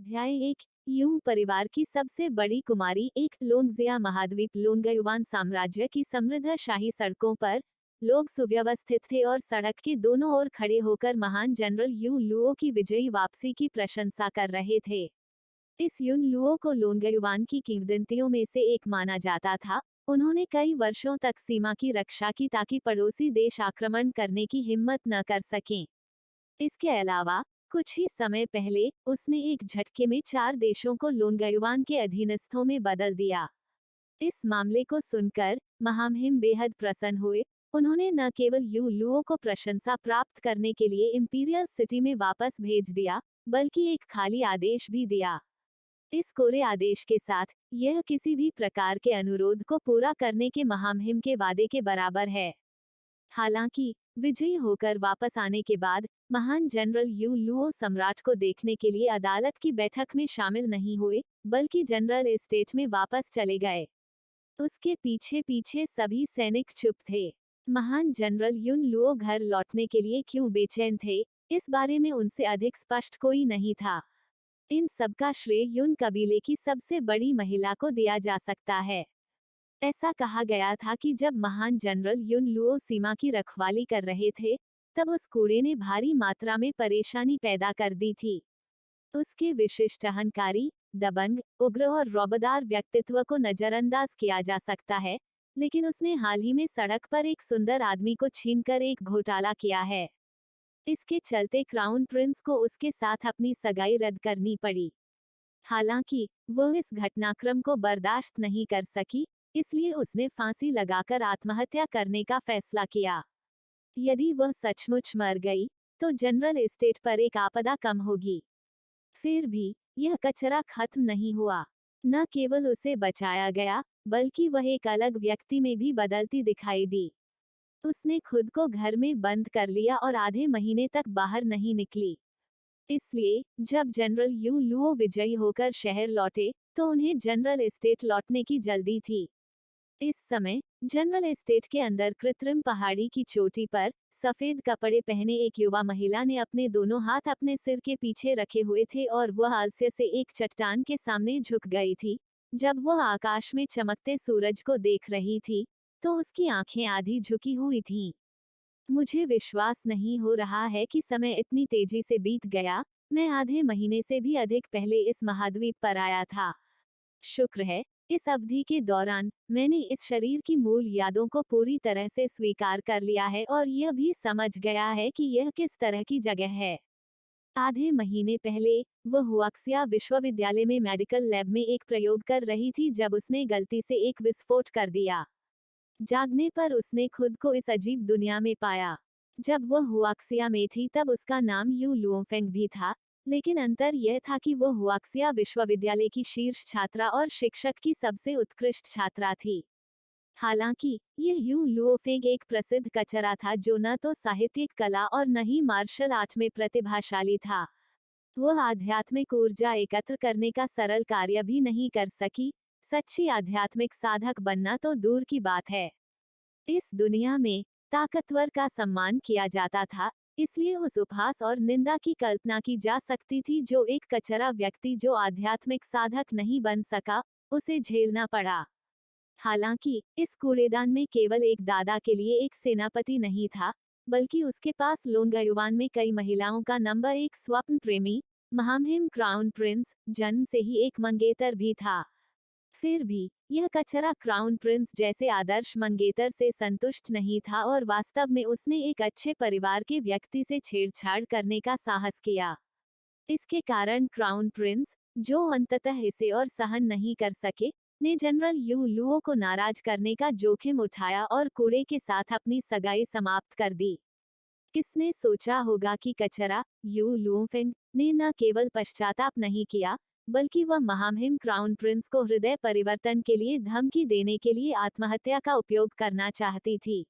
अध्याय 1। यूं परिवार की सबसे बड़ी कुमारी एक लोंगजिया महाद्वीप लोंगयुवान साम्राज्य की समृद्ध शाही सड़कों पर लोग सुव्यवस्थित थे और सड़क के दोनों ओर खड़े होकर महान जनरल यू लुओ की विजयी वापसी की प्रशंसा कर रहे थे। इस युन लुओ को लोंगयुवान की किंवदंतियों में से एक माना जाता था। उन्होंने कई वर्षों तक सीमा की रक्षा की ताकि पड़ोसी देश आक्रमण करने की हिम्मत न कर सकें। इसके अलावा कुछ ही समय पहले उसने एक झटके में 4 देशों को लोंगयुवान के अधीनस्थों में बदल दिया। इस मामले को सुनकर महामहिम बेहद प्रसन्न हुए। उन्होंने न केवल यू लुओ को प्रशंसा प्राप्त करने के लिए इंपीरियल सिटी में वापस भेज दिया, बल्कि एक खाली आदेश भी दिया। इस कोरे आदेश के साथ यह किसी भी प्रकार के अनुरोध को पूरा करने के महामहिम के वादे के बराबर है। हालांकि विजयी होकर वापस आने के बाद महान जनरल यू लुओ सम्राट को देखने के लिए अदालत की बैठक में शामिल नहीं हुए, बल्कि जनरल एस्टेट में वापस चले गए। उसके पीछे पीछे सभी सैनिक चुप थे। महान जनरल युन लुओ घर लौटने के लिए क्यों बेचैन थे, इस बारे में उनसे अधिक स्पष्ट कोई नहीं था। इन सबका श्रेय युन कबीले की सबसे बड़ी महिला को दिया जा सकता है। ऐसा कहा गया था कि जब महान जनरल युन लुओ सीमा की रखवाली कर रहे थे, तब उस कूड़े ने भारी मात्रा में परेशानी पैदा कर दी थी। उसके विशिष्ट अहंकारी, दबंग, उग्र और रौबदार व्यक्तित्व को नजरअंदाज किया जा सकता है, लेकिन उसने हाल ही में सड़क पर एक सुंदर आदमी को छीनकर एक घोटाला किया है। इसके चलते क्राउन प्रिंस को उसके साथ अपनी सगाई रद्द करनी पड़ी। हालांकि वह इस घटनाक्रम को बर्दाश्त नहीं कर सकी, इसलिए उसने फांसी लगाकर आत्महत्या करने का फैसला किया। यदि वह सचमुच मर गई, तो जनरल एस्टेट पर एक आपदा कम होगी। फिर भी यह कचरा खत्म नहीं हुआ। न केवल उसे बचाया गया, बल्कि वह एक अलग व्यक्ति में भी बदलती दिखाई दी। उसने खुद को घर में बंद कर लिया और आधे महीने तक बाहर नहीं निकली। इसलिए जब जनरल यू लुओ विजयी होकर शहर लौटे, तो उन्हें जनरल एस्टेट लौटने की जल्दी थी। इस समय जनरल एस्टेट के अंदर कृत्रिम पहाड़ी की चोटी पर सफेद कपड़े पहने एक युवा महिला ने अपने दोनों हाथ अपने सिर के पीछे रखे हुए थे और वह आलस्य से एक चट्टान के सामने झुक गई थी। जब वह आकाश में चमकते सूरज को देख रही थी, तो उसकी आंखें आधी झुकी हुई थीं। मुझे विश्वास नहीं हो रहा है कि समय इतनी तेजी से बीत गया। मैं आधे महीने से भी अधिक पहले इस महाद्वीप पर आया था। शुक्र है, इस अवधि के दौरान मैंने इस शरीर की मूल यादों को पूरी तरह से स्वीकार कर लिया है और यह भी समझ गया है कि यह किस तरह की जगह है। आधे महीने पहले वह हुआक्सिया विश्वविद्यालय में मेडिकल लैब में एक प्रयोग कर रही थी जब उसने गलती से एक विस्फोट कर दिया। जागने पर उसने खुद को इस अजीब दुनिया में पाया। जब वह हुआक्सिया में थी तब उसका नाम यू लुओफेंग भी था, लेकिन अंतर यह था कि वह हुआक्सिया विश्वविद्यालय की शीर्ष छात्रा और शिक्षक की सबसे उत्कृष्ट छात्रा थी। हालांकि यह यू लुओफेंग एक प्रसिद्ध कचरा था जो न तो साहित्यिक कला और न ही मार्शल आर्ट में प्रतिभाशाली था। वह आध्यात्मिक ऊर्जा एकत्र करने का सरल कार्य भी नहीं कर सकी। सच्ची आध्यात्मिक साधक बनना तो दूर की बात है। इस दुनिया में ताकतवर का सम्मान किया जाता था, इसलिए उस उपहास और निंदा की कल्पना की जा सकती थी जो एक कचरा व्यक्ति जो आध्यात्मिक साधक नहीं बन सका, उसे झेलना पड़ा। हालांकि इस कूड़ेदान में केवल एक दादा के लिए एक सेनापति नहीं था, बल्कि उसके पास लोंगयुवान में कई महिलाओं का नंबर एक स्वप्न प्रेमी, महामहिम क्राउन प्रिंस, जन्म से ही एक मंगेतर भी था। फिर भी यह कचरा क्राउन प्रिंस जैसे आदर्श मंगेतर से संतुष्ट नहीं था और वास्तव में उसने एक अच्छे परिवार के व्यक्ति से छेड़छाड़ करने का साहस किया। इसके कारण क्राउन प्रिंस, जो अंततः इसे और सहन नहीं कर सके, ने जनरल यू लुओ को नाराज करने का जोखिम उठाया और कूड़े के साथ अपनी सगाई समाप्त कर दी। किसने सोचा होगा कि कचरा यू लुओफेंग ने न केवल पश्चाताप नहीं किया, बल्कि वह महामहिम क्राउन प्रिंस को हृदय परिवर्तन के लिए धमकी देने के लिए आत्महत्या का उपयोग करना चाहती थी।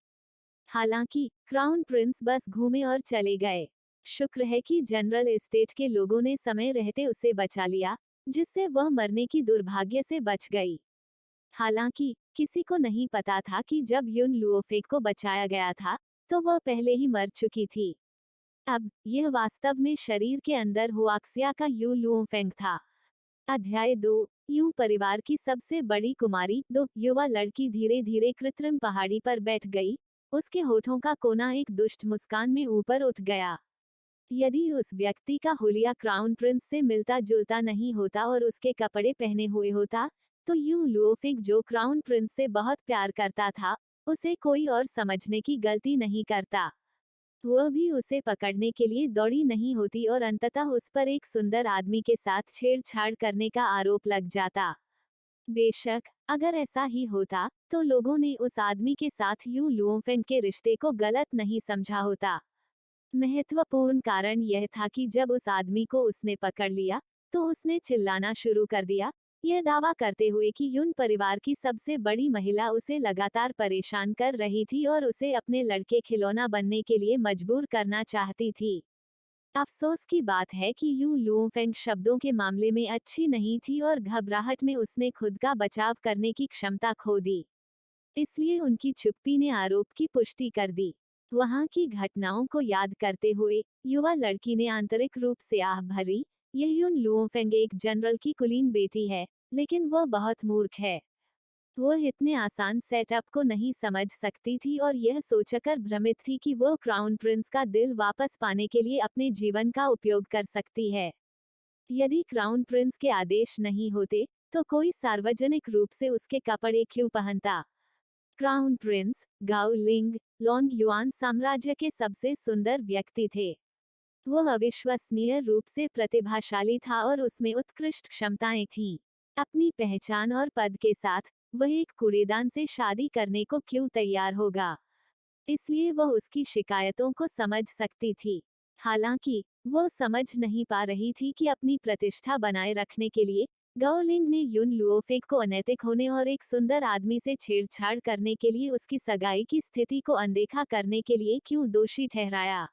हालांकि क्राउन प्रिंस बस घूमे और चले गए। शुक्र है कि जनरल एस्टेट के लोगों ने समय रहते उसे बचा लिया, जिससे वह मरने की दुर्भाग्य से बच गई। हालांकि किसी को नहीं पता था कि जब युन लुओफेक को बचाया गया था, तो वह पहले ही मर चुकी थी। अब यह वास्तव में शरीर के अंदर हुआक्सिया का यू लुओफेंग था। अध्याय 2। यू परिवार की सबसे बड़ी कुमारी। दो युवा लड़की धीरे धीरे कृत्रिम पहाड़ी पर बैठ गई। उसके होठों का कोना एक दुष्ट मुस्कान में ऊपर उठ गया। यदि उस व्यक्ति का हुलिया क्राउन प्रिंस से मिलता जुलता नहीं होता और उसके कपड़े पहने हुए होता, तो यू लुओफिंग जो क्राउन प्रिंस से बहुत प्यार करता था, उसे कोई और समझने की गलती नहीं करता। वह भी उसे पकड़ने के लिए दौड़ी नहीं होती और अंततः उस पर एक सुंदर आदमी के साथ छेड़छाड़ करने का आरोप लग जाता। बेशक, अगर ऐसा ही होता, तो लोगों ने उस आदमी के साथ यू लुओफेंग के रिश्ते को गलत नहीं समझा होता। महत्वपूर्ण कारण यह था कि जब उस आदमी को उसने पकड़ लिया, तो उसने चिल्लाना शुरू कर दिया, यह दावा करते हुए कि युन परिवार की सबसे बड़ी महिला उसे लगातार परेशान कर रही थी और उसे अपने लड़के खिलौना बनने के लिए मजबूर करना चाहती थी। अफसोस की बात है कि यू लुओफेंग शब्दों के मामले में अच्छी नहीं थी और घबराहट में उसने खुद का बचाव करने की क्षमता खो दी। इसलिए उनकी चुप्पी ने आरोप की पुष्टि कर दी। वहां की घटनाओं को याद करते हुए युवा लड़की ने आंतरिक रूप से आह भरी, यह युन लुओफेंग एक जनरल की कुलीन बेटी है, लेकिन वह बहुत मूर्ख है। वह इतने आसान सेटअप को नहीं समझ सकती थी और यह सोचकर भ्रमित थी कि वह क्राउन प्रिंस का दिल वापस पाने के लिए अपने जीवन का उपयोग कर सकती है। यदि क्राउन प्रिंस के आदेश नहीं होते, तो कोई सार्वजनिक रूप से उसके कपड़े क्यों पहनता? क्राउन प्रिंस गाओ लिंग लोंग युआन साम्राज्य के सबसे सुंदर व्यक्ति थे। वह अविश्वसनीय रूप से प्रतिभाशाली था और उसमें उत्कृष्ट क्षमताएं थीं। अपनी पहचान और पद के साथ वह एक कूड़ेदान से शादी करने को क्यों तैयार होगा? इसलिए वह उसकी शिकायतों को समझ सकती थी। हालांकि वह समझ नहीं पा रही थी कि अपनी प्रतिष्ठा बनाए रखने के लिए गाओलिंग ने युन लुओफेंग को अनैतिक होने और एक सुंदर आदमी से छेड़छाड़ करने के लिए उसकी सगाई की स्थिति को अनदेखा करने के लिए क्यों दोषी ठहराया।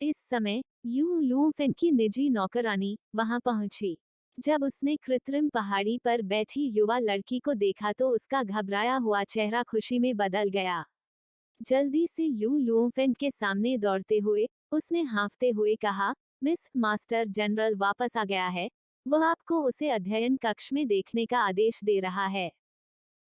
इस समय यू लुओफेंग की निजी नौकरानी वहां पहुंची। जब उसने कृत्रिम पहाड़ी पर बैठी युवा लड़की को देखा तो उसका घबराया हुआ चेहरा खुशी में बदल गया। जल्दी से यू लुओफेंग के सामने दौड़ते हुए उसने हाँफते हुए कहा, मिस मास्टर जनरल वापस आ गया है। वह आपको उसे अध्ययन कक्ष में देखने का आदेश दे रहा है।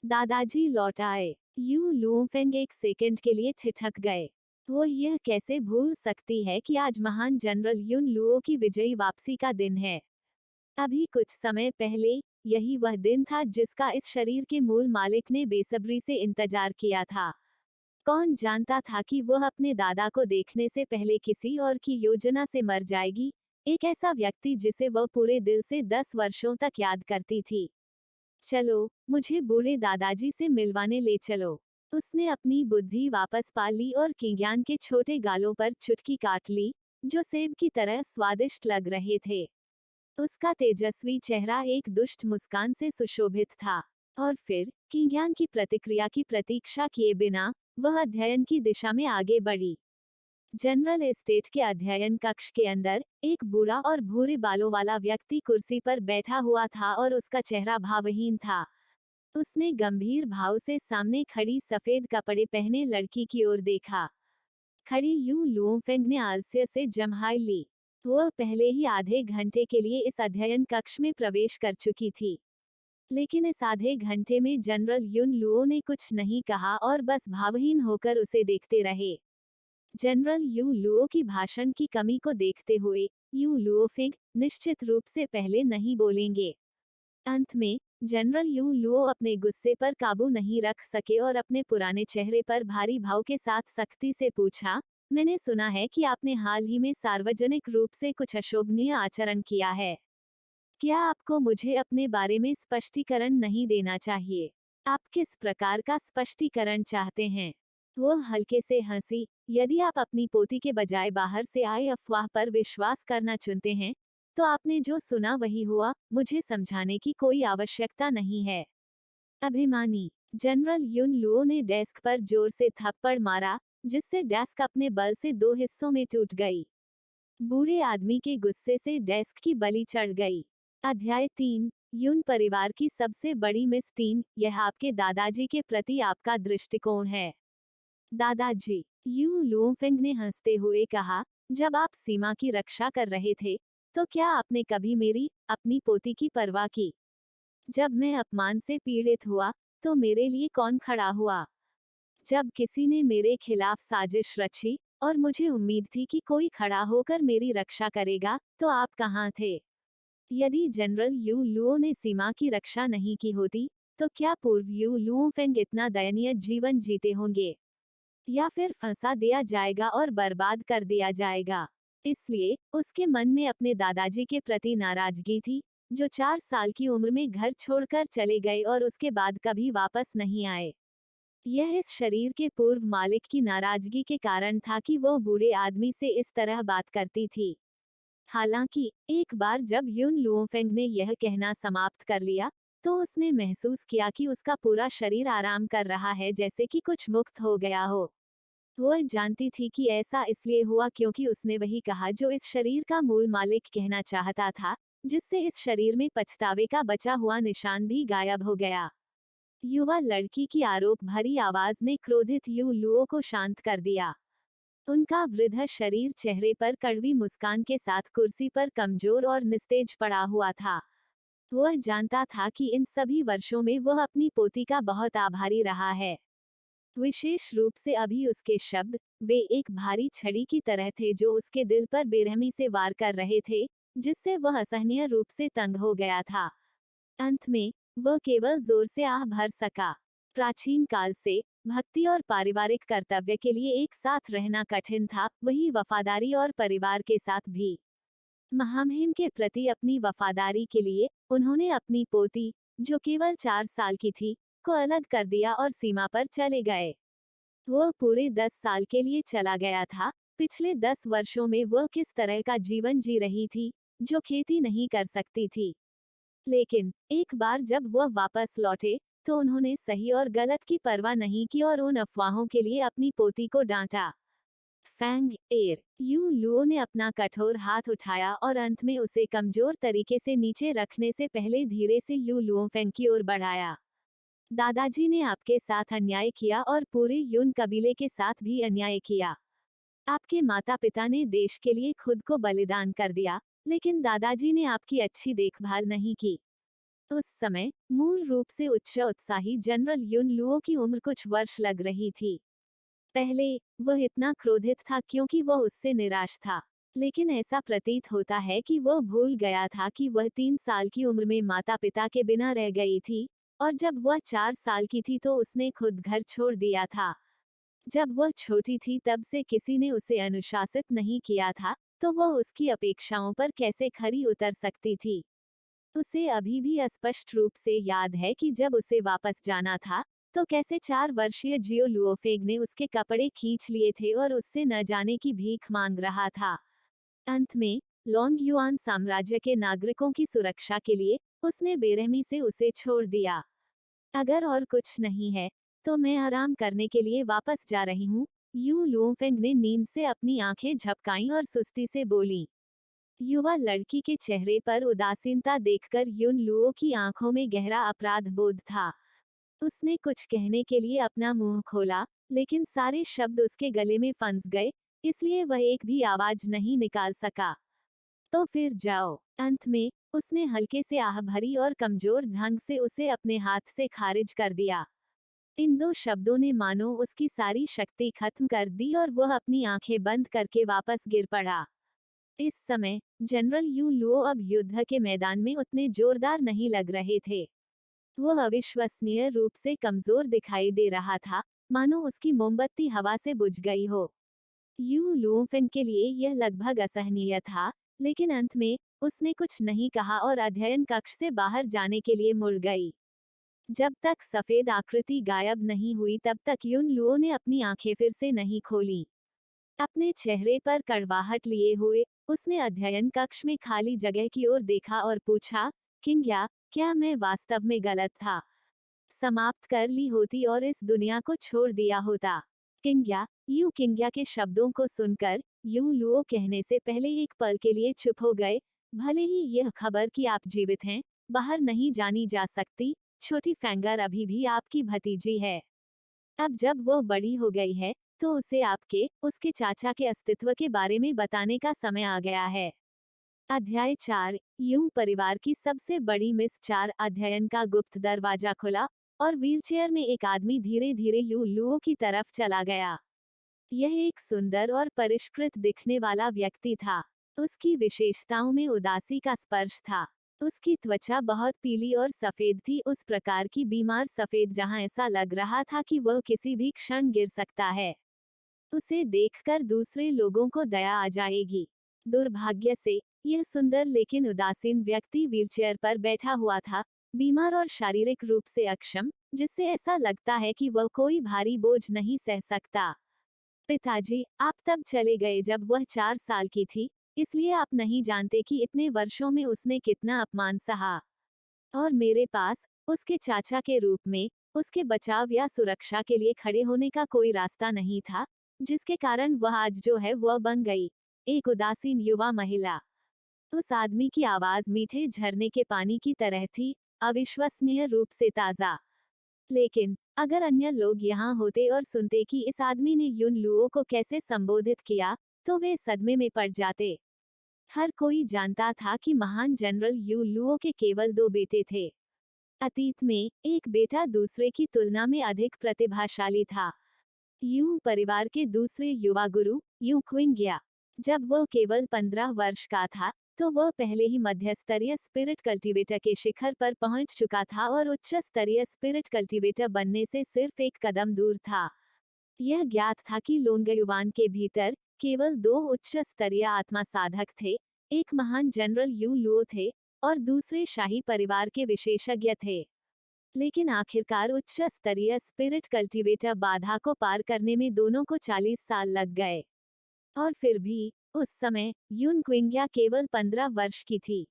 दादाजी लौट आए। यू लुओफेंग एक सेकंड के लिए ठिठक गए। वो यह कैसे भूल सकती है कि आज महान जनरल युन लुओ की विजयी वापसी का दिन है। अभी कुछ समय पहले यही वह दिन था जिसका इस शरीर के मूल मालिक ने बेसब्री से इंतजार किया था। कौन जानता था कि वह अपने दादा को देखने से पहले किसी और की योजना से मर जाएगी, एक ऐसा व्यक्ति जिसे वह पूरे दिल से 10 वर्षों तक याद करती थी। चलो, मुझे बूढ़े दादाजी से मिलवाने ले चलो। उसने अपनी बुद्धि वापस पा ली और किंग्यान के छोटे गालों पर चुटकी काट ली, जो सेब की तरह स्वादिष्ट लग रहे थे। उसका तेजस्वी चेहरा एक दुष्ट मुस्कान से सुशोभित था। और फिर किंग्यान की प्रतिक्रिया की प्रतीक्षा किए बिना वह अध्ययन की दिशा में आगे बढ़ी। जनरल एस्टेट के अध्ययन कक्ष के अंदर एक बूढ़ा और भूरे बालों वाला व्यक्ति कुर्सी पर बैठा हुआ था और उसका चेहरा भावहीन था। उसने गंभीर भाव से सामने खड़ी सफेद कपड़े पहने लड़की की ओर देखा। खड़ी यू लुओफेंग ने आलस्य से जम्हाई ली। वह पहले ही आधे घंटे के लिए इस अध्ययन कक्ष में प्रवेश कर चुकी थी। लेकिन इस आधे घंटे में जनरल युन लुओ ने कुछ नहीं कहा और बस भावहीन होकर उसे देखते रहे। जनरल यू लुओ की भाषण की कमी को देखते हुए यू लुओफिंग निश्चित रूप से पहले नहीं बोलेंगे। अंत में जनरल यू लुओ अपने गुस्से पर काबू नहीं रख सके और अपने पुराने चेहरे पर भारी भाव के साथ सख्ती से पूछा, मैंने सुना है कि आपने हाल ही में सार्वजनिक रूप से कुछ अशोभनीय आचरण किया है। क्या आपको मुझे अपने बारे में स्पष्टीकरण नहीं देना चाहिए? आप किस प्रकार का स्पष्टीकरण चाहते हैं? वो हल्के से हंसी, यदि आप अपनी पोती के बजाय बाहर से आए अफवाह पर विश्वास करना चुनते हैं, तो आपने जो सुना वही हुआ, मुझे समझाने की कोई आवश्यकता नहीं है। अभिमानी जनरल युन लुओ ने डेस्क पर जोर से थप्पड़ मारा, जिससे डेस्क अपने बल से 2 हिस्सों में टूट गई। बूढ़े आदमी के गुस्से से डेस्क की बलि चढ़ गई। अध्याय 3। युन परिवार की सबसे बड़ी मिस 3, यह आपके दादाजी के प्रति आपका दृष्टिकोण है। दादाजी, यू लुओफेंग ने हंसते हुए कहा, जब आप सीमा की रक्षा कर रहे थे, तो क्या आपने कभी मेरी, अपनी पोती की परवाह की? जब मैं अपमान से पीड़ित हुआ, तो मेरे लिए कौन खड़ा हुआ? जब किसी ने मेरे खिलाफ साजिश रची, और मुझे उम्मीद थी कि कोई खड़ा होकर मेरी रक्षा करेगा, तो आप कहाँ थे? यदि जनरल यू लुओ ने सीमा की रक्षा नहीं की होती, तो क्या पूर्व यू लुओफेंग इतना दयनीय जीवन जीते होंगे? या फिर फंसा दिया जाएगा और बर्बाद कर दिया जाएगा? इसलिए उसके मन में अपने दादाजी के प्रति नाराजगी थी, जो 4 साल की उम्र में घर छोड़कर चले गए और उसके बाद कभी वापस नहीं आए। यह इस शरीर के पूर्व मालिक की नाराजगी के कारण था कि वो बूढ़े आदमी से इस तरह बात करती थी। हालांकि एक बार जब युन लुओफेंग ने यह कहना समाप्त कर लिया, तो उसने महसूस किया कि उसका पूरा शरीर आराम कर रहा है, जैसे कि कुछ मुक्त हो गया हो। वह जानती थी कि ऐसा इसलिए हुआ क्योंकि उसने वही कहा जो इस शरीर का मूल मालिक कहना चाहता था, जिससे इस शरीर में पछतावे का बचा हुआ निशान भी गायब हो गया। युवा लड़की की आरोप भरी आवाज ने क्रोधित यू लुओ को शांत कर दिया। उनका वृद्ध शरीर चेहरे पर कड़वी मुस्कान के साथ कुर्सी पर कमजोर और निस्तेज पड़ा हुआ था। वह जानता था कि इन सभी वर्षों में वह अपनी पोती का बहुत आभारी रहा है। विशेष रूप से अभी उसके शब्द, वे एक भारी छड़ी की तरह थे जो उसके दिल पर बेरहमी से वार कर रहे थे, जिससे वह असहनीय रूप से तंग हो गया था। अंत में वह केवल जोर से आह भर सका। प्राचीन काल से भक्ति और पारिवारिक कर्तव्य के लिए एक साथ रहना कठिन था, वही वफादारी और परिवार के साथ भी। महामहिम के प्रति अपनी वफादारी के लिए उन्होंने अपनी पोती, जो केवल 4 साल की थी, को अलग कर दिया और सीमा पर चले गए। वह पूरे 10 साल के लिए चला गया था। पिछले 10 वर्षों में वह किस तरह का जीवन जी रही थी, जो खेती नहीं कर सकती थी। लेकिन एक बार जब वह वापस लौटे, तो उन्होंने सही और गलत की परवाह नहीं की और उन अफवाहों के लिए अपनी पोती को डांटा। फैंग एयर यू लुओ ने अपना कठोर हाथ उठाया और अंत में उसे कमजोर तरीके से नीचे रखने से पहले धीरे से यू लुओ फेंग की ओर बढ़ाया। दादाजी ने आपके साथ अन्याय किया और पूरे यून कबीले के साथ भी अन्याय किया। आपके माता पिता ने देश के लिए खुद को बलिदान कर दिया, लेकिन दादाजी ने आपकी अच्छी देखभाल नहीं की। उस समय मूल रूप से उच्च उत्साही जनरल युन लुओ की उम्र कुछ वर्ष लग रही थी। पहले वह इतना क्रोधित था क्योंकि वह उससे निराश था, लेकिन ऐसा प्रतीत होता है कि वह भूल गया था कि वह 3 साल की उम्र में माता पिता के बिना रह गई थी, और जब वह 4 साल की थी तो उसने खुद घर छोड़ दिया था। जब वह छोटी थी तब से किसी ने उसे अनुशासित नहीं किया था, तो वह उसकी अपेक्षाओं पर कैसे खरी उतर सकती थी। उसे अभी भी स्पष्ट रूप से याद है कि जब उसे वापस जाना था, तो कैसे 4 वर्षीय जियो लुओफेग ने उसके कपड़े खींच लिए थे और उससे न जाने की भीख मांग रहा था। अंत में लोंग युआन साम्राज्य के नागरिकों की सुरक्षा के लिए उसने बेरहमी से उसे छोड़ दिया। अगर और कुछ नहीं है, तो मैं आराम करने के लिए वापस जा रही हूँ। यू लुओफेंग ने नींद से अपनी आंखें झपकाईं और सुस्ती से बोली। युवा लड़की के चेहरे पर उदासीनता देखकर युन लुओ की आंखों में गहरा अपराध बोध था। उसने कुछ कहने के लिए अपना मुंह खोला, लेकिन सारे शब्द उसके गले में फंस गए, इसलिए वह एक भी आवाज नहीं निकाल सका। तो फिर जाओ। अंत में उसने हल्के से आह भरी और कमजोर ढंग से उसे अपने हाथ से खारिज कर दिया। इन दो शब्दों ने मानो उसकी सारी शक्ति खत्म कर दी और वह अपनी आंखें बंद करके वापस गिर पड़ा। इस समय जनरल यू लुओ अब युद्ध के मैदान में उतने जोरदार नहीं लग रहे थे। वह अविश्वसनीय रूप से कमजोर दिखाई दे रहा था, मानो उसकी मोमबत्ती हवा से बुझ गई हो। यू लुओफेंग के लिए यह लगभग असहनीय था, लेकिन अंत में उसने कुछ नहीं कहा और अध्ययन कक्ष से बाहर जाने के लिए मुड़ गई। जब तक सफेद आकृति गायब नहीं हुई तब तक युन लुओ ने अपनी आंखें फिर से नहीं खोली। अपने चेहरे पर कड़वाहट लिए हुए उसने अध्ययन कक्ष में खाली जगह की ओर देखा और पूछा, किंग्या, क्या मैं वास्तव में गलत था? समाप्त कर ली होती और इस दुनिया को छोड़ दिया होता। किंग्या, यू किंग्या के शब्दों को सुनकर यू लुओ कहने से पहले एक पल के लिए चुप हो गए। भले ही यह खबर कि आप जीवित हैं बाहर नहीं जानी जा सकती, छोटी फैंगर अभी भी आपकी भतीजी है। अब जब वो बड़ी हो गई है, तो उसे उसके चाचा के अस्तित्व के बारे में बताने का समय आ गया है। अध्याय 4। यूं परिवार की सबसे बड़ी मिस 4। अध्ययन का गुप्त दरवाजा खुला और व्हीलचेयर में एक आदमी धीरे धीरे यू लुओ की तरफ चला गया। यह एक सुंदर और परिष्कृत दिखने वाला व्यक्ति था। उसकी विशेषताओं में उदासी का स्पर्श था। उसकी त्वचा बहुत पीली और सफेद थी, उस प्रकार की बीमार सफेद जहां ऐसा लग रहा था कि वह किसी भी क्षण गिर सकता है। उसे देखकर दूसरे लोगों को दया आ जाएगी। दुर्भाग्य से यह सुंदर लेकिन उदासीन व्यक्ति व्हीलचेयर पर बैठा हुआ था, बीमार और शारीरिक रूप से अक्षम, जिससे ऐसा लगता है कि वह कोई भारी बोझ नहीं सह सकता। पिताजी, आप तब चले गए जब वह 4 साल की थी, इसलिए आप नहीं जानते कि इतने वर्षों में उसने कितना अपमान सहा। और मेरे पास, उसके चाचा के रूप में, उसके बचाव या सुरक्षा के लिए खड़े होने का कोई रास्ता नहीं था, जिसके कारण वह आज जो है वह बन गई, एक उदासीन युवा महिला। उस आदमी की आवाज मीठे झरने के पानी की तरह थी, अविश्वसनीय रूप से ताजा। लेकिन अगर अन्य लोग यहाँ होते और सुनते कि इस आदमी ने युन लुओ को कैसे संबोधित किया, तो वे सदमे में पड़ जाते। हर कोई जानता था कि महान जनरल यू लुओ के केवल 2 बेटे थे। अतीत में एक बेटा दूसरे की तुलना में अधिक प्रतिभाशाली था। यू परिवार के दूसरे युवा गुरु यू क्विंग्या, जब वह केवल 15 वर्ष का था, तो वह पहले ही मध्य स्तरीय स्पिरिट कल्टीवेटर के शिखर पर पहुंच चुका था और उच्च स्तरीय स्पिरिट कल्टीवेटर बनने से सिर्फ एक कदम दूर था। यह ज्ञात था कि लोंगयुवान के भीतर केवल 2 उच्च स्तरीय आत्मा साधक थे, एक महान जनरल यू लुओ थे और दूसरे शाही परिवार के विशेषज्ञ थे। लेकिन आखिरकार उच्च स्तरीय स्पिरिट कल्टीवेटर बाधा को पार करने में दोनों को 40 साल लग गए। और फिर भी उस समय युन क्विंग्या केवल 15 वर्ष की थी।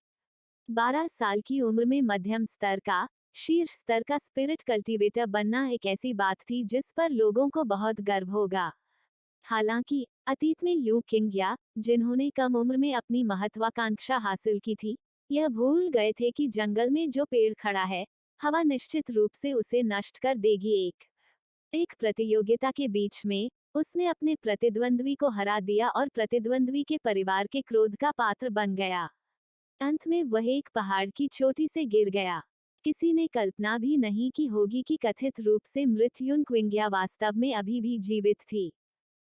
12 साल की उम्र में मध्यम स्तर का, शीर्ष स्तर का स्पिरिट कल्टीवेटर बनना एक ऐसी बात थी जिस पर लोगों को बहुत गर्व होगा। हालांकि अतीत में यू क्विंग्या, जिन्होंने कम उम्र में अपनी महत्वाकांक्षा हासिल की थी, यह भूल गए थे कि जंगल में जो पेड़ खड़ा है, हवा निश्चित रूप से उसे नष्ट कर देगी। एक प्रतियोगिता के बीच में उसने अपने प्रतिद्वंद्वी को हरा दिया और प्रतिद्वंद्वी के परिवार के क्रोध का पात्र बन गया। अंत में वह एक पहाड़ की चोटी से गिर गया। किसी ने कल्पना भी नहीं की होगी कि कथित रूप से मृत युन क्विंग्या वास्तव में अभी भी जीवित थी।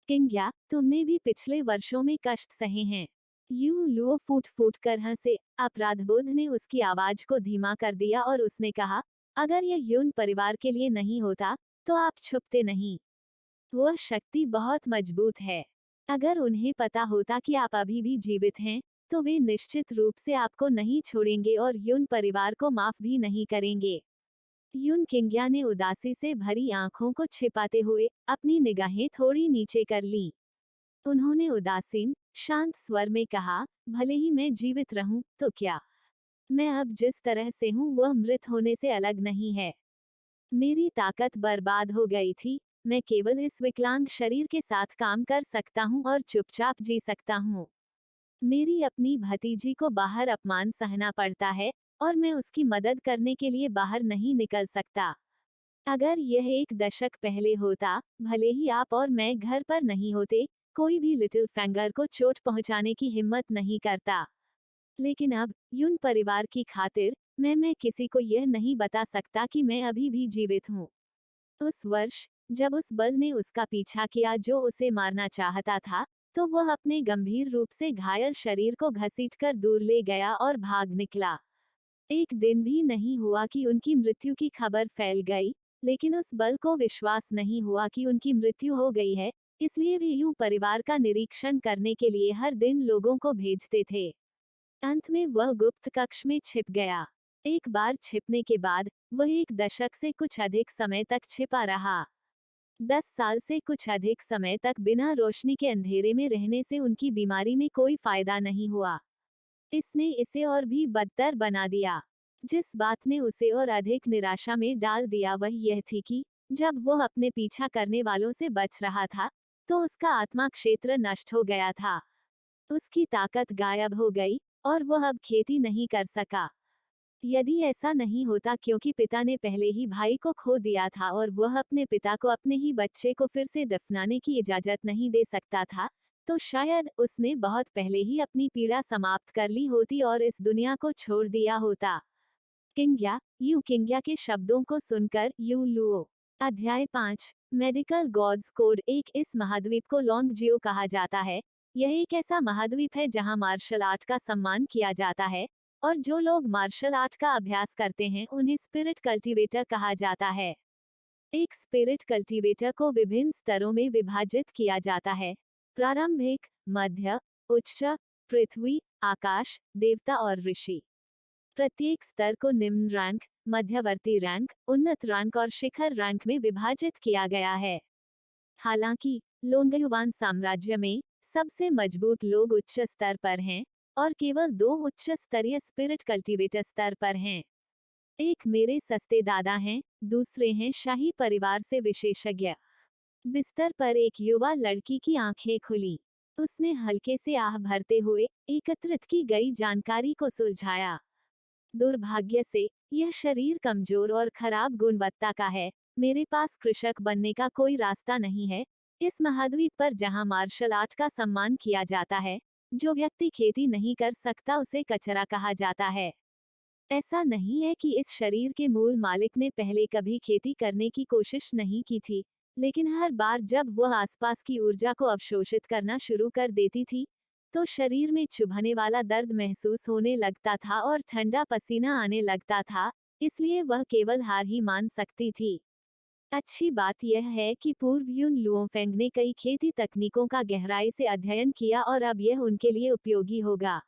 क्विंग्या, तुमने भी पिछले वर्षों में कष्ट सहे हैं। यू लुओ फूट फूट कर हंसे। अपराधबोध ने उसकी आवाज को धीमा कर दिया और उसने कहा, अगर यह युन परिवार के लिए नहीं होता, तो आप छुपते नहीं। वह शक्ति बहुत मजबूत है। अगर उन्हें पता होता कि आप अभी भी जीवित हैं, तो वे निश्चित रूप से आपको नहीं छोड़ेंगे और युन परिवार को माफ भी नहीं करेंगे। युन क्विंग्या ने उदासी से भरी आंखों को छिपाते हुए अपनी निगाहें थोड़ी नीचे कर लीं। उन्होंने उदासीन, शांत स्वर में कहा, भले ही मैं जीवित रहूं, तो क्या? मैं अब जिस तरह से हूं वह मृत होने से अलग नहीं है। मेरी ताकत बर्बाद हो गई थी, मैं केवल इस विकलांग शरीर के साथ काम कर सकता हूं और चुपचाप जी सकता हूं। मेरी अपनी भतीजी को बाहर अपमान सहना पड़ता है और मैं उसकी मदद करने के लिए बाहर नहीं निकल सकता। अगर यह 1 दशक पहले होता, भले ही आप और मैं घर पर नहीं होते, कोई भी लिटिल फिंगर को चोट पहुंचाने की हिम्मत नहीं करता। लेकिन अब युन परिवार की खातिर मैं किसी को यह नहीं बता सकता कि मैं अभी भी जीवित हूँ। उस वर्ष जब उस बल ने उसका पीछा किया जो उसे मारना चाहता था, तो वह अपने गंभीर रूप से घायल शरीर को घसीटकर दूर ले गया और भाग निकला। एक दिन भी नहीं हुआ कि उनकी मृत्यु की खबर फैल गई, लेकिन उस बल को विश्वास नहीं हुआ कि उनकी मृत्यु हो गई है, इसलिए वे यूं परिवार का निरीक्षण करने के लिए हर दिन लोगों को भेजते थे। अंत में वह गुप्त कक्ष में छिप गया। एक बार छिपने के बाद वह 1 दशक से कुछ अधिक समय तक छिपा रहा। 10 साल से कुछ अधिक समय तक बिना रोशनी के अंधेरे में रहने से उनकी बीमारी में कोई फायदा नहीं हुआ। इसने इसे और भी बदतर बना दिया। जिस बात ने उसे और अधिक निराशा में डाल दिया वह यह थी कि जब वह अपने पीछा करने वालों से बच रहा था, तो उसका आत्मा क्षेत्र नष्ट हो गया था। उसकी ताकत गायब हो गई और वह अब खेती नहीं कर सका। यदि ऐसा नहीं होता क्योंकि पिता ने पहले ही भाई को खो दिया था और वह अपने पिता को अपने ही बच्चे को फिर से दफनाने की इजाजत नहीं दे सकता था, तो शायद उसने बहुत पहले ही अपनी पीड़ा समाप्त कर ली होती और इस दुनिया को छोड़ दिया होता। किंग्या के शब्दों को सुनकर यू लुओ। अध्याय 5। Medical gods code. एक इस महाद्वीप को लॉन्गजियो कहा जाता है। यह एक ऐसा महाद्वीप है जहां मार्शल आर्ट का सम्मान किया जाता है और जो लोग मार्शल आर्ट का अभ्यास करते हैं उन्हें स्पिरिट कल्टीवेटर कहा जाता है। एक स्पिरिट कल्टीवेटर को विभिन्न स्तरों में विभाजित किया जाता है। प्रारंभिक, मध्य, उच्च, पृथ्वी, आकाश, देवता और ऋषि। प्रत्येक स्तर को निम्न रैंक, मध्यवर्ती रैंक, उन्नत रैंक और शिखर रैंक में विभाजित किया गया है। हालांकि लोंगयुवान साम्राज्य में सबसे मजबूत लोग उच्च स्तर पर हैं और केवल 2 उच्च स्तरीय स्पिरिट कल्टीवेटर स्तर पर हैं। एक मेरे सस्ते दादा हैं, दूसरे हैं शाही परिवार से विशेषज्ञ। बिस्तर पर एक युवा लड़की की आंखें खुली। उसने हल्के से आह भरते हुए एकत्रित की गई जानकारी को सुलझाया। दुर्भाग्य से यह शरीर कमजोर और खराब गुणवत्ता का है। मेरे पास कृषक बनने का कोई रास्ता नहीं है। इस महाद्वीप पर जहां मार्शल आर्ट का सम्मान किया जाता है, जो व्यक्ति खेती नहीं कर सकता उसे कचरा कहा जाता है। ऐसा नहीं है कि इस शरीर के मूल मालिक ने पहले कभी खेती करने की कोशिश नहीं की थी, लेकिन हर बार जब वह आसपास की ऊर्जा को अवशोषित करना शुरू कर देती थी, तो शरीर में चुभने वाला दर्द महसूस होने लगता था और ठंडा पसीना आने लगता था, इसलिए वह केवल हार ही मान सकती थी। अच्छी बात यह है कि पूर्व युन लुओफेंग ने कई खेती तकनीकों का गहराई से अध्ययन किया और अब यह उनके लिए उपयोगी होगा।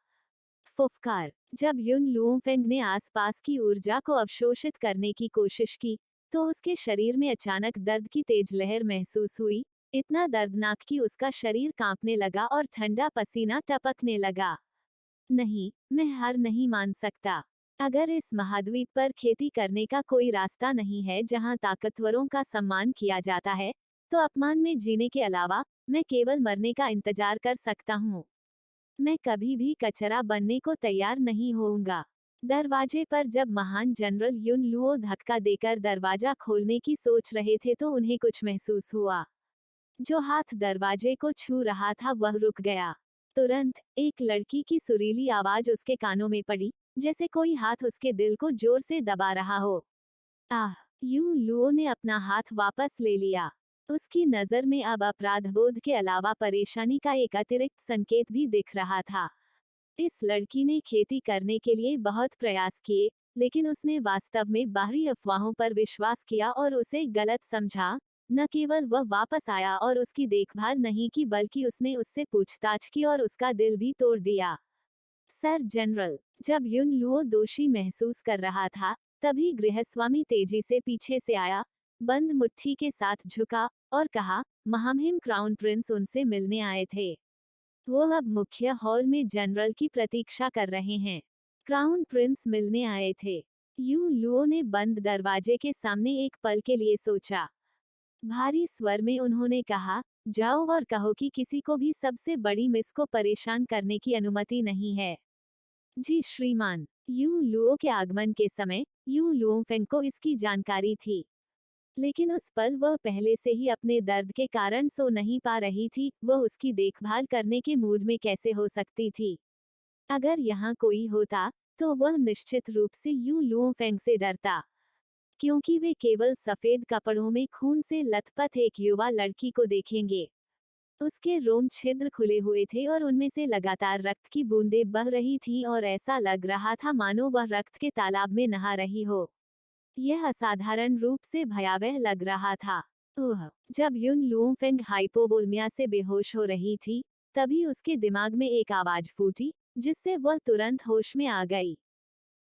फुफकार। जब युन लुओफेंग ने आसपास की ऊर्जा को अवशोषित करने की कोशिश की, तो उसके शरीर में अचानक दर्द की तेज लहर महसूस हुई, इतना दर्दनाक कि उसका शरीर कांपने लगा और ठंडा पसीना टपकने लगा। नहीं, मैं हार नहीं मान सकता। अगर इस महाद्वीप पर खेती करने का कोई रास्ता नहीं है जहां ताकतवरों का सम्मान किया जाता है, तो अपमान में जीने के अलावा मैं केवल मरने का इंतजार कर सकता हूँ। मैं कभी भी कचरा बनने को तैयार नहीं होऊंगा। दरवाजे पर जब महान जनरल युन लुओ धक्का देकर दरवाजा खोलने की सोच रहे थे तो उन्हें कुछ महसूस हुआ। जो हाथ दरवाजे को छू रहा था वह रुक गया। तुरंत एक लड़की की सुरीली आवाज उसके कानों में पड़ी, जैसे कोई हाथ उसके दिल को जोर से दबा रहा हो। आह! युन लुओ ने अपना हाथ वापस ले लिया। उसकी नजर में अब अपराधबोध के अलावा परेशानी का एक अतिरिक्त संकेत भी दिख रहा था। इस लड़की ने खेती करने के लिए बहुत प्रयास किए, लेकिन उसने वास्तव में बाहरी अफवाहों पर विश्वास किया और उसे गलत समझा। न केवल वह वापस आया और उसकी देखभाल नहीं की बल्कि उसने उससे पूछताछ की और उसका दिल भी तोड़ दिया। Sir general. जब युन लुओ दोषी महसूस कर रहा था, तभी गृहस्वामी तेजी से पीछे से आया, बंद मुट्ठी के साथ झुका और कहा, महामहिम क्राउन प्रिंस उनसे मिलने आए थे। वो अब मुख्य हॉल में जनरल की प्रतीक्षा कर रहे हैं। क्राउन प्रिंस मिलने आए थे। यू लुओ ने बंद दरवाजे के सामने एक पल के लिए सोचा। भारी स्वर में उन्होंने कहा, जाओ और कहो कि किसी को भी सबसे बड़ी मिस को परेशान करने की अनुमति नहीं है। जी श्रीमान। यू लुओ के आगमन के समय यू लुओफेंग को इसकी जानकारी थी, लेकिन उस पल वह पहले से ही अपने दर्द के कारण सो नहीं पा रही थी। वह उसकी देखभाल करने के मूड में कैसे हो सकती थी? अगर यहाँ कोई होता, तो वह निश्चित रूप से यू लुओफेंग से डरता, क्योंकि वे केवल सफेद कपड़ों में खून से लथपथ एक युवा लड़की को देखेंगे। उसके रोम छिद्र खुले हुए थे और उनमें से लगातार रक्त की बूंदें बह रही थीं और ऐसा लग रहा था मानो वह रक्त के तालाब में नहा रही हो। यह असाधारण रूप से भयावह लग रहा था। जब युन लुओफेंग हाइपोवोल्मिया से बेहोश हो रही थी, तभी उसके दिमाग में एक आवाज फूटी, जिससे वह तुरंत होश में आ गई।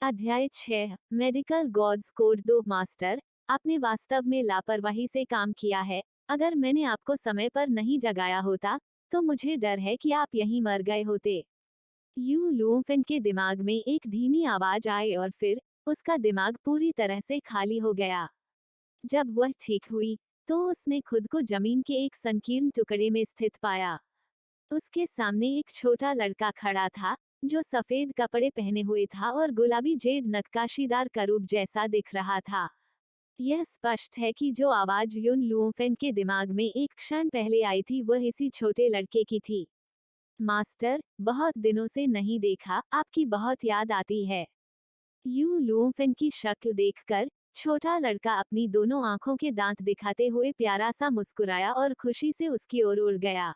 अध्याय 6। Medical gods code 2। मास्टर, आपने वास्तव में लापरवाही से काम किया है। अगर मैंने आपको समय पर नहीं जगाया होता, तो मुझे डर है कि आप यहीं मर गए होते। यू लुओफेंग के दिमाग में एक धीमी आवाज आई और फिर उसका दिमाग पूरी तरह से खाली हो गया। जब वह ठीक हुई, तो उसने खुद को जमीन के एक संकीर्ण टुकड़े में स्थित पाया। उसके सामने एक छोटा लड़का खड़ा था, जो सफेद कपड़े पहने हुए था और गुलाबी जेड नक्काशीदार करूब जैसा दिख रहा था। यह स्पष्ट है कि जो आवाज युन लुओफेंग के दिमाग में एक क्षण पहले आई थी वह इसी छोटे लड़के की थी। मास्टर, बहुत दिनों से नहीं देखा, आपकी बहुत याद आती है। यू लुओफेंग की शक्ल देखकर छोटा लड़का अपनी दोनों आंखों के दांत दिखाते हुए प्यारा सा मुस्कुराया और खुशी से उसकी ओर उड़ गया।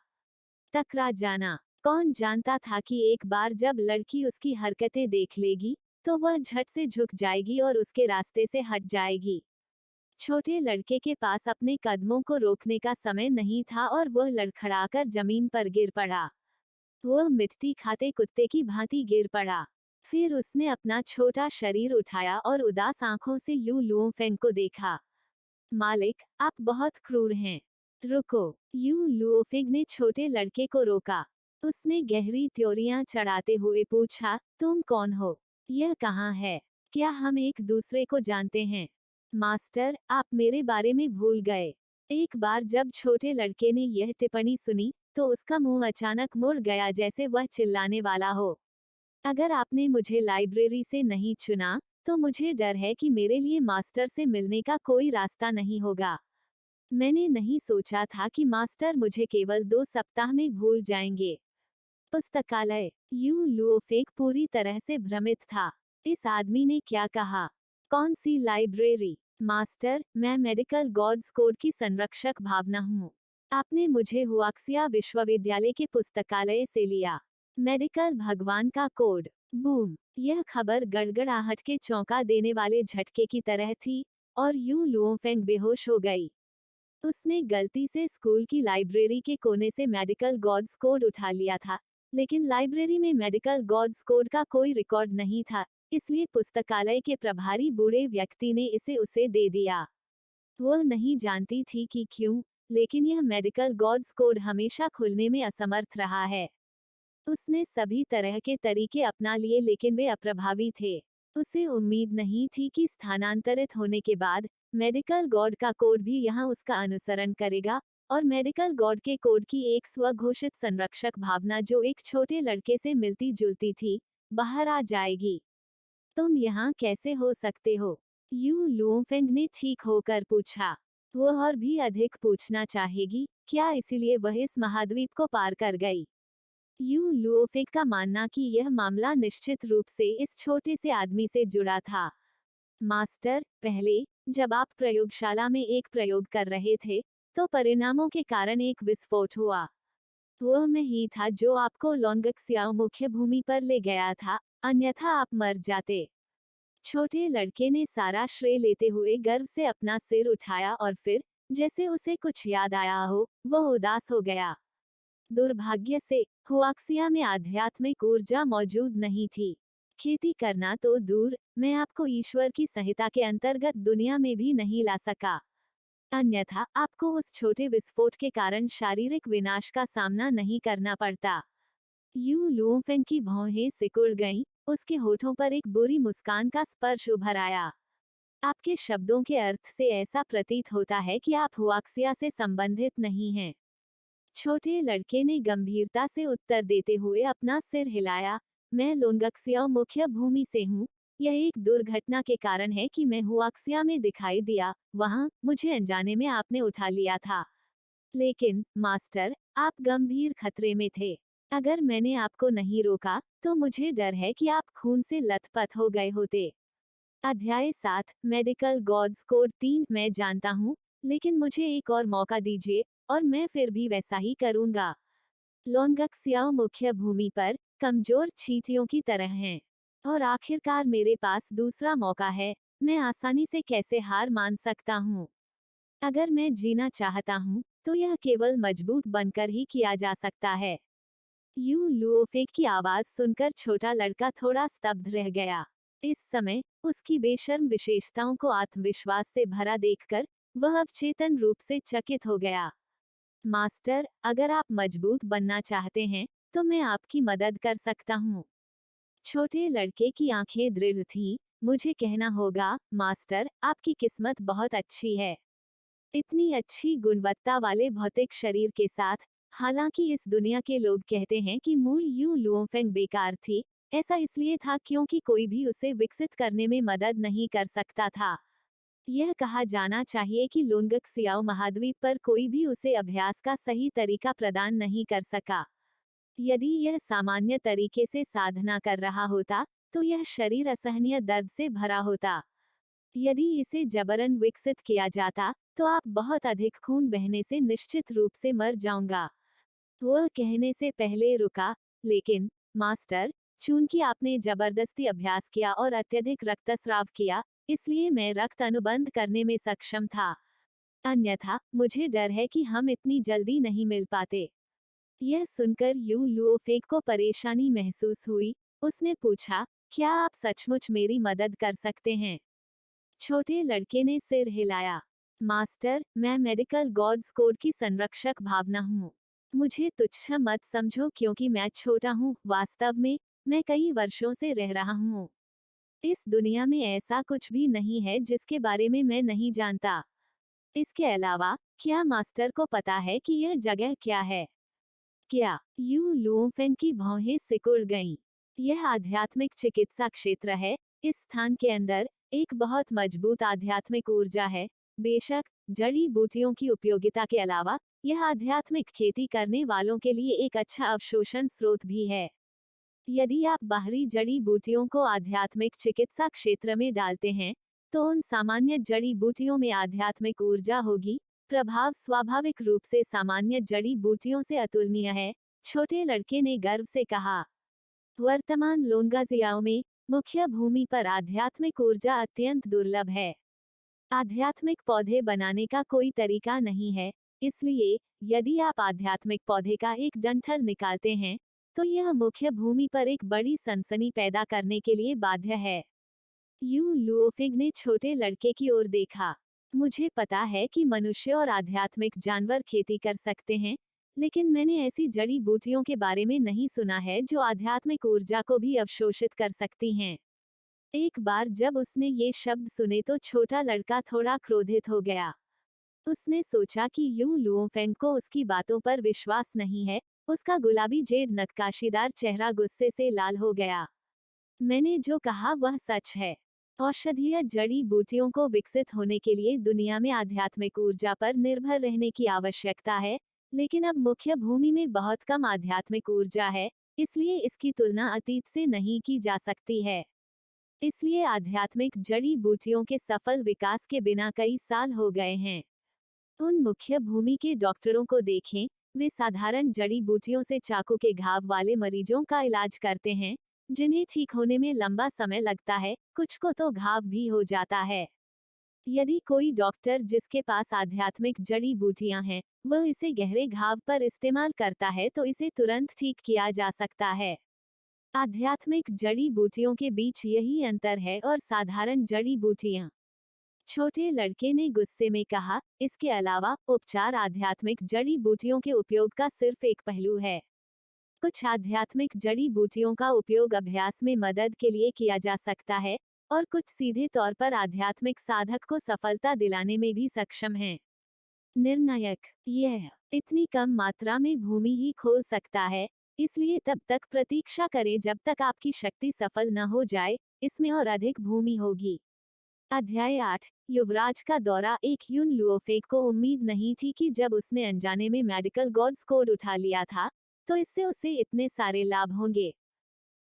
टकरा जाना। कौन जानता था कि एक बार जब लड़की उसकी हरकतें देख लेगी तो वह झट से झुक जाएगी और उसके रास्ते से हट जाएगी। छोटे लड़के के पास अपने कदमों को रोकने का समय नहीं था और वह लड़खड़ाकर जमीन पर गिर पड़ा। वह मिट्टी खाते कुत्ते की भांति गिर पड़ा। फिर उसने अपना छोटा शरीर उठाया और उदास आंखों से यू लुओफेंग को देखा। मालिक, आप बहुत क्रूर हैं। रुको। यू लुओफेंग ने छोटे लड़के को रोका। उसने गहरी त्योरियां चढ़ाते हुए पूछा, तुम कौन हो? यह कहाँ है? क्या हम एक दूसरे को जानते हैं? मास्टर, आप मेरे बारे में भूल गए। एक बार जब छोटे लड़के ने यह टिप्पणी सुनी तो उसका मुंह अचानक मुड़ गया जैसे वह चिल्लाने वाला हो। अगर आपने मुझे लाइब्रेरी से नहीं चुना तो मुझे डर है कि मेरे लिए मास्टर से मिलने का कोई रास्ता नहीं होगा। मैंने नहीं सोचा था कि मास्टर मुझे केवल 2 सप्ताह में भूल जाएंगे। पुस्तकालय। यू लुओफेक पूरी तरह से भ्रमित था। इस आदमी ने क्या कहा? कौन सी लाइब्रेरी? मास्टर, मैं मेडिकल गॉड्स कोड की संरक्षक भावना हूँ। आपने मुझे हुआक्सिया विश्वविद्यालय के पुस्तकालय से लिया। मेडिकल भगवान का कोड। बूम। यह खबर गड़गड़ाहट के चौंका देने वाले झटके की तरह थी और यू लुओफेंग बेहोश हो गई। उसने गलती से स्कूल की लाइब्रेरी के कोने से मेडिकल गॉड्स कोड उठा लिया था, लेकिन लाइब्रेरी में मेडिकल गॉड्स कोड का कोई रिकॉर्ड नहीं था, इसलिए पुस्तकालय के प्रभारी बूढ़े व्यक्ति ने इसे उसे दे दिया। वह नहीं जानती थी कि क्यों, लेकिन यह मेडिकल गॉड्स कोड हमेशा खुलने में असमर्थ रहा है। उसने सभी तरह के तरीके अपना लिए लेकिन वे अप्रभावी थे। उसे उम्मीद नहीं थी कि स्थानांतरित होने के बाद मेडिकल गॉड का कोड भी यहाँ उसका अनुसरण करेगा और मेडिकल गॉड के कोड की एक स्वघोषित संरक्षक भावना जो एक छोटे लड़के से मिलती जुलती थी, बाहर आ जाएगी। तुम यहाँ कैसे हो सकते हो? यू लुओफेंग ने ठीक होकर पूछा। वह और भी अधिक पूछना चाहेगी, क्या इसीलिए वह इस महाद्वीप को पार कर गई? यू लुओफेक का मानना कि यह मामला निश्चित रूप से इस छोटे से आदमी से जुड़ा था। मास्टर, पहले जब आप प्रयोगशाला में एक प्रयोग कर रहे थे तो परिणामों के कारण एक विस्फोट हुआ। वह मैं ही था जो आपको लोंगक्सियाओ मुख्य भूमि पर ले गया था, अन्यथा आप मर जाते। छोटे लड़के ने सारा श्रेय लेते हुए गर्व से अपना सिर उठाया और फिर, जैसे उसे कुछ याद आया हो, वह उदास हो गया। दुर्भाग्य से हुआक्सिया में आध्यात्मिक ऊर्जा मौजूद नहीं थी। खेती करना तो दूर, मैं आपको ईश्वर की संहिता के अंतर्गत दुनिया में भी नहीं ला सका। अन्यथा आपको उस छोटे विस्फोट के कारण शारीरिक विनाश का सामना नहीं करना पड़ता। यू लुओफेंग की भौहें सिकुड़ गईं, उसके होठों पर एक बुरी मुस्कान का स्पर्श उभर आया। आपके शब्दों के अर्थ से ऐसा प्रतीत होता है कि आप हुआक्सिया से संबंधित नहीं हैं। छोटे लड़के ने गंभीरता से उत्तर देते हुए अपना सिर हिलाया। मैं लोंगक्सियाओ मुख्य भूमि से हूँ। यह एक दुर्घटना के कारण है कि मैं हुआक्सिया में दिखाई दिया, वहाँ मुझे अनजाने में आपने उठा लिया था। लेकिन मास्टर, आप गंभीर खतरे में थे। अगर मैंने आपको नहीं रोका तो मुझे डर है कि आप खून से लथपथ हो गए होते। अध्याय 7, मेडिकल गॉड्स कोड 3। मैं जानता हूँ, लेकिन मुझे एक और मौका दीजिए और मैं फिर भी वैसा ही करूँगा। लोंगक्सियाओ मुख्य भूमि पर कमजोर चींटियों की तरह हैं। और आखिरकार मेरे पास दूसरा मौका है। मैं आसानी से कैसे हार मान सकता हूँ? अगर मैं जीना चाहता हूँ तो यह केवल मजबूत बनकर ही किया जा सकता है। यू लुओफेक की आवाज सुनकर छोटा लड़का थोड़ा स्तब्ध रह गया। इस समय उसकी बेशर्म विशेषताओं को आत्मविश्वास से भरा देखकर वह अवचेतन रूप से चकित हो गया। मास्टर, अगर आप मजबूत बनना चाहते हैं तो मैं आपकी मदद कर सकता हूँ। छोटे लड़के की आंखें दृढ़ थीं। मुझे कहना होगा, मास्टर, आपकी किस्मत बहुत अच्छी है। इतनी अच्छी गुणवत्ता वाले भौतिक शरीर के साथ। हालांकि इस दुनिया के लोग कहते हैं कि मूल यू लुओफेंग बेकार थी, ऐसा इसलिए था क्योंकि कोई भी उसे विकसित करने में मदद नहीं कर सकता था। यह कहा जाना चाहिए कि लोंगक्सियाओ महाद्वीप पर कोई भी उसे अभ्यास का सही तरीका प्रदान नहीं कर सका। यदि यह सामान्य तरीके से साधना कर रहा होता, तो यह शरीर असहनीय दर्द से भरा होता। यदि इसे जबरन विकसित किया जाता, तो आप बहुत अधिक खून बहने से निश्चित रूप से मर जाऊंगा। वह कहने से पहले रुका, लेकिन मास्टर, चूंकि आपने जबरदस्ती अभ्यास किया और अत्यधिक रक्तस्राव किया, इसलिए मैं रक्त अनुबंध करने में सक्षम था। अन्यथा मुझे डर है कि हम इतनी जल्दी नहीं मिल पाते। यह सुनकर यू लुओफेंग को परेशानी महसूस हुई। उसने पूछा, क्या आप सचमुच मेरी मदद कर सकते हैं? छोटे लड़के ने सिर हिलाया। मास्टर, मैं मेडिकल गॉड्स कोड की संरक्षक भावना हूँ। मुझे तुच्छ मत समझो क्योंकि मैं छोटा हूँ। वास्तव में मैं कई वर्षों से रह रहा हूँ। इस दुनिया में ऐसा कुछ भी नहीं है जिसके बारे में मैं नहीं जानता। इसके अलावा, क्या मास्टर को पता है कि यह जगह क्या है? क्या? यू लुओफेंग की भौहें सिकुड़ गईं। यह आध्यात्मिक चिकित्सा क्षेत्र है। इस स्थान के अंदर एक बहुत मजबूत आध्यात्मिक ऊर्जा है। बेशक, जड़ी बूटियों की उपयोगिता के अलावा यह आध्यात्मिक खेती करने वालों के लिए एक अच्छा अवशोषण स्रोत भी है। यदि आप बाहरी जड़ी बूटियों को आध्यात्मिक चिकित्सा क्षेत्र में डालते हैं, तो उन सामान्य जड़ी बूटियों में आध्यात्मिक ऊर्जा होगी। प्रभाव स्वाभाविक रूप से सामान्य जड़ी बूटियों से अतुलनीय है, छोटे लड़के ने गर्व से कहा। वर्तमान लोंगाजियाओं में मुख्य भूमि पर आध्यात्मिक ऊर्जा अत्यंत दुर्लभ है। आध्यात्मिक पौधे बनाने का कोई तरीका नहीं है, इसलिए यदि आप आध्यात्मिक पौधे का एक डंठल निकालते हैं, तो यह मुख्य भूमि पर एक बड़ी सनसनी पैदा करने के लिए बाध्य है। यू लुओफिग ने छोटे लड़के की ओर देखा। मुझे पता है कि मनुष्य और आध्यात्मिक जानवर खेती कर सकते हैं, लेकिन मैंने ऐसी जड़ी बूटियों के बारे में नहीं सुना है जो आध्यात्मिक ऊर्जा को भी अवशोषित कर सकती हैं। एक बार जब उसने ये शब्द सुने तो छोटा लड़का थोड़ा क्रोधित हो गया। उसने सोचा कि यू लुओफेंग को उसकी बातों पर विश्वास नहीं है। उसका गुलाबी जेड नक्काशीदार चेहरा गुस्से से लाल हो गया। मैंने जो कहा वह सच है। औषधीय जड़ी बूटियों को विकसित होने के लिए दुनिया में आध्यात्मिक ऊर्जा पर निर्भर रहने की आवश्यकता है, लेकिन अब मुख्य भूमि में बहुत कम आध्यात्मिक ऊर्जा है, इसलिए इसकी तुलना अतीत से नहीं की जा सकती है। इसलिए आध्यात्मिक जड़ी बूटियों के सफल विकास के बिना कई साल हो गए हैं। उन मुख्य भूमि के डॉक्टरों को देखें, वे साधारण जड़ी बूटियों से चाकू के घाव वाले मरीजों का इलाज करते हैं, जिन्हें ठीक होने में लंबा समय लगता है, कुछ को तो घाव भी हो जाता है। यदि कोई डॉक्टर जिसके पास आध्यात्मिक जड़ी बूटियां हैं, वह इसे गहरे घाव पर इस्तेमाल करता है तो इसे तुरंत ठीक किया जा सकता है। आध्यात्मिक जड़ी बूटियों के बीच यही अंतर है और साधारण जड़ी बूटियां। छोटे लड़के ने गुस्से में कहा, इसके अलावा उपचार आध्यात्मिक जड़ी बूटियों के उपयोग का सिर्फ एक पहलू है। कुछ आध्यात्मिक जड़ी बूटियों का उपयोग अभ्यास में मदद के लिए किया जा सकता है, और कुछ सीधे तौर पर आध्यात्मिक साधक को सफलता दिलाने में भी सक्षम हैं। निर्णायक, यह इतनी कम मात्रा में भूमि ही खोल सकता है, इसलिए तब तक प्रतीक्षा करें जब तक आपकी शक्ति सफल न हो जाए, इसमें और अधिक भूमि होगी। अध्याय 8, युवराज का दौरा। एक यून लुओफेग को उम्मीद नहीं थी कि जब उसने अनजाने में मेडिकल गॉड्स कोड उठा लिया था, तो इससे उसे इतने सारे लाभ होंगे।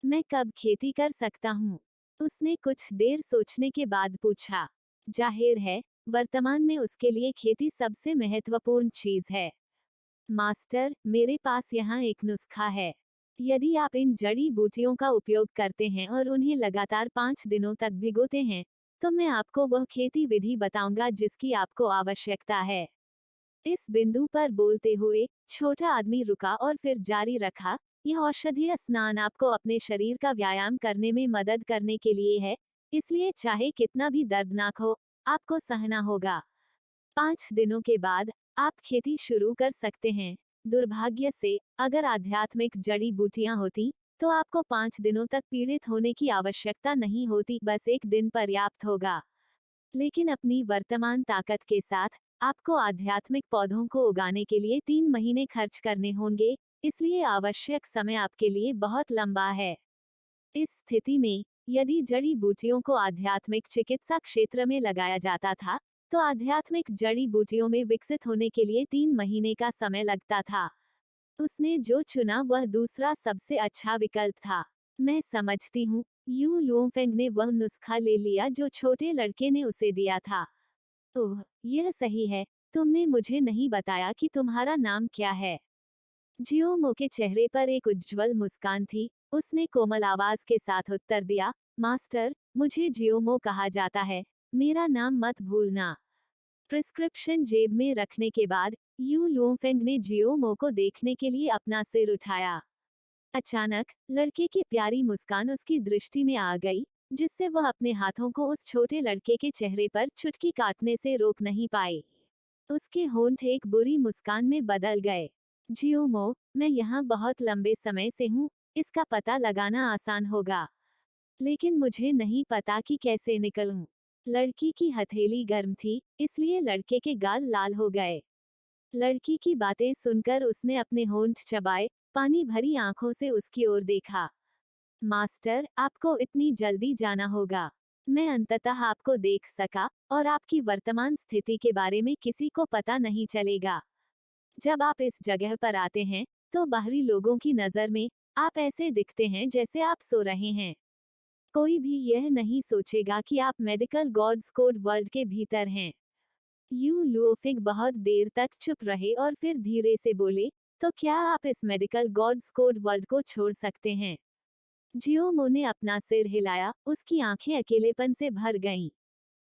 मैं कब खेती कर सकता हूँ? उसने कुछ देर सोचने के बाद पूछा। जाहिर है, वर्तमान में उसके लिए खेती सबसे महत्वपूर्ण चीज है। मास्टर, मेरे पास यहाँ एक नुस्खा है। यदि आप इन जड़ी बूटियों का उपयोग करते हैं और उन्हें लगातार 5 दिनों तक भिगोते हैं, तो मैं आपको वह खेती विधि बताऊंगा जिसकी आपको आवश्यकता है। इस बिंदु पर बोलते हुए छोटा आदमी रुका और फिर जारी रखा, यह औषधीय स्नान आपको अपने शरीर का व्यायाम करने में मदद करने के लिए है, इसलिए चाहे कितना भी दर्दनाक हो, आपको सहना होगा। 5 दिनों के बाद आप खेती शुरू कर सकते हैं। दुर्भाग्य से, अगर आध्यात्मिक जड़ी बूटियां होती, तो आपको 5 दिनों तक पीड़ित होने की आवश्यकता नहीं होती, बस एक दिन पर्याप्त होगा। लेकिन अपनी वर्तमान ताकत के साथ, आपको आध्यात्मिक पौधों को उगाने के लिए 3 महीने खर्च करने होंगे, इसलिए आवश्यक समय आपके लिए बहुत लंबा है। इस स्थिति में यदि जड़ी बूटियों को आध्यात्मिक चिकित्सा क्षेत्र में लगाया जाता था, तो आध्यात्मिक जड़ी बूटियों में विकसित होने के लिए 3 महीने का समय लगता था। उसने जो चुना वह दूसरा सबसे अच्छा विकल्प था। मैं समझती हूँ, यू लुओंगफेंग ने वह नुस्खा ले लिया जो छोटे लड़के ने उसे दिया था। ओह, यह सही है। तुमने मुझे नहीं बताया कि तुम्हारा नाम क्या है। जियोमो के चेहरे पर एक उज्ज्वल मुस्कान थी। उसने कोमल आवाज के साथ उत्तर दिया, मास्टर, मुझे जियोमो कहा जाता है। मेरा नाम मत भूलना। प्रिस्क्रिप्शन जेब में रखने के बाद यू लुओंगफेंग ने जियोमो को देखने के लिए अपना सिर उठाया। अचानक लड़के की प्यारी मुस्कान उसकी दृष्टि में आ गई, जिससे वह अपने हाथों को उस छोटे लड़के के चेहरे पर चुटकी काटने से रोक नहीं पाई। उसके होंठ एक बुरी मुस्कान में बदल गए। जियोमो, मैं यहाँ बहुत लंबे समय से हूँ, इसका पता लगाना आसान होगा, लेकिन मुझे नहीं पता कि कैसे निकलूं। लड़की की हथेली गर्म थी, इसलिए लड़के के गाल लाल हो गए। लड़की की बातें सुनकर उसने अपने होंठ चबाए, पानी भरी आंखों से उसकी ओर देखा। मास्टर, आपको इतनी जल्दी जाना होगा। मैं अंततः आपको देख सका, और आपकी वर्तमान स्थिति के बारे में किसी को पता नहीं चलेगा। जब आप इस जगह पर आते हैं, तो बाहरी लोगों की नज़र में आप ऐसे दिखते हैं जैसे आप सो रहे हैं। कोई भी यह नहीं सोचेगा कि आप मेडिकल गॉड्स कोड वर्ल्ड के भीतर हैं। यू लुओफिंग बहुत देर तक चुप रहे और फिर धीरे से बोले, तो क्या आप इस मेडिकल गॉड्स कोड वर्ल्ड को छोड़ सकते हैं? जियोमो ने अपना सिर हिलाया, उसकी आंखें अकेलेपन से भर गईं।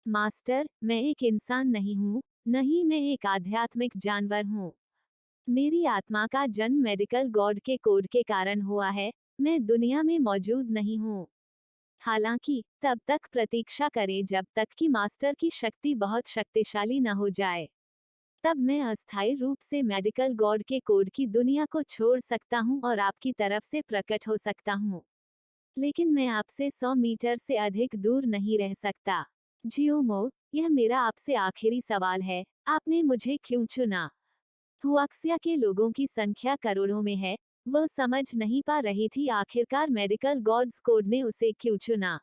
मास्टर, मैं एक इंसान नहीं हूँ, नहीं मैं एक आध्यात्मिक जानवर हूँ। मेरी आत्मा का जन्म मेडिकल गॉड के कोड के कारण हुआ है, मैं दुनिया में मौजूद नहीं हूँ। हालांकि तब तक प्रतीक्षा करें जब तक कि मास्टर की शक्ति बहुत शक्तिशाली न हो जाए। तब मैं अस्थायी रूप से मेडिकल गॉड के कोड की दुनिया को छोड़ सकता हूँ और आपकी तरफ से प्रकट हो सकता हूँ। लेकिन मैं आपसे 100 मीटर से अधिक दूर नहीं रह सकता। जियोमो, यह मेरा आपसे आखिरी सवाल है, आपने मुझे क्यों चुना? हुआक्सिया के लोगों की संख्या करोड़ों में है, वह समझ नहीं पा रही थी आखिरकार मेडिकल गॉड्स कोड ने उसे क्यों चुना।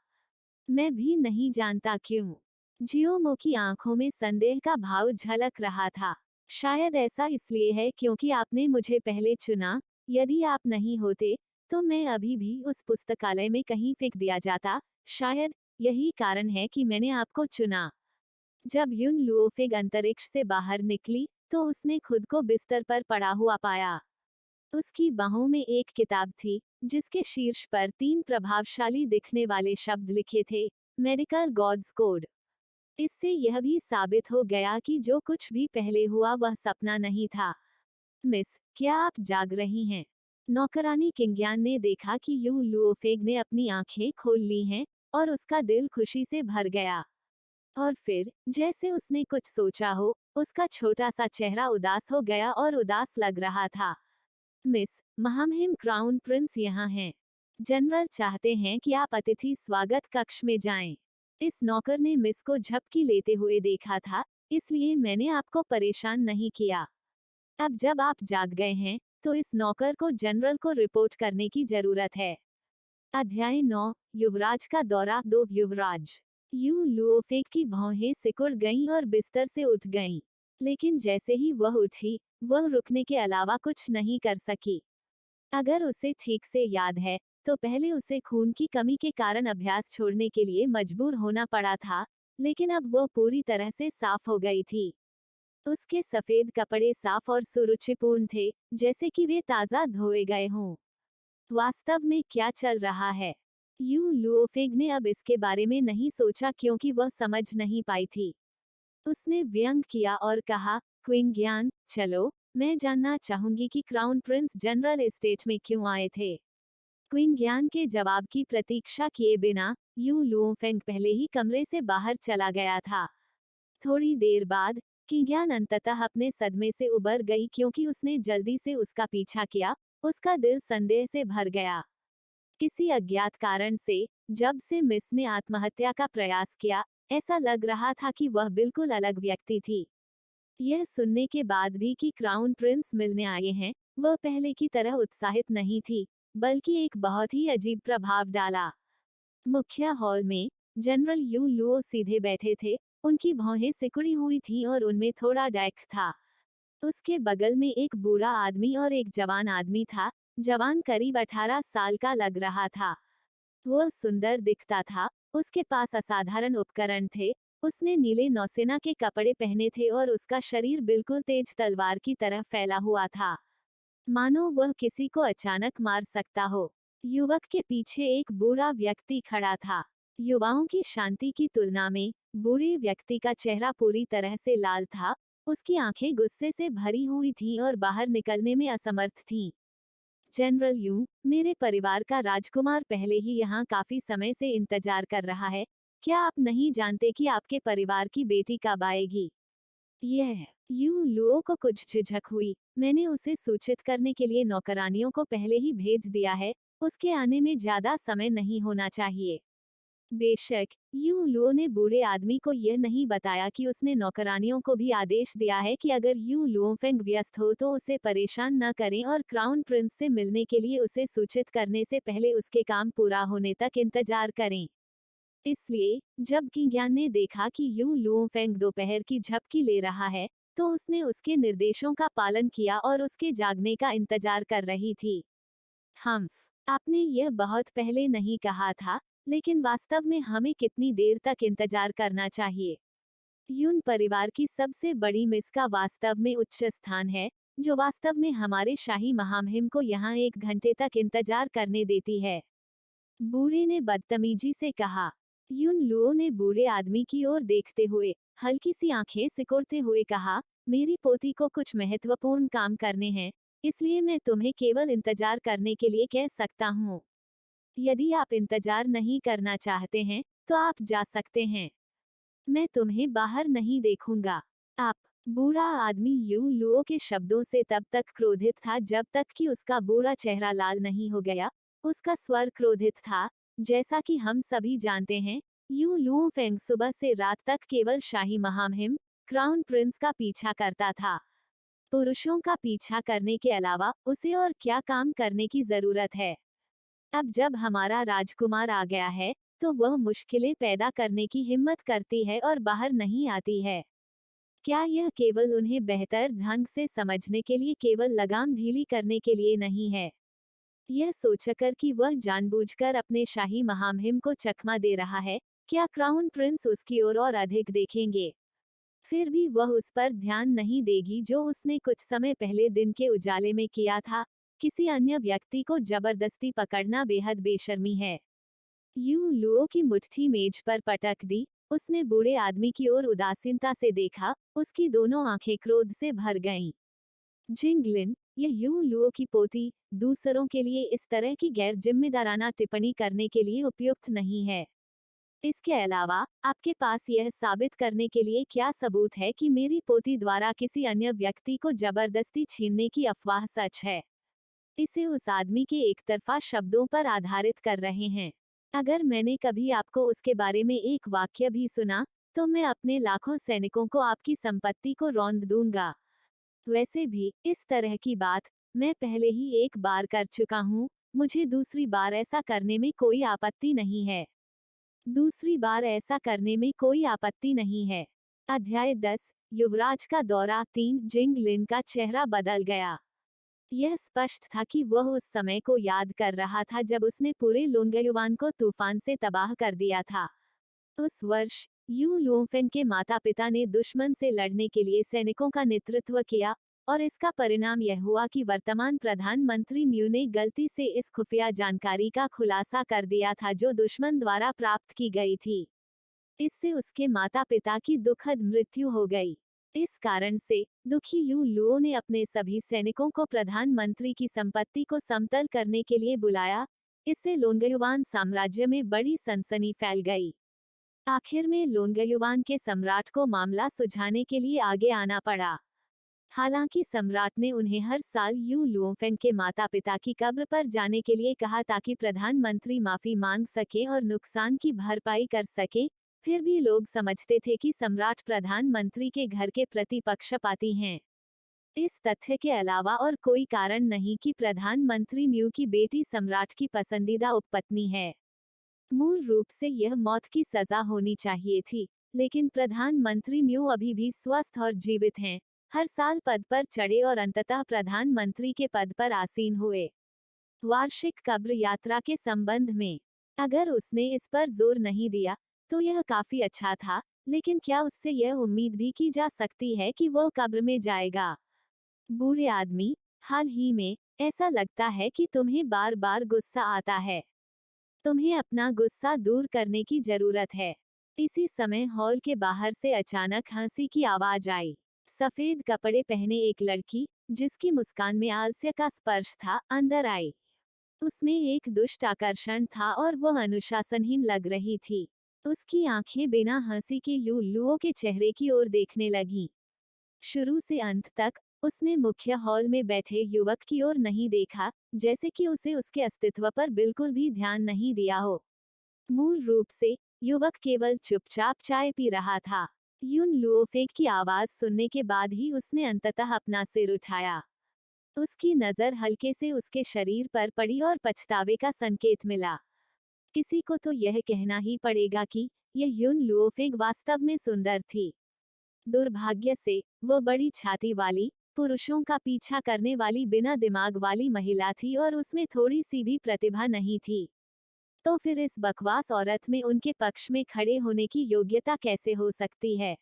मैं भी नहीं जानता क्यों। जियोमो की आंखों में संदेह का भाव झलक रहा था। शायद ऐसा इसलिए है क्योंकि आपने मुझे पहले चुना, यदि आप नहीं होते, तो मैं अभी भी उस पुस्तकालय में कहीं फेंक दिया जाता, शायद यही कारण है कि मैंने आपको चुना। जब युन लुओफिग अंतरिक्ष से बाहर निकली, तो उसने खुद को बिस्तर पर पड़ा हुआ पाया। उसकी बाहों में एक किताब थी, जिसके शीर्ष पर 3 प्रभावशाली दिखने वाले शब्द लिखे थे, मेडिकल गॉड्स कोड। इससे यह भी साबित हो गया कि जो कुछ भी पहले हुआ वह सपना नहीं था। मिस, क्या आप जाग रही हैं? नौकरानी किंग्यान ने देखा कि यू लुओफेग ने अपनी आंखें खोल ली हैं, और उसका दिल खुशी से भर गया। और फिर, जैसे उसने कुछ सोचा हो, उसका छोटा सा चेहरा उदास हो गया और उदास लग रहा था। मिस, महामहिम क्राउन प्रिंस यहाँ हैं। जनरल चाहते हैं कि आप अतिथि स्वागत कक्ष में जाएं। इस नौकर ने मिस को झपकी लेते हुए देखा था, इसलिए मैंने आपको परेशान नहीं किया। अब जब आप जाग गए हैं, तो इस नौकर को जनरल को रिपोर्ट करने की जरूरत है। अध्याय 9, युवराज का दौरा 2। युवराज। यू लुओफेक की भौहें सिकुड़ गईं और बिस्तर से उठ गईं। लेकिन जैसे ही वह उठी, वह रुकने के अलावा कुछ नहीं कर सकी। अगर उसे ठीक से याद है, तो पहले उसे खून की कमी के कारण अभ्यास छोड़ने के लिए मजबूर होना पड़ा था, लेकिन अब वह पूरी तरह से साफ हो गई थी। उसके सफेद कपड़े साफ और सुरुचिपूर्ण थे, जैसे कि वे ताज़ा धोए गए हों। वास्तव में क्या चल रहा है? यू लुओफेग ने अब इसके बारे में नहीं सोचा क्योंकि वह समझ नहीं पाई थी। उसने व्यंग किया और कहा, क्विंग, चलो, मैं जानना चाहूंगी कि क्राउन प्रिंस जनरल एस्टेट में क्यों आए थे। क्विंग के जवाब की प्रतीक्षा किए बिना यू लुओफेंग पहले ही कमरे से बाहर चला गया था। थोड़ी देर बाद किंग्यान अंततः अपने सदमे से उबर गई क्योंकि उसने जल्दी से उसका पीछा किया। उसका दिल संदेह से भर गया। किसी अज्ञात कारण से, जब से मिस ने आत्महत्या का प्रयास किया, ऐसा लग रहा था कि वह बिल्कुल अलग व्यक्ति थी। यह सुनने के बाद भी कि क्राउन प्रिंस मिलने आए हैं, वह पहले की तरह उत्साहित नहीं थी। बल्कि एक बहुत ही अजीब प्रभाव डाला। मुख्य हॉल में जनरल यू लुओ सीधे बैठे थे। उनकी भौहें सिकुड़ी हुई थीं और उनमें थोड़ा डैक था। उसके बगल में एक बूढ़ा आदमी और एक जवान आदमी था। जवान करीब 18 साल का लग रहा था। वह सुंदर दिखता था। उसके पास असाधारण उपकरण थे। उसने नीले नौसेना के कपड़े पहने थे और उसका शरीर बिल्कुल तेज तलवार की तरह फैला हुआ था, मानो वह किसी को अचानक मार सकता हो। युवक के पीछे एक बूढ़ा व्यक्ति खड़ा था। युवाओं की शांति की तुलना में बूढ़े व्यक्ति का चेहरा पूरी तरह से लाल था। उसकी आंखें गुस्से से भरी हुई थीं और बाहर निकलने में असमर्थ थीं। जनरल यू, मेरे परिवार का राजकुमार पहले ही यहाँ काफी समय से इंतजार कर रहा है। क्या आप नहीं जानते कि आपके परिवार की बेटी कब आएगी? यह यू लुओ को कुछ झिझक हुई। मैंने उसे सूचित करने के लिए नौकरानियों को पहले ही भेज दिया है। उसके आने में ज्यादा समय नहीं होना चाहिए। बेशक, यू लुओ ने बूढ़े आदमी को यह नहीं बताया कि उसने नौकरानियों को भी आदेश दिया है कि अगर यू लुओफेंग व्यस्त हो तो उसे परेशान न करें और क्राउन प्रिंस से मिलने के लिए उसे सूचित करने से पहले उसके काम पूरा होने तक इंतजार करें। इसलिए, जब किंग्यान ने देखा कि यू लुओफेंग दोपहर की झपकी ले रहा है, तो उसने उसके निर्देशों का पालन किया और उसके जागने का इंतजार कर रही थी। हम्फ, आपने यह बहुत पहले नहीं कहा था, लेकिन वास्तव में हमें कितनी देर तक इंतजार करना चाहिए? यून परिवार की सबसे बड़ी मिस का वास्तव में उच्च स्थान है, जो वास्तव में हमारे शाही महामहिम को यहाँ 1 घंटे तक इंतजार करने देती है। बूढ़े ने बदतमीजी से कहा। यून लुओ ने बूढ़े आदमी की ओर देखते हुए हल्की सी आंखें सिकोड़ते हुए कहा, मेरी पोती को कुछ महत्वपूर्ण काम करने हैं, इसलिए मैं तुम्हें केवल इंतजार करने के लिए कह सकता हूँ। यदि आप इंतजार नहीं करना चाहते हैं, तो आप जा सकते हैं। मैं तुम्हें बाहर नहीं देखूंगा। आप। बूढ़ा आदमी यू लुओ के शब्दों से तब तक क्रोधित था जब तक कि उसका बूढ़ा चेहरा लाल नहीं हो गया। उसका स्वर क्रोधित था। जैसा कि हम सभी जानते हैं, यू लुओ फेंग सुबह से रात तक केवल शाही महामहिम, क्राउन प्रिंस का पीछा करता था। पुरुषों का पीछा करने के अलावा उसे और क्या काम करने की जरूरत है? अब जब हमारा राजकुमार आ गया है, तो वह मुश्किलें पैदा करने की हिम्मत करती है और बाहर नहीं आती है। क्या यह केवल उन्हें बेहतर ढंग से समझने के लिए केवल लगाम ढीली करने के लिए नहीं है? यह सोचकर कि वह जानबूझकर अपने शाही महामहिम को चकमा दे रहा है, क्या क्राउन प्रिंस उसकी ओर और अधिक देखेंगे? फिर भी वह उस पर ध्यान नहीं देगी जो उसने कुछ समय पहले दिन के उजाले में किया था। किसी अन्य व्यक्ति को जबरदस्ती पकड़ना बेहद बेशर्मी है। यू लुओ की मुट्ठी मेज पर पटक दी। उसने बूढ़े आदमी की ओर उदासीनता से देखा। उसकी दोनों आंखें क्रोध से भर गईं। जिंगलिन, यह यू लुओ की पोती दूसरों के लिए इस तरह की गैर जिम्मेदाराना टिप्पणी करने के लिए उपयुक्त नहीं है। इसके अलावा, आपके पास यह साबित करने के लिए क्या सबूत है कि मेरी पोती द्वारा किसी अन्य व्यक्ति को जबरदस्ती छीनने की अफवाह सच है? इसे उस आदमी के एकतरफा शब्दों पर आधारित कर रहे हैं। अगर मैंने कभी आपको उसके बारे में एक वाक्य भी सुना, तो मैं अपने लाखों सैनिकों को आपकी संपत्ति को रौंद दूंगा। वैसे भी, इस तरह की बात मैं पहले ही एक बार कर चुका हूँ। मुझे दूसरी बार ऐसा करने में कोई आपत्ति नहीं है। दूसरी बार ऐसा करने में कोई आपत्ति नहीं है। अध्याय 10, युवराज का दौरा 3। जिंग लिन का चेहरा बदल गया। यह स्पष्ट था कि वह उस समय को याद कर रहा था जब उसने पूरे लोंगयुवान को तूफान से तबाह कर दिया था। उस वर्ष, यू लुओफेंग के माता पिता ने दुश्मन से लड़ने के लिए सैनिकों का नेतृत्व किया, और इसका परिणाम यह हुआ कि वर्तमान प्रधानमंत्री म्यू ने गलती से इस खुफिया जानकारी का खुलासा कर दिया था जो दुश्मन द्वारा प्राप्त की गई थी। इससे उसके माता पिता की दुखद मृत्यु हो गई। इस कारण से दुखी यू लुओ ने अपने सभी सैनिकों को प्रधानमंत्री की संपत्ति को समतल करने के लिए बुलाया। इससे लोंगयुवान साम्राज्य में बड़ी सनसनी फैल गई। आखिर में लोंगयुवान के सम्राट को मामला सुलझाने के लिए आगे आना पड़ा। हालांकि सम्राट ने उन्हें हर साल यू लुओफेंग के माता पिता की कब्र पर जाने के लिए कहा ताकि प्रधानमंत्री माफी मांग सके और नुकसान की भरपाई कर सके। फिर भी लोग समझते थे कि सम्राट प्रधानमंत्री के घर के प्रति पक्षपाती हैं। इस तथ्य के अलावा और कोई कारण नहीं कि प्रधानमंत्री म्यू की बेटी सम्राट की पसंदीदा उपपत्नी है। मूल रूप से यह मौत की सजा होनी चाहिए थी, लेकिन प्रधानमंत्री म्यू अभी भी स्वस्थ और जीवित हैं, हर साल पद पर चढ़े और अंततः प्रधानमंत्री के पद पर आसीन हुए। वार्षिक कब्र यात्रा के संबंध में, अगर उसने इस पर जोर नहीं दिया तो यह काफी अच्छा था, लेकिन क्या उससे यह उम्मीद भी की जा सकती है कि वो कब्र में जाएगा? बूढ़े आदमी, हाल ही में ऐसा लगता है कि तुम्हें बार बार गुस्सा आता है। तुम्हें अपना गुस्सा दूर करने की जरूरत है। इसी समय हॉल के बाहर से अचानक हंसी की आवाज आई। सफेद कपड़े पहने एक लड़की, जिसकी मुस्कान में आलस्य का स्पर्श था, अंदर आई। उसमें एक दुष्ट आकर्षण था और वह अनुशासनहीन लग रही थी। उसकी आंखें बिना हंसी के लुओ के चेहरे की ओर देखने लगीं। शुरू से अंत तक उसने मुख्य हॉल में बैठे युवक की ओर नहीं देखा, जैसे कि उसे उसके अस्तित्व पर बिल्कुल भी ध्यान नहीं दिया हो। मूल रूप से युवक केवल चुपचाप चाय पी रहा था। यून लुओफेक की आवाज सुनने के बाद ही उसने अंततः अपना सिर उठाया। उसकी नजर हल्के से उसके शरीर पर पड़ी और पछतावे का संकेत मिला। किसी को तो यह कहना ही पड़ेगा कि यह यून लुओफेग वास्तव में सुंदर थी। दुर्भाग्य से वो बड़ी छाती वाली, पुरुषों का पीछा करने वाली बिना दिमाग वाली महिला थी और उसमें थोड़ी सी भी प्रतिभा नहीं थी। तो फिर इस बकवास औरत में उनके पक्ष में खड़े होने की योग्यता कैसे हो सकती है?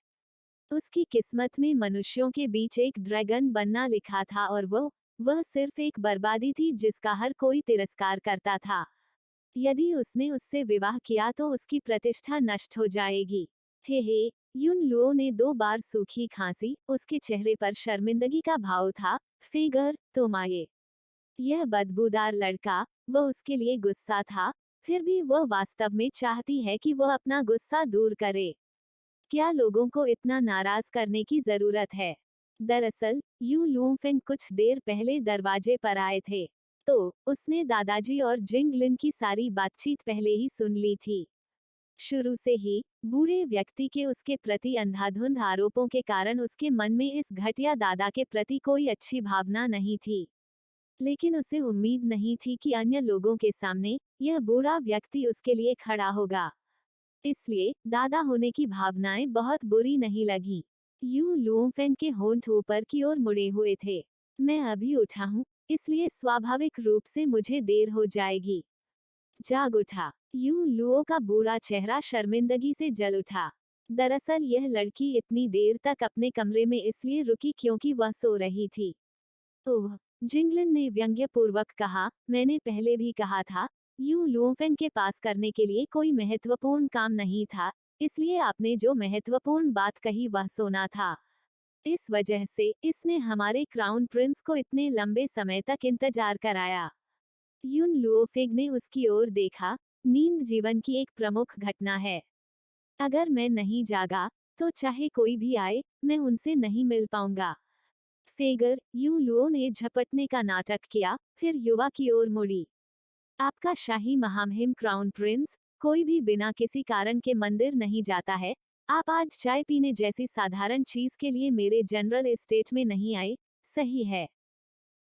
उसकी किस्मत में मनुष्यों के बीच एक ड्रैगन बनना लिखा था और वह सिर्फ एक बर्बादी थी जिसका हर कोई तिरस्कार करता था। यदि उसने उससे विवाह किया तो उसकी प्रतिष्ठा नष्ट हो जाएगी। हे, युन लुओ ने 2 बार सूखी खांसी, उसके चेहरे पर शर्मिंदगी का भाव था। फिगर, तुम आए। यह बदबूदार लड़का, वह उसके लिए गुस्सा था, फिर भी वह वास्तव में चाहती है कि वह अपना गुस्सा दूर करे। क्या लोगों को इतना नाराज करने की जरूरत है? दरअसल यू लूफेंग कुछ देर पहले दरवाजे पर आए थे, तो उसने दादाजी और जिंगलिन की सारी बातचीत पहले ही सुन ली थी। शुरू से ही बूढ़े व्यक्ति के उसके प्रति अंधाधुंध आरोपों के कारण उसके मन में इस घटिया दादा के प्रति कोई अच्छी भावना नहीं थी। लेकिन उसे उम्मीद नहीं थी कि अन्य लोगों के सामने यह बूढ़ा व्यक्ति उसके लिए खड़ा होगा। इसलिए दादा होने की भावनाएं बहुत बुरी नहीं लगी। यू लुओफेन के होंठ ऊपर की ओर मुड़े हुए थे। मैं अभी उठा हूँ, इसलिए स्वाभाविक रूप से मुझे देर हो जाएगी। जाग उठा। यू लुओ का बूढ़ा चेहरा शर्मिंदगी से जल उठा। दरअसल यह लड़की इतनी देर तक अपने कमरे में इसलिए रुकी क्योंकि वह सो रही थी। ओह, जिंगलिन ने व्यंग्यपूर्वक कहा, मैंने पहले भी कहा था, यू लुओफेन के पास करने के लिए कोई महत्वपूर्ण काम नहीं था, इसलिए आपने जो महत्वपूर्ण बात कही वह सोना था। इस वजह से इसने हमारे क्राउन प्रिंस को इतने लंबे समय तक इंतजार कराया। यून लुओफेग ने उसकी ओर देखा। नींद जीवन की एक प्रमुख घटना है। अगर मैं नहीं जागा, तो चाहे कोई भी आए, मैं उनसे नहीं मिल पाऊंगा। फेगर, यू लुओ ने झपटने का नाटक किया, फिर युवा की ओर मुड़ी। आपका शाही महामहिम क्राउन प्रिंस, कोई भी बिना किसी कारण के मंदिर नहीं जाता है। आप आज चाय पीने जैसी साधारण चीज के लिए मेरे जनरल एस्टेट में नहीं आए, सही है?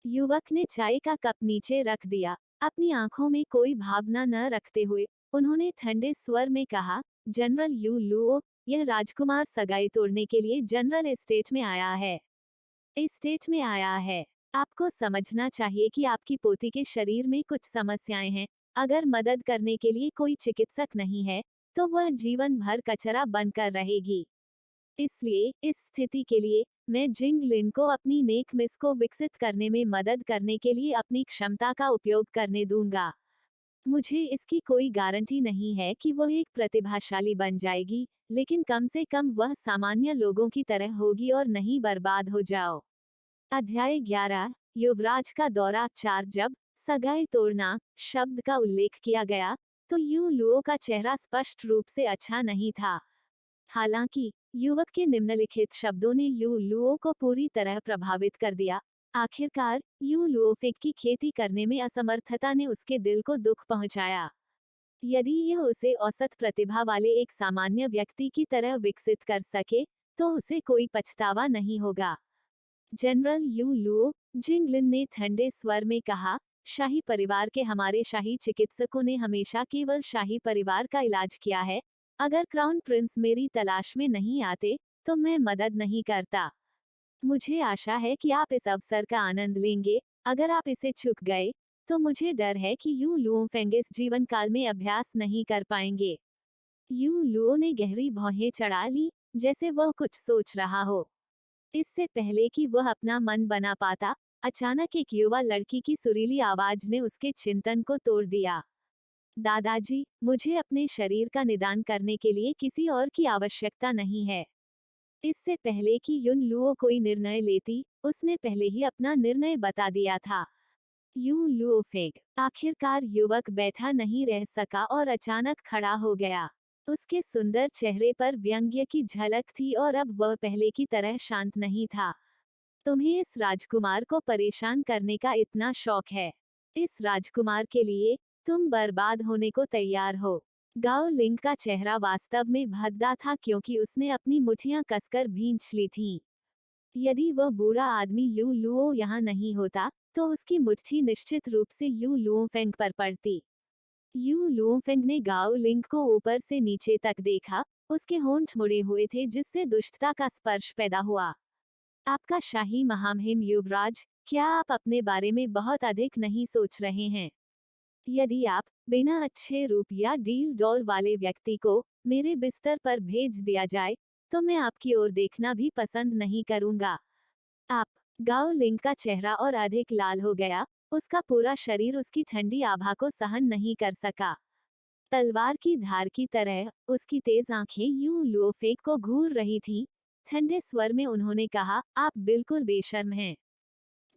युवक ने चाय का कप नीचे रख दिया। अपनी आंखों में कोई भावना न रखते हुए उन्होंने ठंडे स्वर में कहा, जनरल यू लुओ, यह राजकुमार सगाई तोड़ने के लिए जनरल एस्टेट में आया है। एस्टेट में आया है। आपको समझना चाहिए कि आपकी पोती के शरीर में कुछ समस्याएं हैं। अगर मदद करने के लिए कोई चिकित्सक नहीं है, तो वह जीवन भर कचरा बनकर रहेगी। इसलिए इस स्थिति के लिए मैं जिंग लिन को अपनी नेक मिस को विकसित करने में मदद करने के लिए अपनी क्षमता का उपयोग करने दूंगा। मुझे इसकी कोई गारंटी नहीं है कि वह एक प्रतिभाशाली बन जाएगी, लेकिन कम से कम वह सामान्य लोगों की तरह होगी और नहीं बर्बाद हो जाओ। अध्याय 11, युवराज का दौरा 4। जब सगाई तोड़ना शब्द का उल्लेख किया गया, तो यू लुओ का चेहरा स्पष्ट रूप से अच्छा नहीं था। हालांकि युवक के निम्नलिखित शब्दों ने यू लुओ को पूरी तरह प्रभावित कर दिया। आखिरकार यू लुओफेक की खेती करने में असमर्थता ने उसके दिल को दुख पहुंचाया। यदि यह उसे औसत प्रतिभा वाले एक सामान्य व्यक्ति की तरह विकसित कर सके, तो उसे कोई पछतावा नहीं होगा। जनरल यू लुओ जिंगलिन ने ठंडे स्वर में कहा, शाही परिवार के हमारे शाही चिकित्सकों ने हमेशा केवल शाही परिवार का इलाज किया है। अगर क्राउन प्रिंस मेरी तलाश में नहीं आते तो मैं मदद नहीं करता। मुझे आशा है कि आप इस अवसर का आनंद लेंगे। अगर आप इसे चूक गए तो मुझे डर है कि यू लुओ फेंग इस जीवन काल में अभ्यास नहीं कर पाएंगे। यू लुओ ने गहरी भौहें चढ़ा ली, जैसे वह कुछ सोच रहा हो। इससे पहले कि वह अपना मन बना पाता, अचानक एक युवा लड़की की सुरीली आवाज ने उसके चिंतन को तोड़ दिया। दादाजी, मुझे अपने शरीर का निदान करने के लिए किसी और की आवश्यकता नहीं है। इससे पहले कि युन लुओ कोई निर्णय लेती, उसने पहले ही अपना निर्णय बता दिया था। You Luo Feng. आखिरकार युवक बैठा नहीं रह सका और अचानक खड़ा हो गया। उसके सुंदर चेहरे पर व्यंग्य की झलक थी और अब वह पहले की तरह शांत नहीं था। तुम्हें इस राजकुमार को परेशान करने का इतना शौक है। इस राजकुमार के लिए तुम बर्बाद होने को तैयार हो। गाओ लिंग का चेहरा वास्तव में भद्दा था क्योंकि उसने अपनी मुठ्ठियां कसकर भींच ली थीं। यदि वह बूढ़ा आदमी यू लुओ यहाँ नहीं होता तो उसकी मुट्ठी निश्चित रूप से यू लुओफेंग पर पड़ती। यू लुओफेंग ने गाओ लिंग को ऊपर से नीचे तक देखा। उसके होंठ मुड़े हुए थे जिससे दुष्टता का स्पर्श पैदा हुआ। आपका शाही महामहिम युवराज, क्या आप अपने बारे में बहुत अधिक नहीं सोच रहे हैं? यदि आप बिना अच्छे रूप या डील डॉल वाले व्यक्ति को मेरे बिस्तर पर भेज दिया जाए तो मैं आपकी ओर देखना भी पसंद नहीं करूंगा। आप। गाओ लिंग का चेहरा और अधिक लाल हो गया। उसका पूरा शरीर उसकी ठंडी आभा को सहन नहीं कर सका। तलवार की धार की तरह उसकी तेज आंखें यू लुओफेंग को घूर रही थीं। ठंडे स्वर में उन्होंने कहा, आप बिल्कुल बेशर्म हैं।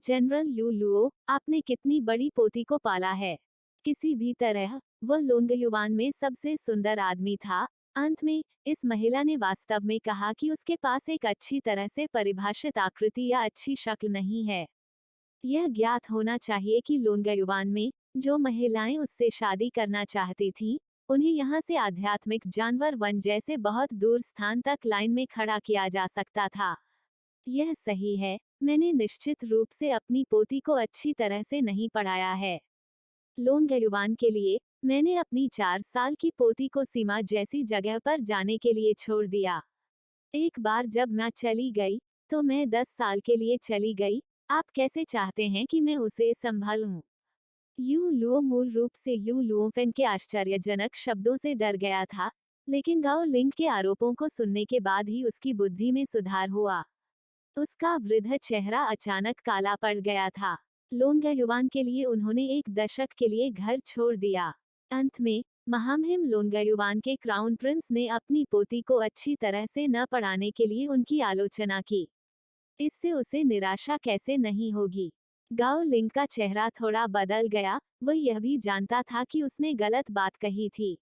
जनरल यू लुओ, आपने कितनी बड़ी पोती को पाला है। किसी भी तरह वह लोंगयुवान में सबसे सुंदर आदमी था। अंत में इस महिला ने वास्तव में कहा कि उसके पास एक अच्छी तरह से परिभाषित आकृति या अच्छी शक्ल नहीं है। यह ज्ञात होना चाहिए कि लोंगयुवान में जो महिलाएं उससे शादी करना चाहती थीं, उन्हें यहाँ से आध्यात्मिक जानवर वन जैसे बहुत दूर स्थान तक लाइन में खड़ा किया जा सकता था। यह सही है, मैंने निश्चित रूप से अपनी पोती को अच्छी तरह से नहीं पढ़ाया है। लोंगयुवान के लिए मैंने अपनी 4 साल की पोती को सीमा जैसी जगह पर जाने के लिए छोड़ दिया। एक बार जब मैं चली गई तो मैं 10 साल के लिए चली गई। आप कैसे चाहते हैं कि मैं उसे संभालूं? यू लुओ मूल रूप से यू लुओफेंग के आश्चर्यजनक शब्दों से डर गया था, लेकिन गाओ लिंग के आरोपों को सुनने के बाद ही उसकी बुद्धि में सुधार हुआ। उसका वृद्ध चेहरा अचानक काला पड़ गया था। लोंगयुवान के लिए उन्होंने एक दशक के लिए घर छोड़ दिया। अंत में महामहिम लोंगयुवान के क्राउन प्रिंस ने अपनी पोती को अच्छी तरह से न पढ़ाने के लिए उनकी आलोचना की। इससे उसे निराशा कैसे नहीं होगी। गाओ लिंग का चेहरा थोड़ा बदल गया। वह यह भी जानता था कि उसने गलत बात कही थी।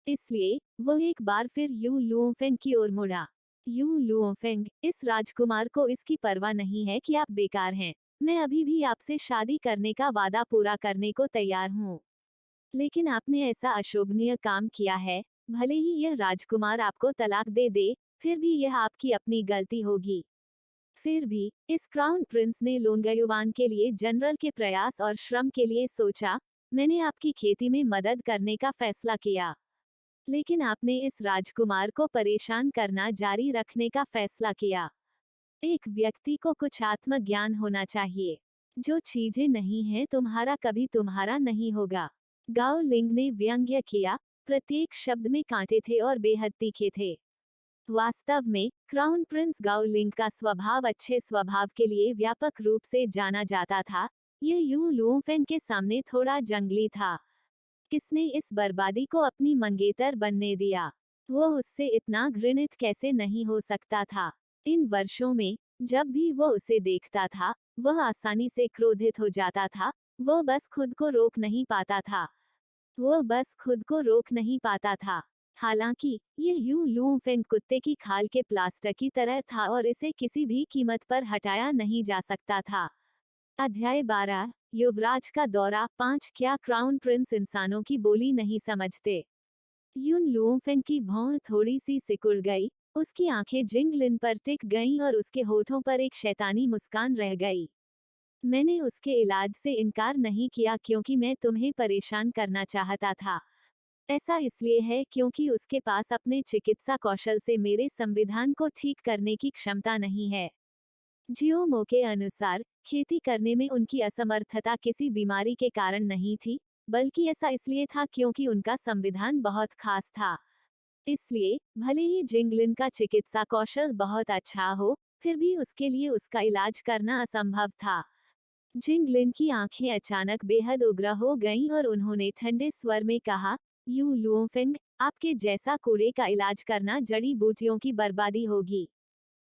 इसलिए वह एक बार फिर यू लुओफेंग की ओर मुड़ा। यू लुओफेंग, इस राजकुमार को इसकी परवाह नहीं है कि आप बेकार हैं। मैं अभी भी आपसे शादी करने का वादा पूरा करने को तैयार हूँ। लेकिन आपने ऐसा अशोभनीय काम किया है। भले ही यह राजकुमार आपको तलाक दे दे, फिर भी यह आपकी अपनी गलती होगी। फिर भी इस क्राउन प्रिंस ने लोंगयुवान के लिए जनरल के प्रयास और श्रम के लिए सोचा। मैंने आपकी खेती में मदद करने का फैसला किया, लेकिन आपने इस राजकुमार को परेशान करना जारी रखने का फैसला किया। एक व्यक्ति को कुछ आत्मज्ञान होना चाहिए। जो चीजें नहीं हैं तुम्हारा कभी तुम्हारा नहीं होगा। गाओ लिंग ने व्यंग्य किया। प्रत्येक शब्द में कांटे थे और बेहद तीखे थे। वास्तव में क्राउन प्रिंस गाओ लिंग का स्वभाव अच्छे स्वभाव के लिए व्यापक रूप से जाना जाता था। यह यू लुओफेंग के सामने थोड़ा जंगली था। किसने इस बर्बादी को अपनी मंगेतर बनने दिया? वह उससे इतना घृणित कैसे नहीं हो सकता था? इन वर्षों में जब भी वह उसे देखता था, वह आसानी से क्रोधित हो जाता था। वह बस खुद को रोक नहीं पाता था। वह बस खुद को रोक नहीं पाता था। हालांकि यह यू लुओफेंग कुत्ते की खाल के प्लास्टर की तरह था और इसे किसी भी कीमत पर हटाया नहीं जा सकता था। अध्याय 12, युवराज का दौरा 5। क्या क्राउन प्रिंस इंसानों की बोली नहीं समझते? युन लुओफेंग की भौं थोड़ी सी सिकुड़ गई। उसकी आंखें जिंगलिन पर टिक गईं और उसके होठों पर एक शैतानी मुस्कान रह गई। मैंने उसके इलाज से इनकार नहीं किया क्योंकि मैं तुम्हें परेशान करना चाहता था। ऐसा इसलिए है क्योंकि उसके पास अपने चिकित्सा कौशल से मेरे संविधान को ठीक करने की क्षमता नहीं है। जियोमो के अनुसार खेती करने में उनकी असमर्थता किसी बीमारी के कारण नहीं थी, बल्कि ऐसा इसलिए था क्योंकि उनका संविधान बहुत खास था। इसलिए भले ही जिंगलिन का चिकित्सा कौशल बहुत अच्छा हो, फिर भी उसके लिए उसका इलाज करना असंभव था। जिंगलिन की आंखें अचानक बेहद उग्र हो गईं और उन्होंने ठंडे स्वर में कहा, यू लुओफेंग, आपके जैसा कूड़े का इलाज करना जड़ी बूटियों की बर्बादी होगी।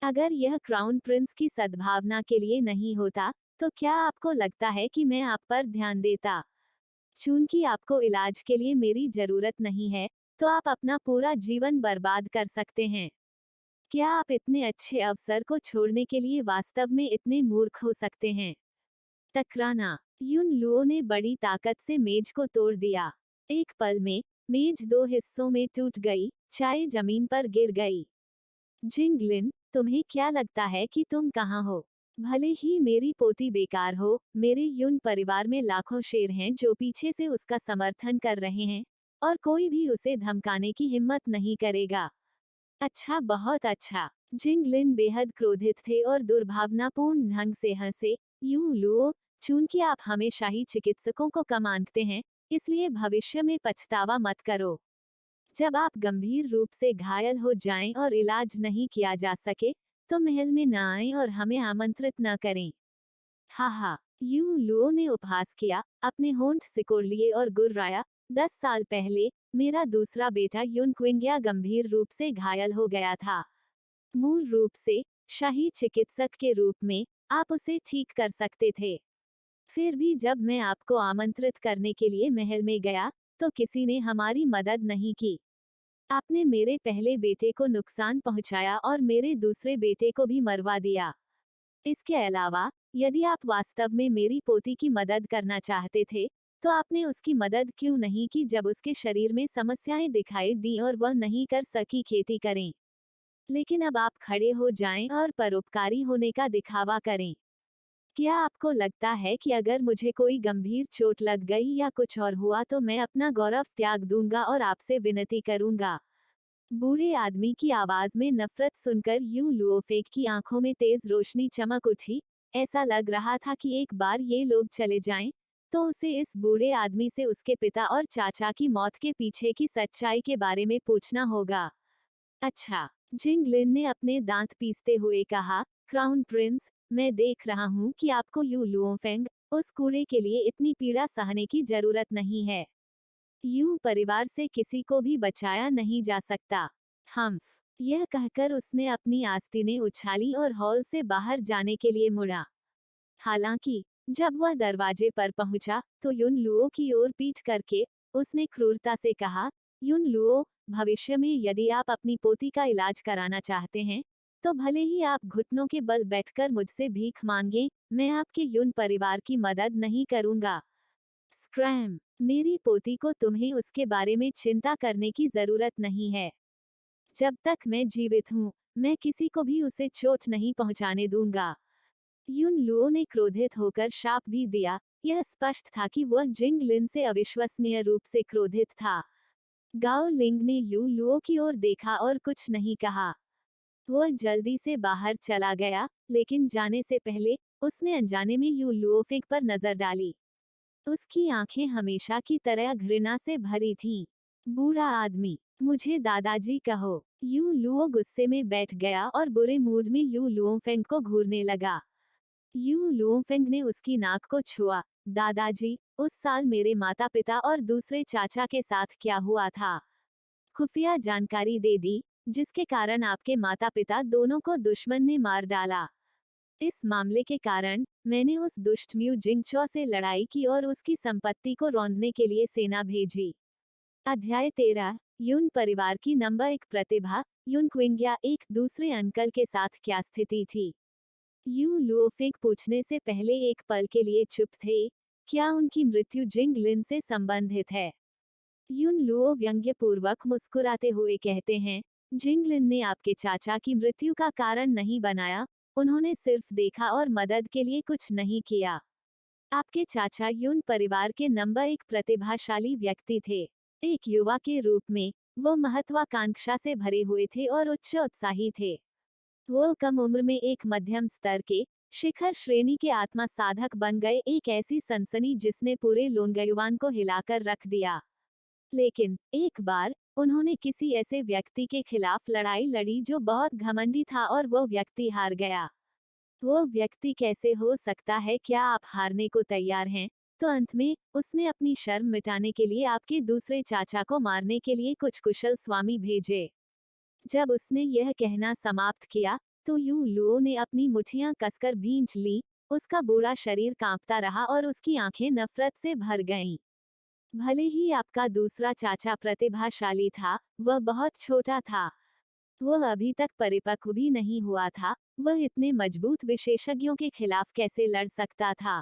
अगर यह क्राउन प्रिंस की सद्भावना के लिए नहीं होता, तो क्या आपको लगता है कि मैं आप पर ध्यान देता? चूंकि आपको इलाज के लिए मेरी जरूरत नहीं है, तो आप अपना पूरा जीवन बर्बाद कर सकते हैं। क्या आप इतने अच्छे अवसर को छोड़ने के लिए वास्तव में इतने मूर्ख हो सकते हैं? टकराना। युन लुओ ने बड़ी ताकत से मेज को तोड़ दिया। एक पल में मेज दो हिस्सों में टूट गई, चाय जमीन पर गिर गई। जिंगलिन, तुम्हें क्या लगता है कि तुम कहाँ हो? भले ही मेरी पोती बेकार हो, मेरे युन परिवार में लाखों शेर हैं जो पीछे से उसका समर्थन कर रहे हैं, और कोई भी उसे धमकाने की हिम्मत नहीं करेगा। अच्छा, बहुत अच्छा। जिंगलिन बेहद क्रोधित थे और दुर्भावनापूर्ण ढंग से हंसे। यू लुओ, चूंकि आप हमेशा ही चिकित्सकों को कम आंकते हैं, इसलिए भविष्य में पछतावा मत करो। जब आप गंभीर रूप से घायल हो जाएं और इलाज नहीं किया जा सके, तो महल में न आएं और हमें आमंत्रित न करें। हा हा, यू लुओ ने उपहास किया, अपने होंठ सिकोड़ लिए और गुर्राया। 10 साल पहले मेरा दूसरा बेटा युन क्विंगया गंभीर रूप से घायल हो गया था। मूल रूप से शाही चिकित्सक के रूप में आप उसे ठीक कर सकते थे। फिर भी जब मैं आपको आमंत्रित करने के लिए महल में गया, तो किसी ने हमारी मदद नहीं की। आपने मेरे पहले बेटे को नुकसान पहुंचाया और मेरे दूसरे बेटे को भी मरवा दिया। इसके अलावा, यदि आप वास्तव में मेरी पोती की मदद करना चाहते थे, तो आपने उसकी मदद क्यों नहीं की जब उसके शरीर में समस्याएं दिखाई दी और वह नहीं कर सकी खेती करें। लेकिन अब आप खड़े हो जाएं और परोपकारी होने का दिखावा करें। क्या आपको लगता है कि अगर मुझे कोई गंभीर चोट लग गई या कुछ और हुआ तो मैं अपना गौरव त्याग दूंगा और आपसे विनती करूंगा? बूढ़े आदमी की आवाज में नफरत सुनकर यू लुओफेक की आंखों में तेज रोशनी चमक उठी। ऐसा लग रहा था कि एक बार ये लोग चले जाएं, तो उसे इस बूढ़े आदमी से उसके पिता और चाचा की मौत के पीछे की सच्चाई के बारे में पूछना होगा। अच्छा, जिंगलिन ने अपने दांत पीसते हुए कहा, क्राउन प्रिंस, मैं देख रहा हूँ कि आपको यू लुओफेंग, उस कूड़े के लिए इतनी पीड़ा सहने की जरूरत नहीं है। यूं परिवार से किसी को भी बचाया नहीं जा सकता। हम्फ, यह कहकर उसने अपनी आस्तीनें उछाली और हॉल से बाहर जाने के लिए मुड़ा। हालांकि जब वह दरवाजे पर पहुंचा, तो युन लुओ की ओर पीठ करके उसने क्रूरता से कहा, युन लुओ, भविष्य में यदि आप अपनी पोती का इलाज कराना चाहते हैं, तो भले ही आप घुटनों के बल बैठकर मुझसे भीख मांगें, मैं आपके युन परिवार की मदद नहीं करूंगा। स्क्रैम, मेरी पोती को तुम्हें उसके बारे में चिंता करने की जरूरत नहीं है। जब तक मैं जीवित हूँ, मैं किसी को भी उसे चोट नहीं पहुंचाने दूंगा। युन लुओ ने क्रोधित होकर शाप भी दिया। यह स्पष्ट था कि वह जिंगलिन से अविश्वसनीय रूप से क्रोधित था। गाओ लिंग ने यू लुओ की ओर देखा और कुछ नहीं कहा। वह जल्दी से बाहर चला गया, लेकिन जाने से पहले उसने अनजाने में यू लुओफेक पर नजर डाली। उसकी आंखें हमेशा की तरह घृणा से भरी थीं। बूढ़ा आदमी, मुझे दादाजी कहो। यू लुओ गुस्से में बैठ गया और बुरे मूड में यू लुओफेंग को घूरने लगा। यू लुओफेंग ने उसकी नाक को छुआ। दादाजी, उस साल मेरे माता पिता और दूसरे चाचा के साथ क्या हुआ था? खुफिया जानकारी दे दी, जिसके कारण आपके माता पिता दोनों को दुश्मन ने मार डाला। इस मामले के कारण मैंने उस दुष्ट म्यू जिंगचो से लड़ाई की और उसकी संपत्ति को रौंदने के लिए सेना भेजी। अध्याय 13, युन परिवार की नंबर 1 प्रतिभा। युन क्विंगया एक दूसरे अंकल के साथ क्या स्थिति थी? यू लुओफेक पूछने से पहले एक पल के लिए चुप थे। क्या उनकी मृत्यु जिंगलिन से संबंधित है? युन लुओ व्यंग्यपूर्वक मुस्कुराते हुए कहते हैं, जिंगलिन ने आपके चाचा की मृत्यु का कारण नहीं बनाया, उन्होंने सिर्फ देखा और मदद के लिए कुछ नहीं किया। आपके चाचा यून परिवार के नंबर एक प्रतिभाशाली व्यक्ति थे। एक युवा के रूप में वो महत्वाकांक्षा से भरे हुए थे और उच्च उत्साही थे। वो कम उम्र में एक मध्यम स्तर के शिखर श्रेणी के आत्मा साधक बन गए, एक ऐसी सनसनी जिसने पूरे लोंगयुवान को हिलाकर रख दिया। लेकिन एक बार उन्होंने किसी ऐसे व्यक्ति के खिलाफ लड़ाई लड़ी जो बहुत घमंडी था और वो व्यक्ति हार गया। वो व्यक्ति कैसे हो सकता है? क्या आप हारने को तैयार हैं? तो अंत में उसने अपनी शर्म मिटाने के लिए आपके दूसरे चाचा को मारने के लिए कुछ कुशल स्वामी भेजे। जब उसने यह कहना समाप्त किया तो यू लुओ ने अपनी मुट्ठियां कसकर भींच ली। उसका बूढ़ा शरीर कांपता रहा और उसकी आंखें नफरत से भर गईं। भले ही आपका दूसरा चाचा प्रतिभाशाली था, वह बहुत छोटा था। वह अभी तक परिपक्व भी नहीं हुआ था। वह इतने मजबूत विशेषज्ञों के खिलाफ कैसे लड़ सकता था?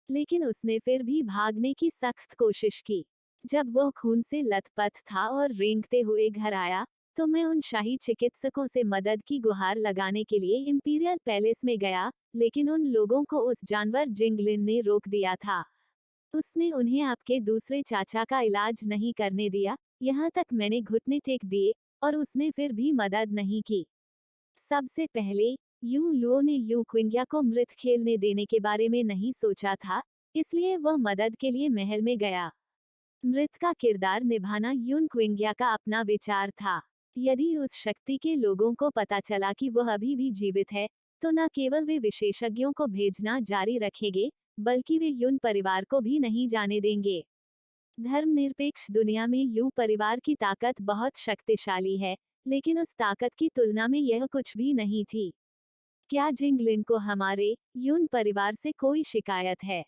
लेकिन उसने फिर भी भागने की सख्त कोशिश की। जब वह खून से लथपथ था और रेंगते हुए घर आया, तो मैं उन शाही चिकित्सकों से मदद की गुहार लगाने के लिए इंपीरियल पैलेस में गया, लेकिन उन लोगों को उस जानवर जिंगलिन ने रोक दिया था। उसने उन्हें आपके दूसरे चाचा का इलाज नहीं करने दिया, यहाँ तक मैंने घुटने टेक दिए, और उसने फिर भी मदद नहीं की। सबसे पहले यू लुओ ने यू क्विंग्या को मृत खेलने देने के बारे में नहीं सोचा था, इसलिए वह मदद के लिए महल में गया। मृत का किरदार निभाना यून क्विंग्या का अपना विचार था। यदि उस शक्ति के लोगों को पता चला कि वह अभी भी जीवित है, तो न केवल वे विशेषज्ञों को भेजना जारी रखेंगे, बल्कि वे यून परिवार को भी नहीं जाने देंगे। धर्मनिरपेक्ष दुनिया में यू परिवार की ताकत बहुत शक्तिशाली है, लेकिन उस ताकत की तुलना में यह कुछ भी नहीं थी। क्या जिंगलिन को हमारे यून परिवार से कोई शिकायत है?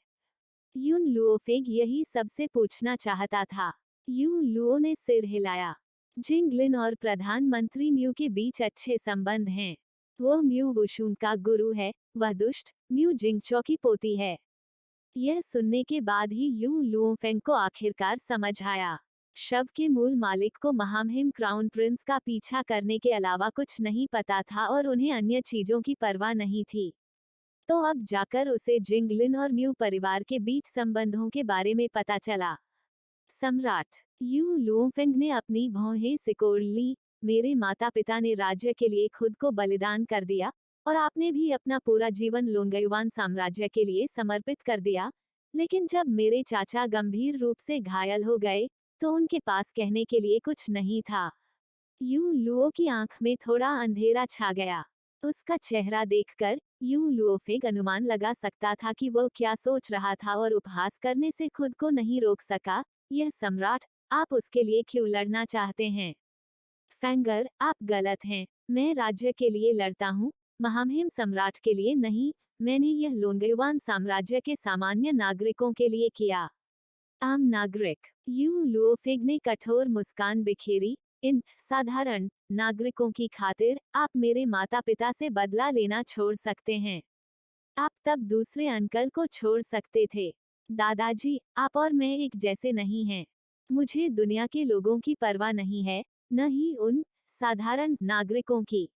यून लुओफेंग यही सबसे पूछना चाहता था। यू लुओ ने सिर हिलाया। जिंगलिन और प्रधानमंत्री म्यू के बीच अच्छे संबंध हैं। वो म्यू वुशुंग का गुरु है, वह दुष्ट म्यू जिंगचो की पोती है। यह सुनने के बाद ही यू लुओफेंग को आखिरकार समझ आया। शव के मूल मालिक को महामहिम क्राउन प्रिंस का पीछा करने के अलावा कुछ नहीं पता था और उन्हें अन्य चीजों की परवाह नहीं थी। तो अब जाकर उसे जिंगलिन और म्यू परिवार के बीच संबंधों के बारे में पता चला। सम्राट यू लुओफेंग ने अपनी भौहें सिकोड़ ली। मेरे माता पिता ने राज्य के लिए खुद को बलिदान कर दिया, और आपने भी अपना पूरा जीवन लोंगयुवान साम्राज्य के लिए समर्पित कर दिया। लेकिन जब मेरे चाचा गंभीर रूप से घायल हो गए, तो उनके पास कहने के लिए कुछ नहीं था। यू लुओ की आंख में थोड़ा अंधेरा छा गया। उसका चेहरा देखकर यू लुओफेंग अनुमान लगा सकता था कि वह क्या सोच रहा था और उपहास करने से खुद को नहीं रोक सका। यह सम्राट, आप उसके लिए क्यों लड़ना चाहते हैं? फेंगर, आप गलत हैं। मैं राज्य के लिए लड़ता हूँ, महामहिम सम्राट के लिए नहीं। मैंने यह लोंगयुवान साम्राज्य के सामान्य नागरिकों के लिए किया। आम नागरिक? यू लुओफेंग ने कठोर मुस्कान बिखेरी। इन साधारण नागरिकों की खातिर आप मेरे माता पिता से बदला लेना छोड़ सकते हैं। आप तब दूसरे अंकल को छोड़ सकते थे। दादाजी, आप और मैं एक जैसे नहीं हैं। मुझे दुनिया के लोगों की परवाह नहीं है, न ही उन साधारण नागरिकों की।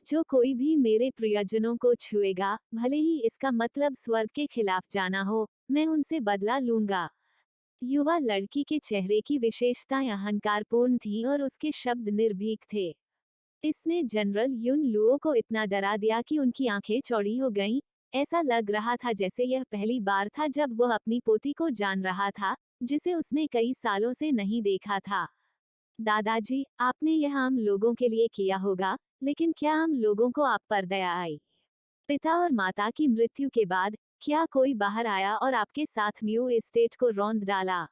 जो कोई भी मेरे प्रियजनों को छुएगा, भले ही इसका मतलब स्वर्ग के खिलाफ जाना हो, मैं उनसे बदला लूंगा। युवा लड़की के चेहरे की विशेषताएं अहंकारपूर्ण थीं और उसके शब्द निर्भीक थे। इसने जनरल युन लुओ को इतना डरा दिया कि उनकी आंखें चौड़ी हो गईं। ऐसा लग रहा था जैसे यह पहली बार था जब वह अपनी पोती को जान रहा था, जिसे उसने कई सालों से नहीं देखा था। दादाजी, आपने यह आम लोगों के लिए किया होगा, लेकिन क्या आम लोगों को आप पर दया आई? पिता और माता की मृत्यु के बाद क्या कोई बाहर आया और आपके साथ म्यू एस्टेट को रौंद डाला?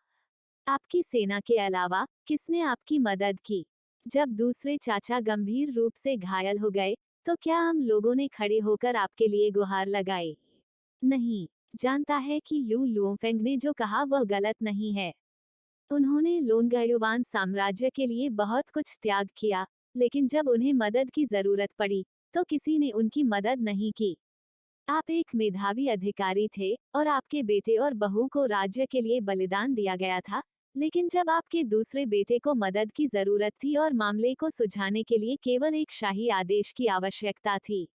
आपकी सेना के अलावा किसने आपकी मदद की? जब दूसरे चाचा गंभीर रूप से घायल हो गए, तो क्या हम लोगों ने खड़े होकर आपके लिए गुहार लगाई? नहीं। जानता है कि यू लुओफेंग ने जो कहा वह गलत नहीं है। उन्होंने लोंगयुवान साम्राज्य के लिए बहुत कुछ त्याग किया, लेकिन जब उन्हें मदद की जरूरत पड़ी, तो किसी ने उनकी मदद नहीं की। आप एक मेधावी अधिकारी थे, और आपके बेटे और बहू को राज्य के लिए बलिदान दिया गया था, लेकिन जब आपके दूसरे बेटे को मदद की जरूरत थी और मामले को सुलझाने के लिए केवल एक शाही आदेश की आवश्यकता थी,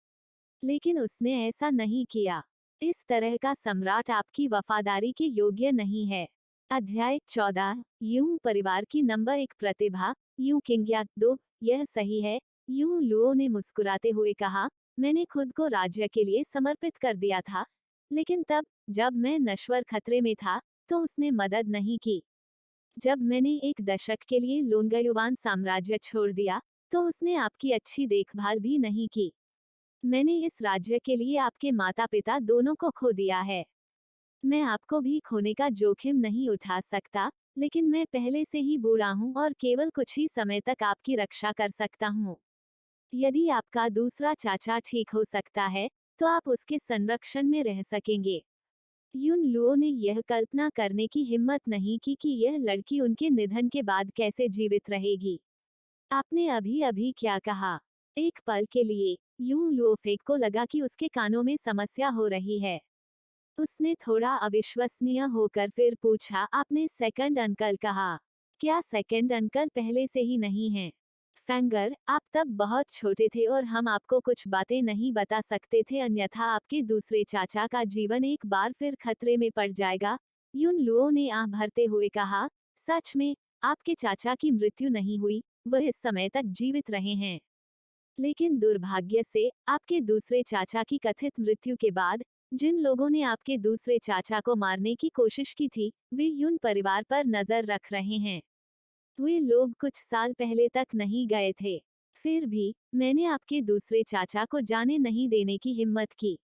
लेकिन उसने ऐसा नहीं किया। इस तरह का सम्राट आपकी वफादारी के योग्य नहीं है। अध्याय 14। यूं परिवार की नंबर 1 प्रतिभा। यूं किंग्या 2। यह सही है, यूं लुओ ने मुस्कुराते हुए कहा। मैंने खुद को राज्य के लिए समर्पित कर दिया था, लेकिन तब जब मैं नश्वर खतरे में था तो उसने मदद नहीं की। जब मैंने एक दशक के लिए लोंगयुवान साम्राज्य छोड़ दिया तो उसने आपकी अच्छी देखभाल भी नहीं की। मैंने इस राज्य के लिए आपके माता पिता दोनों को खो दिया है। मैं आपको भी खोने का जोखिम नहीं उठा सकता, लेकिन मैं पहले से ही बूढ़ा हूँ और केवल कुछ ही समय तक आपकी रक्षा कर सकता हूँ। यदि आपका दूसरा चाचा ठीक हो सकता है तो आप उसके संरक्षण में रह सकेंगे। युन लुओ ने यह कल्पना करने की हिम्मत नहीं की कि यह लड़की उनके निधन के बाद कैसे जीवित रहेगी। आपने अभी अभी क्या कहा? एक पल के लिए युन लुओफेक को लगा कि उसके कानों में समस्या हो रही है। उसने थोड़ा अविश्वसनीय होकर फिर पूछा, आपने सेकंड अंकल कहा? क्या सेकंड अंकल पहले से ही नहीं हैं? फेंगर, आप तब बहुत छोटे थे और हम आपको कुछ बातें नहीं बता सकते थे, अन्यथा आपके दूसरे चाचा का जीवन एक बार फिर खतरे में पड़ जाएगा। युन लुओ ने आह भरते हुए कहा, सच में, आपके चाचा की मृत्यु नहीं हुई, वह इस समय तक जीवित रहे हैं। लेकिन दुर्भाग्य से, आपके दूसरे चाचा की कथित मृत्यु के बाद, जिन लोगों ने आपके दूसरे चाचा को मारने की कोशिश की थी, वे युन परिवार पर नजर रख रहे हैं। वे लोग कुछ साल पहले तक नहीं गए थे। फिर भी मैंने आपके दूसरे चाचा को जाने नहीं देने की हिम्मत की।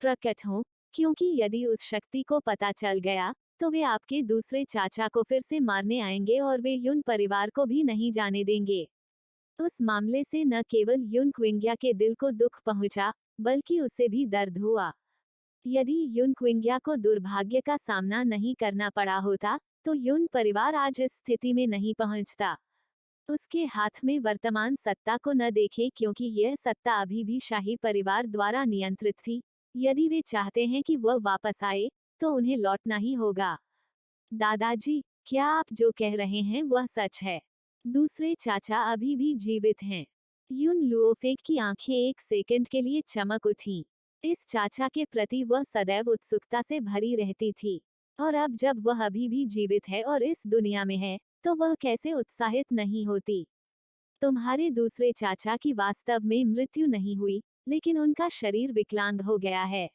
प्रकट हो, क्योंकि यदि उस शक्ति को पता चल गया तो वे आपके दूसरे चाचा को फिर से मारने आएंगे और वे युन परिवार को भी नहीं जाने देंगे। उस मामले से न केवल युन क्विंग्या के दिल को दुख पहुंचा, बल्कि उसे भी दर्द हुआ। यदि युन क्विंग्या को दुर्भाग्य का सामना नहीं करना पड़ा होता तो युन परिवार आज इस स्थिति में नहीं पहुंचता। उसके हाथ में वर्तमान सत्ता को न देखें, क्योंकि यह सत्ता अभी भी शाही परिवार द्वारा नियंत्रित थी। यदि वे चाहते हैं कि वह वापस आए तो उन्हें लौटना ही होगा। दादाजी, क्या आप जो कह रहे हैं वह सच है? दूसरे चाचा अभी भी जीवित हैं। युन लुओफेक की आंखें एक सेकंड के लिए चमक उठीं। इस चाचा के प्रति वह सदैव उत्सुकता से भरी रहती थी, और अब जब वह अभी भी जीवित है और इस दुनिया में है, तो वह कैसे उत्साहित नहीं होती। तुम्हारे दूसरे चाचा की वास्तव में मृत्यु नहीं हुई, लेकिन उनका शरीर विकलांग हो गया है।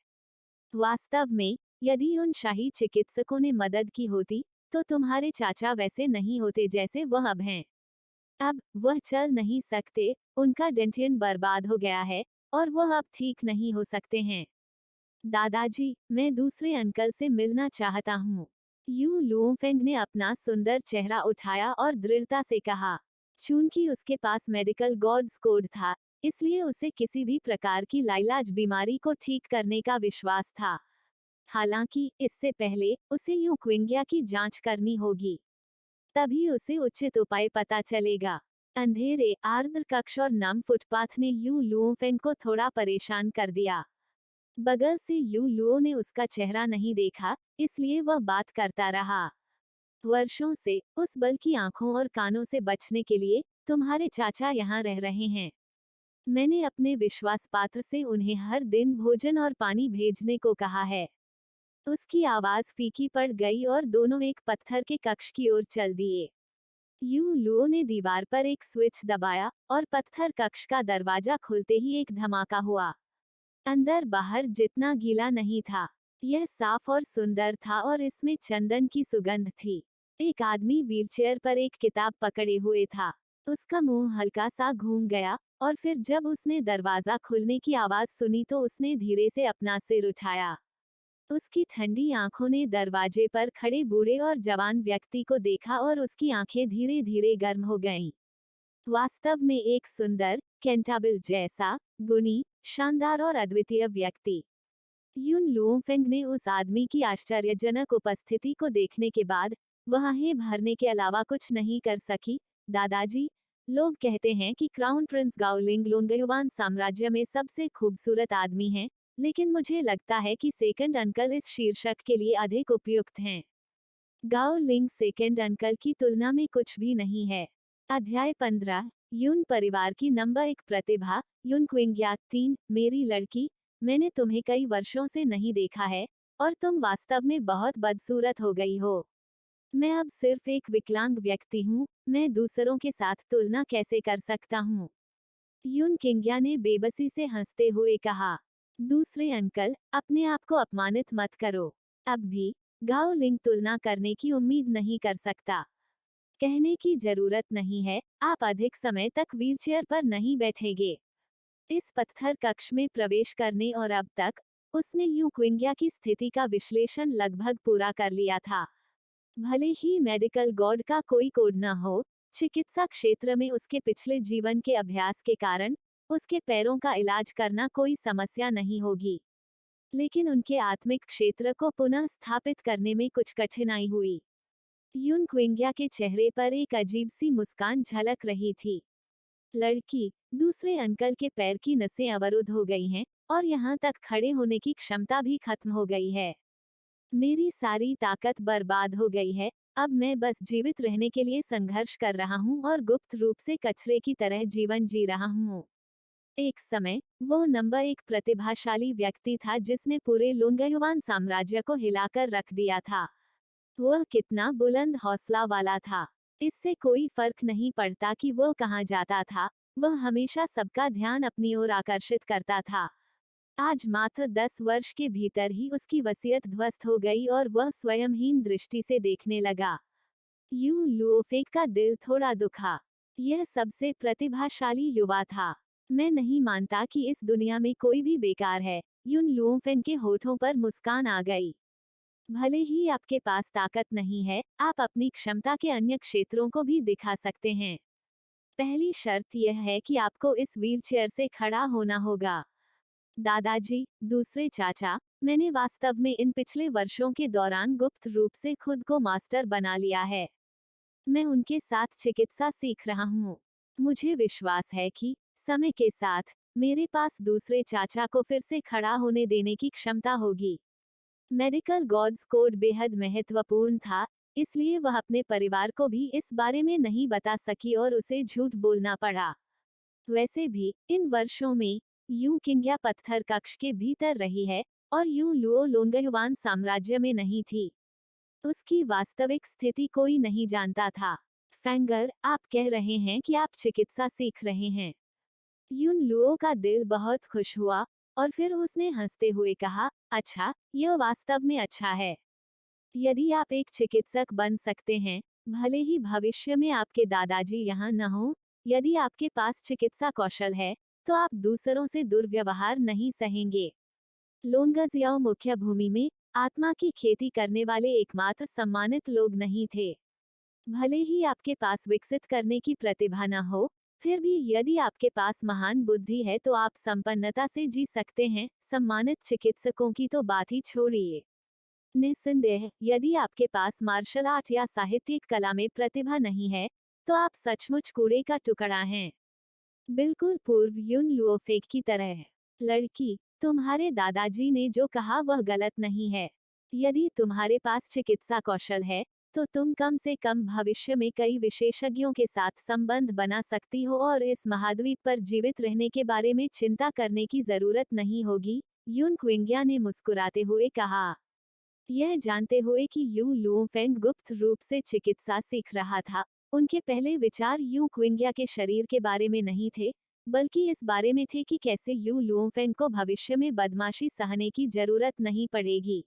वास्तव में, यदि उन शाही चिकित्सकों ने मदद की होती, तो तुम्हारे चाचा वैसे नहीं होते जैसे वह अब हैं। अब वह चल नहीं सकते, उनका डेंटियन बर्बाद हो गया है, और वह अब ठीक नहीं हो सकते हैं। दादाजी, मैं दूसरे अंकल से मिलना चाहता हूँ। यू लुओफेंग ने अपना सुंदर चेहरा उठाया और दृढ़ता से कहा। चूंकि उसके पास मेडिकल गॉड्स कोड था, इसलिए उसे किसी भी प्रकार की लाइलाज बीमारी को ठीक करने का विश्वास था। हालांकि इससे पहले उसे यू क्विंग्या की जांच करनी होगी, तभी उसे उचित उपाय पता चलेगा। अंधेरे, आर्द्र कक्ष और नम फुटपाथ ने यू लुओफेंग को थोड़ा परेशान कर दिया। बगल से यू लुओ ने उसका चेहरा नहीं देखा, इसलिए वह बात करता रहा। वर्षों से उस बल की आंखों और कानों से बचने के लिए तुम्हारे चाचा यहाँ रह रहे हैं। मैंने अपने विश्वास पात्र से उन्हें हर दिन भोजन और पानी भेजने को कहा है। उसकी आवाज फीकी पड़ गई और दोनों एक पत्थर के कक्ष की ओर चल दिए। यू लुओ ने दीवार पर एक स्विच दबाया और पत्थर कक्ष का दरवाजा खुलते ही एक धमाका हुआ। अंदर बाहर जितना गीला नहीं था, यह साफ और सुंदर था और इसमें चंदन की सुगंध थी। एक आदमी व्हीलचेयर पर एक किताब पकड़े हुए था। उसका मुंह हल्का सा घूम गया और फिर जब उसने दरवाजा खुलने की आवाज सुनी तो उसने धीरे से अपना सिर उठाया। उसकी ठंडी आंखों ने दरवाजे पर खड़े बूढ़े और जवान व्यक्ति को देखा और उसकी आंखें धीरे धीरे गर्म हो गईं। वास्तव में एक सुंदर, कैंटाबिल जैसा, गुणी, शानदार और अद्वितीय व्यक्ति। युन लुओफेंग ने उस आदमी की आश्चर्यजनक उपस्थिति को देखने के बाद वहां भरने के अलावा कुछ नहीं कर सकी। दादाजी, लोग कहते हैं कि क्राउन प्रिंस गाओलिंग लोंगयुवान साम्राज्य में सबसे खूबसूरत आदमी हैं, लेकिन मुझे लगता है कि सेकंड अंकल इस शीर्षक के लिए अधिक उपयुक्त हैं। गाओ लिंग सेकेंड अंकल की तुलना में कुछ भी नहीं है। अध्याय 15। यून परिवार की नंबर 1 प्रतिभा। यून क्विंग्या 3। मेरी लड़की, मैंने तुम्हें कई वर्षों से नहीं देखा है और तुम वास्तव में बहुत बदसूरत हो गई हो। मैं अब सिर्फ एक विकलांग व्यक्ति हूँ, मैं दूसरों के साथ तुलना कैसे कर सकता हूँ? यून किंग्या ने बेबसी से हंसते हुए कहा। दूसरे अंकल, अपने आप को अपमानित मत करो। अब भी गाओ लिंग तुलना करने की उम्मीद नहीं कर सकता। कहने की जरूरत नहीं है, आप अधिक समय तक व्हीलचेयर पर नहीं बैठेंगे। इस पत्थर कक्ष में प्रवेश करने और अब तक उसने यू क्विंग्या की स्थिति का विश्लेषण लगभग पूरा कर लिया था। भले ही मेडिकल गॉड का कोई कोड न हो, चिकित्सा क्षेत्र में उसके पिछले जीवन के अभ्यास के कारण उसके पैरों का इलाज करना कोई समस्या नहीं होगी। लेकिन उनके आत्मिक क्षेत्र को पुनः स्थापित करने में कुछ कठिनाई हुई। यून क्विंग्या के चेहरे पर एक अजीब सी मुस्कान झलक रही थी। लड़की, दूसरे अंकल के पैर की नसें अवरुद्ध हो गई हैं और यहाँ तक खड़े होने की क्षमता भी खत्म हो गई है। मेरी सारी ताकत बर्बाद हो गई है, अब मैं बस जीवित रहने के लिए संघर्ष कर रहा हूँ और गुप्त रूप से कचरे की तरह जीवन जी रहा हूँ। एक समय वो नंबर 1 प्रतिभाशाली व्यक्ति था जिसने पूरे लोंगयुवान साम्राज्य को हिलाकर रख दिया था। वह कितना बुलंद हौसला वाला था। इससे कोई फर्क नहीं पड़ता कि वो कहाँ जाता था, वह हमेशा सबका ध्यान अपनी ओर आकर्षित करता था। आज मात्र 10 वर्ष के भीतर ही उसकी वसीयत ध्वस्त हो गई और वह स्वयंहीन दृष्टि से देखने लगा। यू लुओफेक का दिल थोड़ा दुखा। यह सबसे प्रतिभाशाली युवा था। मैं नहीं मानता कि इस दुनिया में कोई भी बेकार है। यून लुओफेन के होठों पर मुस्कान आ गई। भले ही आपके पास ताकत नहीं है, आप अपनी क्षमता के अन्य क्षेत्रों को भी दिखा सकते हैं। पहली शर्त यह है कि आपको इस व्हीलचेयर से खड़ा होना होगा। दादाजी, दूसरे चाचा, मैंने वास्तव में इन पिछले वर्षों के दौरान गुप्त रूप से खुद को मास्टर बना लिया है। मैं उनके साथ चिकित्सा सीख रहा हूँ। मुझे विश्वास है कि समय के साथ मेरे पास दूसरे चाचा को फिर से खड़ा होने देने की क्षमता होगी। मेडिकल गॉड्स कोड बेहद महत्वपूर्ण था, इसलिए वह अपने परिवार को भी इस बारे में नहीं बता सकी और उसे झूठ बोलना पड़ा। वैसे भी इन वर्षों में यू किंग्या पत्थर कक्ष के भीतर रही है और यू लुओ लोंगयुवान साम्राज्य में नहीं थी। उसकी वास्तविक स्थिति कोई नहीं जानता था। फैंगर, आप कह रहे हैं कि आप चिकित्सा सीख रहे हैं। यून लुओ का दिल बहुत खुश हुआ और फिर उसने हंसते हुए कहा, अच्छा, यह वास्तव में अच्छा है। यदि आप एक चिकित्सक बन सकते हैं, भले ही भविष्य में आपके दादाजी यहाँ न हो, यदि आपके पास चिकित्सा कौशल है, तो आप दूसरों से दुर्व्यवहार नहीं सहेंगे। लोंगजियाओ मुख्य भूमि में आत्मा की खेती करने वाले एकमात्र सम्मानित लोग नहीं थे। भले ही आपके पास विकसित करने की प्रतिभा न हो, फिर भी यदि आपके पास महान बुद्धि है तो आप संपन्नता से जी सकते हैं। सम्मानित चिकित्सकों की तो बात ही छोड़िए। निस्संदेह, यदि आपके पास मार्शल आर्ट या साहित्यिक कला में प्रतिभा नहीं है, तो आप सचमुच कूड़े का टुकड़ा हैं। बिल्कुल पूर्व यून लुओफेक की तरह। लड़की, तुम्हारे दादाजी ने जो कहा वह गलत नहीं है। यदि तुम्हारे पास चिकित्सा कौशल है, तो तुम कम से कम भविष्य में कई विशेषज्ञों के साथ संबंध बना सकती हो और इस महाद्वीप पर जीवित रहने के बारे में चिंता करने की जरूरत नहीं होगी। यून क्विंग्या ने मुस्कुराते हुए कहा। यह जानते हुए कि यू लुओफेंग गुप्त रूप से चिकित्सा सीख रहा था, उनके पहले विचार यू क्विंग्या के शरीर के बारे में नहीं थे, बल्कि इस बारे में थे कि कैसे यू लुओफेंग को भविष्य में बदमाशी सहने की जरूरत नहीं पड़ेगी।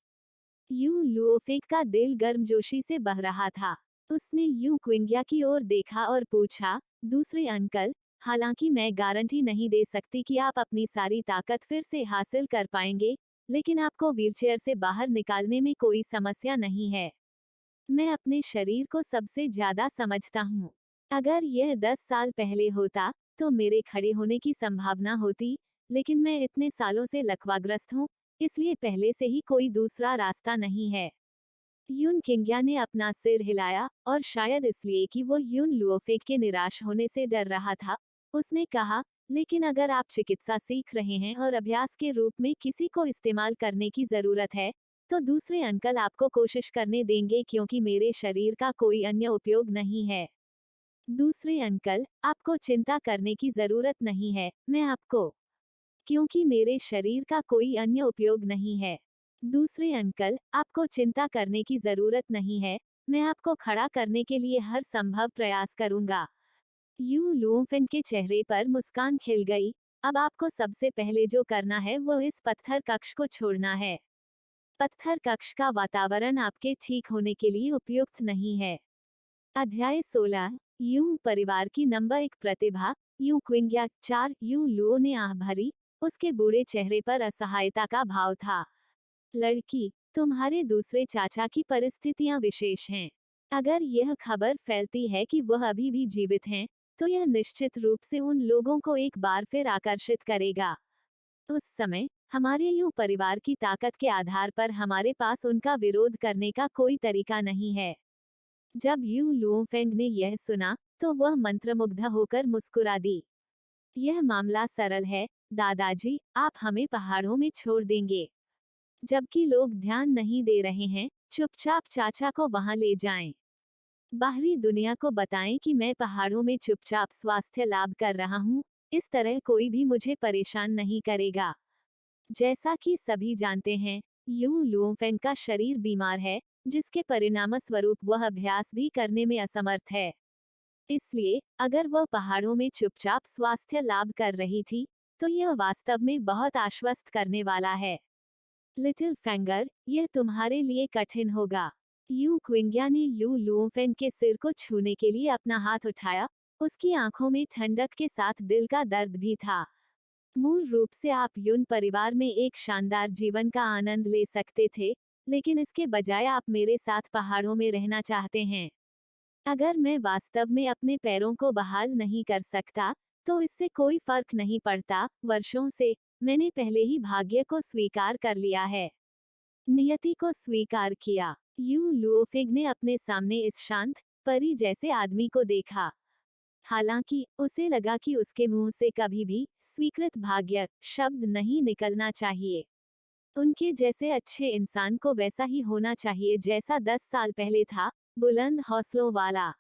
यू लुओफेंग का दिल गर्मजोशी से बह रहा था। उसने यू क्विंग्या की ओर देखा और पूछा, दूसरे अंकल, हालांकि मैं गारंटी नहीं दे सकती कि आप अपनी सारी ताकत फिर से हासिल कर पाएंगे, लेकिन आपको व्हीलचेयर से बाहर निकालने में कोई समस्या नहीं है। मैं अपने शरीर को सबसे ज्यादा समझता हूँ। अगर यह 10 साल पहले होता, तो मेरे खड़े होने की संभावना होती, लेकिन मैं इतने सालों से लकवाग्रस्त हूँ, इसलिए पहले से ही कोई दूसरा रास्ता नहीं है। यून किंग्या ने अपना सिर हिलाया, और शायद इसलिए कि वो यून लुओफेक के निराश होने से डर रहा था, उसने कहा, लेकिन अगर आप चिकित्सा सीख रहे हैं और अभ्यास के रूप में किसी को इस्तेमाल करने की जरूरत है, तो दूसरे अंकल आपको कोशिश करने देंगे क्योंकि मेरे शरीर का कोई अन्य उपयोग नहीं है। दूसरे अंकल, आपको चिंता करने की जरूरत नहीं है, मैं आपको, क्योंकि मेरे शरीर का कोई अन्य उपयोग नहीं है। दूसरे अंकल, आपको चिंता करने की जरूरत नहीं है, मैं आपको खड़ा करने के लिए हर संभव प्रयास करूंगा। यू लुओफेंग के चेहरे पर मुस्कान खिल गई। अब आपको सबसे पहले जो करना है वो इस पत्थर कक्ष को छोड़ना है। पत्थर कक्ष का वातावरण आपके ठीक होने के लिए उपयुक्त नहीं है। अध्याय 16। यू परिवार की नंबर 1 प्रतिभा। Yu Qingya 4। यू लुओ ने आह भरी। उसके बूढ़े चेहरे पर असहायता का भाव था। लड़की, तुम्हारे दूसरे चाचा की परिस्थितियां विशेष हैं। अगर यह खबर फैलती है कि वह अभी भी जीवित हैं, तो यह निश्चित रूप से उन लोगों को एक बार फिर आकर्षित करेगा। उस समय हमारे यू परिवार की ताकत के आधार पर हमारे पास उनका विरोध करने का कोई तरीका नहीं है। जब यू लुओफेंग ने यह सुना, तो वह मंत्रमुग्ध होकर मुस्कुरा दी। यह मामला सरल है, दादाजी, आप हमें पहाड़ों में छोड़ देंगे। जबकि लोग ध्यान नहीं दे रहे हैं, चुपचाप चाचा को वहां ले जाएं। बाहरी दुनिया को बताएं कि मैं पहाड़ों में चुपचाप स्वास्थ्य लाभ कर रहा हूँ। इस तरह कोई भी मुझे परेशान नहीं करेगा। जैसा कि सभी जानते हैं, यू लुओफेंग का शरीर बीमार है, जिसके परिणामस्वरूप वह अभ्यास भी करने में असमर्थ है। इसलिए अगर वह पहाड़ों में चुपचाप स्वास्थ्य लाभ कर रही थी, तो यह वास्तव में बहुत आश्वस्त करने वाला है। लिटिल फिंगर, यह तुम्हारे लिए कठिन होगा। यू क्विंग्या ने यू लुओफेंग के सिर को छूने के लिए अपना हाथ उठाया। उसकी आंखों में ठंडक के साथ दिल का दर्द भी था। मूल रूप से आप युन परिवार में एक शानदार जीवन का आनंद ले सकते थे, लेकिन इसके बजाय आप मेरे साथ पहाड़ों में रहना चाहते हैं। अगर मैं वास्तव में अपने पैरों को बहाल नहीं कर सकता, तो इससे कोई फर्क नहीं पड़ता। वर्षों से मैंने पहले ही भाग्य को स्वीकार कर लिया है, नियति को स्वीकार किया। यू लुओफेंग ने अपने सामने इस शांत, परी जैसे आदमी को देखा। हालांकि उसे लगा कि उसके मुंह से कभी भी स्वीकृत भाग्य शब्द नहीं निकलना चाहिए। उनके जैसे अच्छे इंसान को वैसा ही होना चाहिए जैसा 10 साल पहले था, बुलंद हौसलों वाला।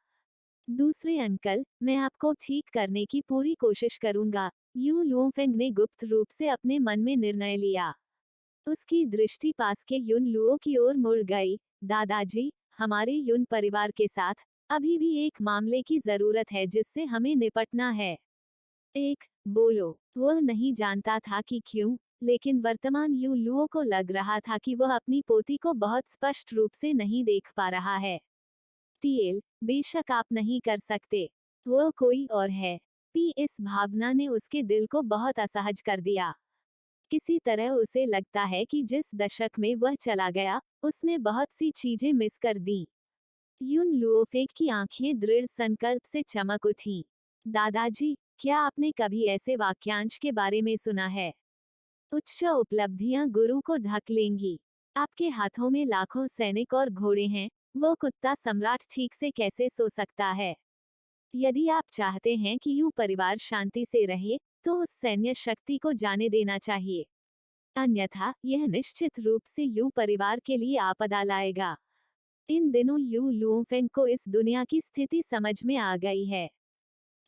दूसरे अंकल, मैं आपको ठीक करने की पूरी कोशिश करूंगा। यू लुओफेंग ने गुप्त रूप से अपने मन में निर्णय लिया। उसकी दृष्टि पास के युन लुओ की ओर मुड़ गई। दादाजी, हमारे युन परिवार के साथ अभी भी एक मामले की जरूरत है जिससे हमें निपटना है। एक, बोलो। वह नहीं जानता था कि क्यों, लेकिन वर्तमान यू लुओ को लग रहा था कि वह अपनी पोती को बहुत स्पष्ट रूप से नहीं देख पा रहा है। टीएल, बेशक आप नहीं कर सकते। वह कोई और है। पी, इस भावना ने उसके दिल को बहुत असहज कर दिया। किसी तरह उसे लगता है कि जिस दशक में वह चला गया, उसने बहुत सी चीजें मिस कर दी। युन लुओफेंग की आंखें दृढ़ संकल्प से चमक उठीं। दादाजी, क्या आपने कभी ऐसे वाक्यांश के बारे में सुना है? उच्च उपलब्धियां गुरु को ढक लेंगी। आपके हाथों में लाखों सैनिक और घोड़े हैं, वो कुत्ता सम्राट ठीक से कैसे सो सकता है? यदि आप चाहते हैं कि यू परिवार शांति से रहे, तो उस सैन्य शक्ति को जाने देना चाहिए। अन्यथा यह निश्चित रूप से यू परिवार के लिए आपदा लाएगा। इन दिनों यू लुओफेंग को इस दुनिया की स्थिति समझ में आ गई है।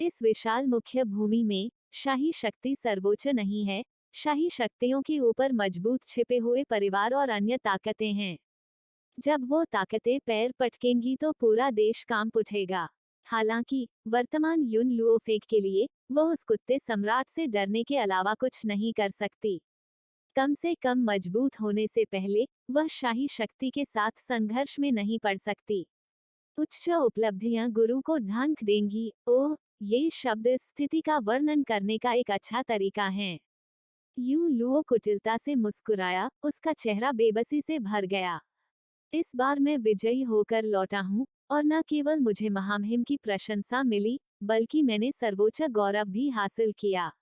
इस विशाल मुख्य भूमि में शाही शक्ति सर्वोच्च नहीं है। शाही शक्तियों के ऊपर मजबूत छिपे हुए परिवार और अन्य ताकतें हैं। जब वो ताकतें पैर पटकेंगी तो पूरा देश कांप उठेगा। हालांकि वर्तमान युन लुओफेंग के लिए वह उस कुत्ते सम्राट से डरने के अलावा कुछ नहीं कर सकती। कम से कम मजबूत होने से पहले वह शाही शक्ति के साथ संघर्ष में नहीं पड़ सकती। उच्च उपलब्धियां गुरु को ढांक देंगी। ओह, ये शब्द इस स्थिति का वर्णन करने का एक अच्छा तरीका है। यू लुओ कुटिलता से मुस्कुराया, उसका चेहरा बेबसी से भर गया। इस बार मैं विजयी होकर लौटा हूँ, और न केवल मुझे महामहिम की प्रशंसा मिली, बल्कि मैंने सर्वोच्च गौरव भी हासिल किया।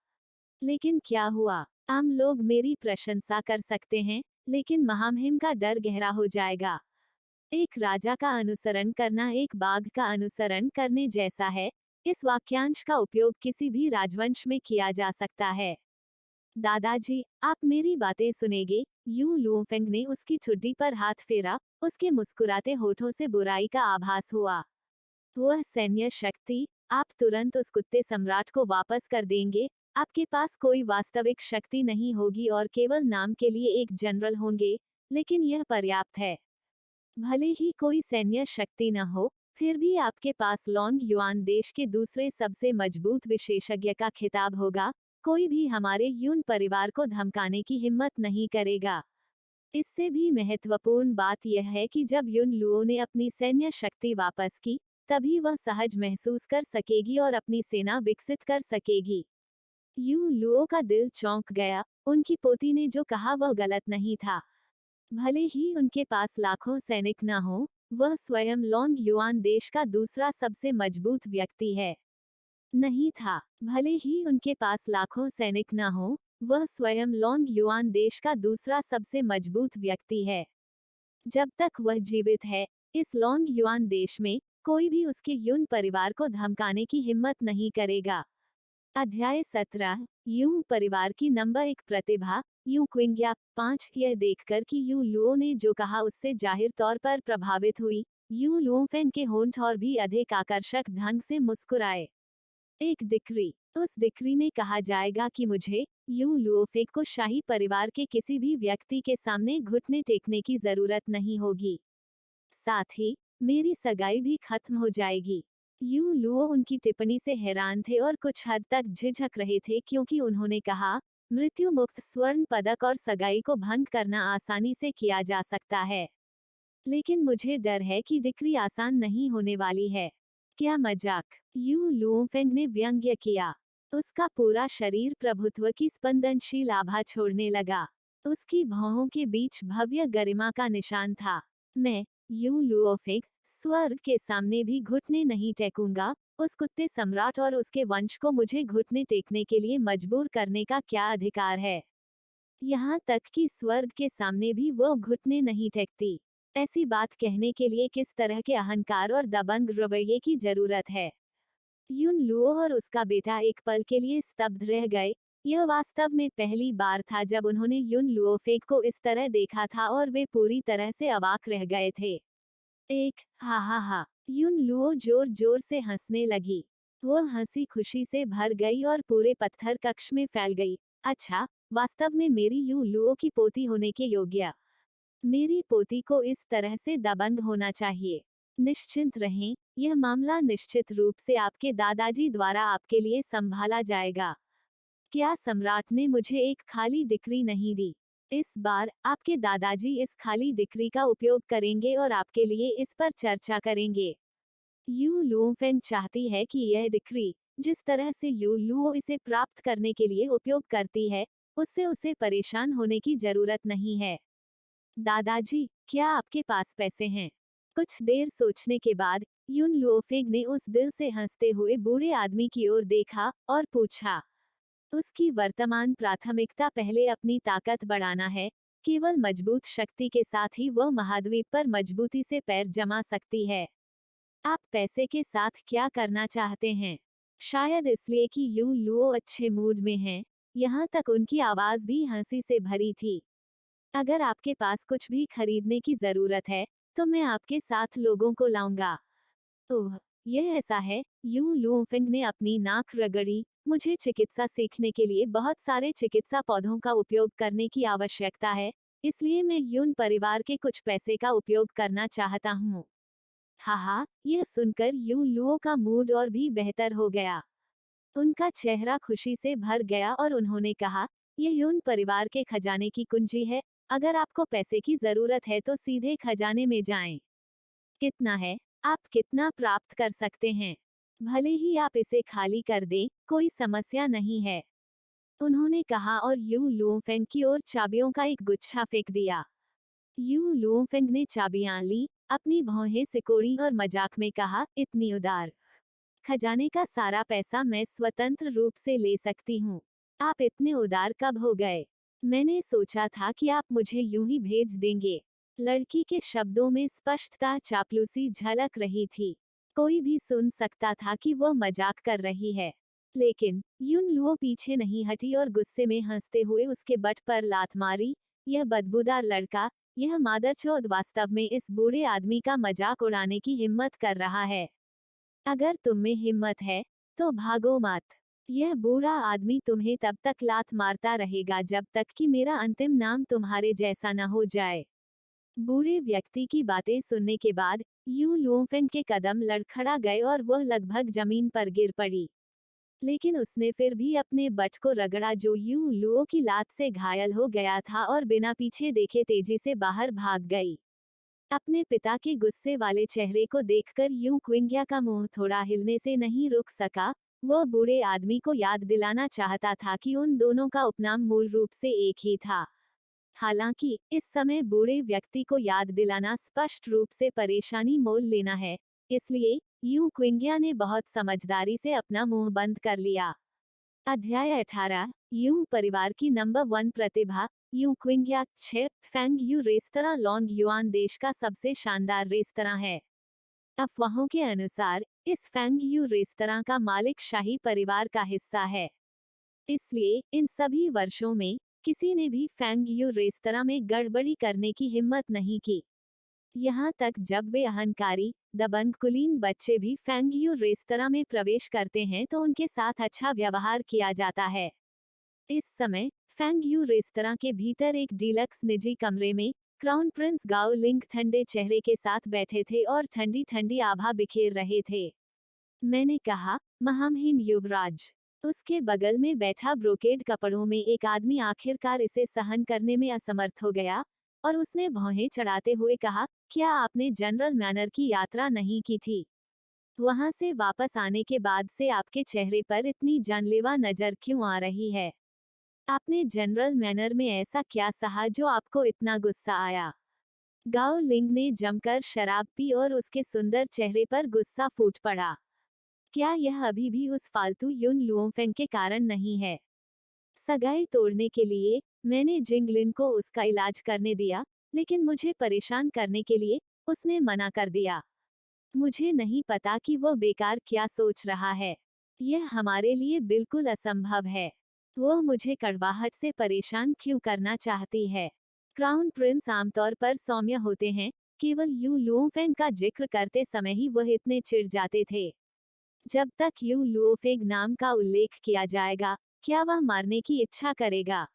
लेकिन क्या हुआ? आम लोग मेरी प्रशंसा कर सकते हैं, लेकिन महामहिम का डर गहरा हो जाएगा। एक राजा का अनुसरण करना एक बाघ का अनुसरण करने जैसा है। इस वाक्यांश का उपयोग किसी भी राजवंश में किया जा सकता है। दादाजी, आप मेरी बातें सुनेंगे? यू लुओफेंग ने उसकी ठुड्डी पर हाथ फेरा। उसके मुस्कुराते होठों से बुराई का आभास हुआ। वह सैन्य शक्ति, आप तुरंत उस कुत्ते सम्राट को वापस कर देंगे। आपके पास कोई वास्तविक शक्ति नहीं होगी और केवल नाम के लिए एक जनरल होंगे, लेकिन यह पर्याप्त है। भले ही कोई सैन्य शक्ति न हो, फिर भी आपके पास लॉन्ग युआन देश के दूसरे सबसे मजबूत विशेषज्ञ का खिताब होगा। कोई भी हमारे यून परिवार को धमकाने की हिम्मत नहीं करेगा। इससे भी महत्वपूर्ण बात यह है कि जब युन लुओ ने अपनी सैन्य शक्ति वापस की, तभी वह सहज महसूस कर सकेगी और अपनी सेना विकसित कर सकेगी। यू लुओ का दिल चौंक गया। उनकी पोती ने जो कहा वह गलत नहीं था। भले ही उनके पास लाखों सैनिक न हो, वह स्वयं लॉन्ग युआन देश का दूसरा सबसे मजबूत व्यक्ति है। नहीं था। भले ही उनके पास लाखों सैनिक न हो, वह स्वयं लॉन्ग युआन देश का दूसरा सबसे मजबूत व्यक्ति है। जब तक वह जीवित है, इस लॉन्ग युआन देश में कोई भी उसके युन परिवार को धमकाने की हिम्मत नहीं करेगा। अध्याय 17। यू परिवार की नंबर 1 प्रतिभा। यू क्विंग्या 5। यह देखकर कि यू लुओ ने जो कहा उससे जाहिर तौर पर प्रभावित हुई, यू लुओफेन के होंठ और भी अधिक आकर्षक ढंग से मुस्कुराए। एक डिक्री। उस डिक्री में कहा जाएगा कि मुझे, यू लुओफेक को शाही परिवार के किसी भी व्यक्ति के सामने घुटने टेकने की जरूरत नहीं होगी। साथ ही मेरी सगाई भी खत्म हो जाएगी। यू लुओ उनकी टिप्पणी से हैरान थे और कुछ हद तक झिझक रहे थे, क्योंकि उन्होंने कहा, मृत्यु मुक्त स्वर्ण पदक और सगाई को भंग करना आसानी से किया जा सकता है, लेकिन मुझे डर है कि डिक्री आसान नहीं होने वाली है। क्या मजाक? यू लुओफेंग ने व्यंग्य किया। उसका पूरा शरीर प्रभुत्व की स्पंदनशील आभा छोड़ने लगा। उसकी भौहों के बीच भव्य गरिमा का निशान था। मैं, यू लुओफेंग, स्वर्ग के सामने भी घुटने नहीं टेकूंगा। उस कुत्ते सम्राट और उसके वंश को मुझे घुटने टेकने के लिए मजबूर करने का क्या अधिकार है? यहाँ तक कि स्वर्ग के सामने भी वो घुटने नहीं टेकती। ऐसी बात कहने के लिए किस तरह के अहंकार और दबंग रवैये की जरूरत है? युन लुओ और उसका बेटा एक पल के लिए स्तब्ध रह गए। यह वास्तव में पहली बार था जब उन्होंने युन लुओफेक को इस तरह देखा था और वे पूरी तरह से अवाक रह गए थे। एक हा हा हा। युन लुओ जोर जोर से हंसने लगी। वह हंसी खुशी से भर गई और पूरे पत्थर कक्ष में फैल गई। अच्छा, वास्तव में मेरी यू लुओ की पोती होने के योग्य। मेरी पोती को इस तरह से दबंग होना चाहिए। निश्चिंत रहें, यह मामला निश्चित रूप से आपके दादाजी द्वारा आपके लिए संभाला जाएगा। क्या सम्राट ने मुझे एक खाली डिक्री नहीं दी? इस बार आपके दादाजी इस खाली डिक्री का उपयोग करेंगे और आपके लिए इस पर चर्चा करेंगे। यू लुओफेंग चाहती है कि यह डिक्री, जिस तरह से यू लुओ इसे प्राप्त करने के लिए उपयोग करती है, उससे उसे परेशान होने की जरूरत नहीं है। दादाजी, क्या आपके पास पैसे हैं? कुछ देर सोचने के बाद युन लुओफेंग ने उस दिल से हंसते हुए बूढ़े आदमी की ओर देखा और पूछा। उसकी वर्तमान प्राथमिकता पहले अपनी ताकत बढ़ाना है। केवल मजबूत शक्ति के साथ ही वह महाद्वीप पर मजबूती से पैर जमा सकती है। आप पैसे के साथ क्या करना चाहते हैं? शायद इसलिए कि यू लुओ अच्छे मूड में हैं। यहाँ तक उनकी आवाज भी हंसी से भरी थी। अगर आपके पास कुछ भी खरीदने की जरूरत है, तो मैं आपके साथ लोगों को लाऊंगा। ओह, यह ऐसा है। यू लुओफेंग ने अपनी नाक रगड़ी। मुझे चिकित्सा सीखने के लिए बहुत सारे चिकित्सा पौधों का उपयोग करने की आवश्यकता है, इसलिए मैं यून परिवार के कुछ पैसे का उपयोग करना चाहता हूँ। हाहा, यह सुनकर यू लुओ का मूड और भी बेहतर हो गया। उनका चेहरा खुशी से भर गया और उन्होंने कहा, यह यून परिवार के खजाने की कुंजी है। अगर आपको पैसे की जरूरत है तो सीधे खजाने में जाएं। कितना है? आप कितना प्राप्त कर सकते हैं? भले ही आप इसे खाली कर दें, कोई समस्या नहीं है, उन्होंने कहा और यू लुओफेंग की ओर चाबियों का एक गुच्छा फेंक दिया। यू लुओफेंग ने चाबियां ली, अपनी भौहें सिकोड़ी और मजाक में कहा, इतनी उदार। खजाने का सारा पैसा मैं स्वतंत्र रूप से ले सकती हूँ। आप इतने उदार कब हो गए? मैंने सोचा था कि आप मुझे यूं ही भेज देंगे। लड़की के शब्दों में स्पष्टता चापलूसी झलक रही थी। कोई भी सुन सकता था कि वह मजाक कर रही है। लेकिन युन लुओ पीछे नहीं हटी और गुस्से में हंसते हुए उसके बट पर लात मारी। यह बदबूदार लड़का, यह मादरचोद वास्तव में इस बूढ़े आदमी का मजाक उड़ाने की हिम्मत कर रहा है। अगर तुम में हिम्मत है तो भागो मत। यह बूढ़ा आदमी तुम्हें तब तक लात मारता रहेगा जब तक कि मेरा अंतिम नाम तुम्हारे जैसा न हो जाए। बूढ़े व्यक्ति की बातें सुनने के बाद यू लुओफेंग के कदम लड़खड़ा गए और वह लगभग जमीन पर गिर पड़ी। लेकिन उसने फिर भी अपने बट को रगड़ा जो यू लुओ की लात से घायल हो गया था और बिना पीछे देखे तेजी से बाहर भाग गई। अपने पिता के गुस्से वाले चेहरे को देखकर यू क्विंग्या का मुंह थोड़ा हिलने से नहीं रुक सका। वह बूढ़े आदमी को याद दिलाना चाहता था कि उन दोनों का उपनाम मूल रूप से एक ही था। हालांकि इस समय बूढ़े व्यक्ति को याद दिलाना स्पष्ट रूप से परेशानी मोल लेना है, इसलिए यू क्विंग्या ने बहुत समझदारी से अपना मुंह बंद कर लिया। अध्याय 18 यू परिवार की नंबर 1 प्रतिभा। Yu Qingya 6 Fang Yu restaurant Long Yuan देश का सबसे शानदार रेस्तरां है। अफवाहों के अनुसार इस फैंग यू रेस्तरां का मालिक शाही परिवार का हिस्सा है। इसलिए इन सभी वर्षों में किसी ने भी फैंग यू रेस्तरां में गड़बड़ी करने की हिम्मत नहीं की। यहाँ तक जब वे अहंकारी, दबंग कुलीन बच्चे भी फैंग यू रेस्तरां में प्रवेश करते हैं तो उनके साथ अच्छा व्यवहार किया जाता है। इस समय फैंग यू रेस्तरां के भीतर एक डीलक्स निजी कमरे में क्राउन प्रिंस गाओ लिंग ठंडे चेहरे के साथ बैठे थे और ठंडी ठंडी आभा बिखेर रहे थे। मैंने कहा, महामहिम युवराज। उसके बगल में बैठा ब्रोकेड कपड़ों में एक आदमी आखिरकार इसे सहन करने में असमर्थ हो गया और उसने भौहें चढ़ाते हुए कहा, क्या आपने जनरल मैनर की यात्रा नहीं की थी? वहां से वापस आने के बाद से आपके चेहरे पर इतनी जानलेवा नजर क्यों आ रही है? आपने जनरल मैनर में ऐसा क्या सहा जो आपको इतना गुस्सा आया? गाओ लिंग ने जमकर शराब पी और उसके सुंदर चेहरे पर गुस्सा फूट पड़ा। क्या यह अभी भी उस फालतू युन लुओफेंग के कारण नहीं है? सगाई तोड़ने के लिए मैंने जिंगलिन को उसका इलाज करने दिया, लेकिन मुझे परेशान करने के लिए उसने मना कर दिया। मुझे नहीं पता कि वो बेकार क्या सोच रहा है। यह हमारे लिए बिल्कुल असंभव है। वो मुझे कड़वाहट से परेशान क्यों करना चाहती है? क्राउन प्रिंस आमतौर पर सौम्य होते हैं, केवल यू लुओफेंग का जिक्र करते समय ही वह इतने चिढ़ जाते थे। जब तक यू लुओफेंग नाम का उल्लेख किया जाएगा, क्या वह मारने की इच्छा करेगा?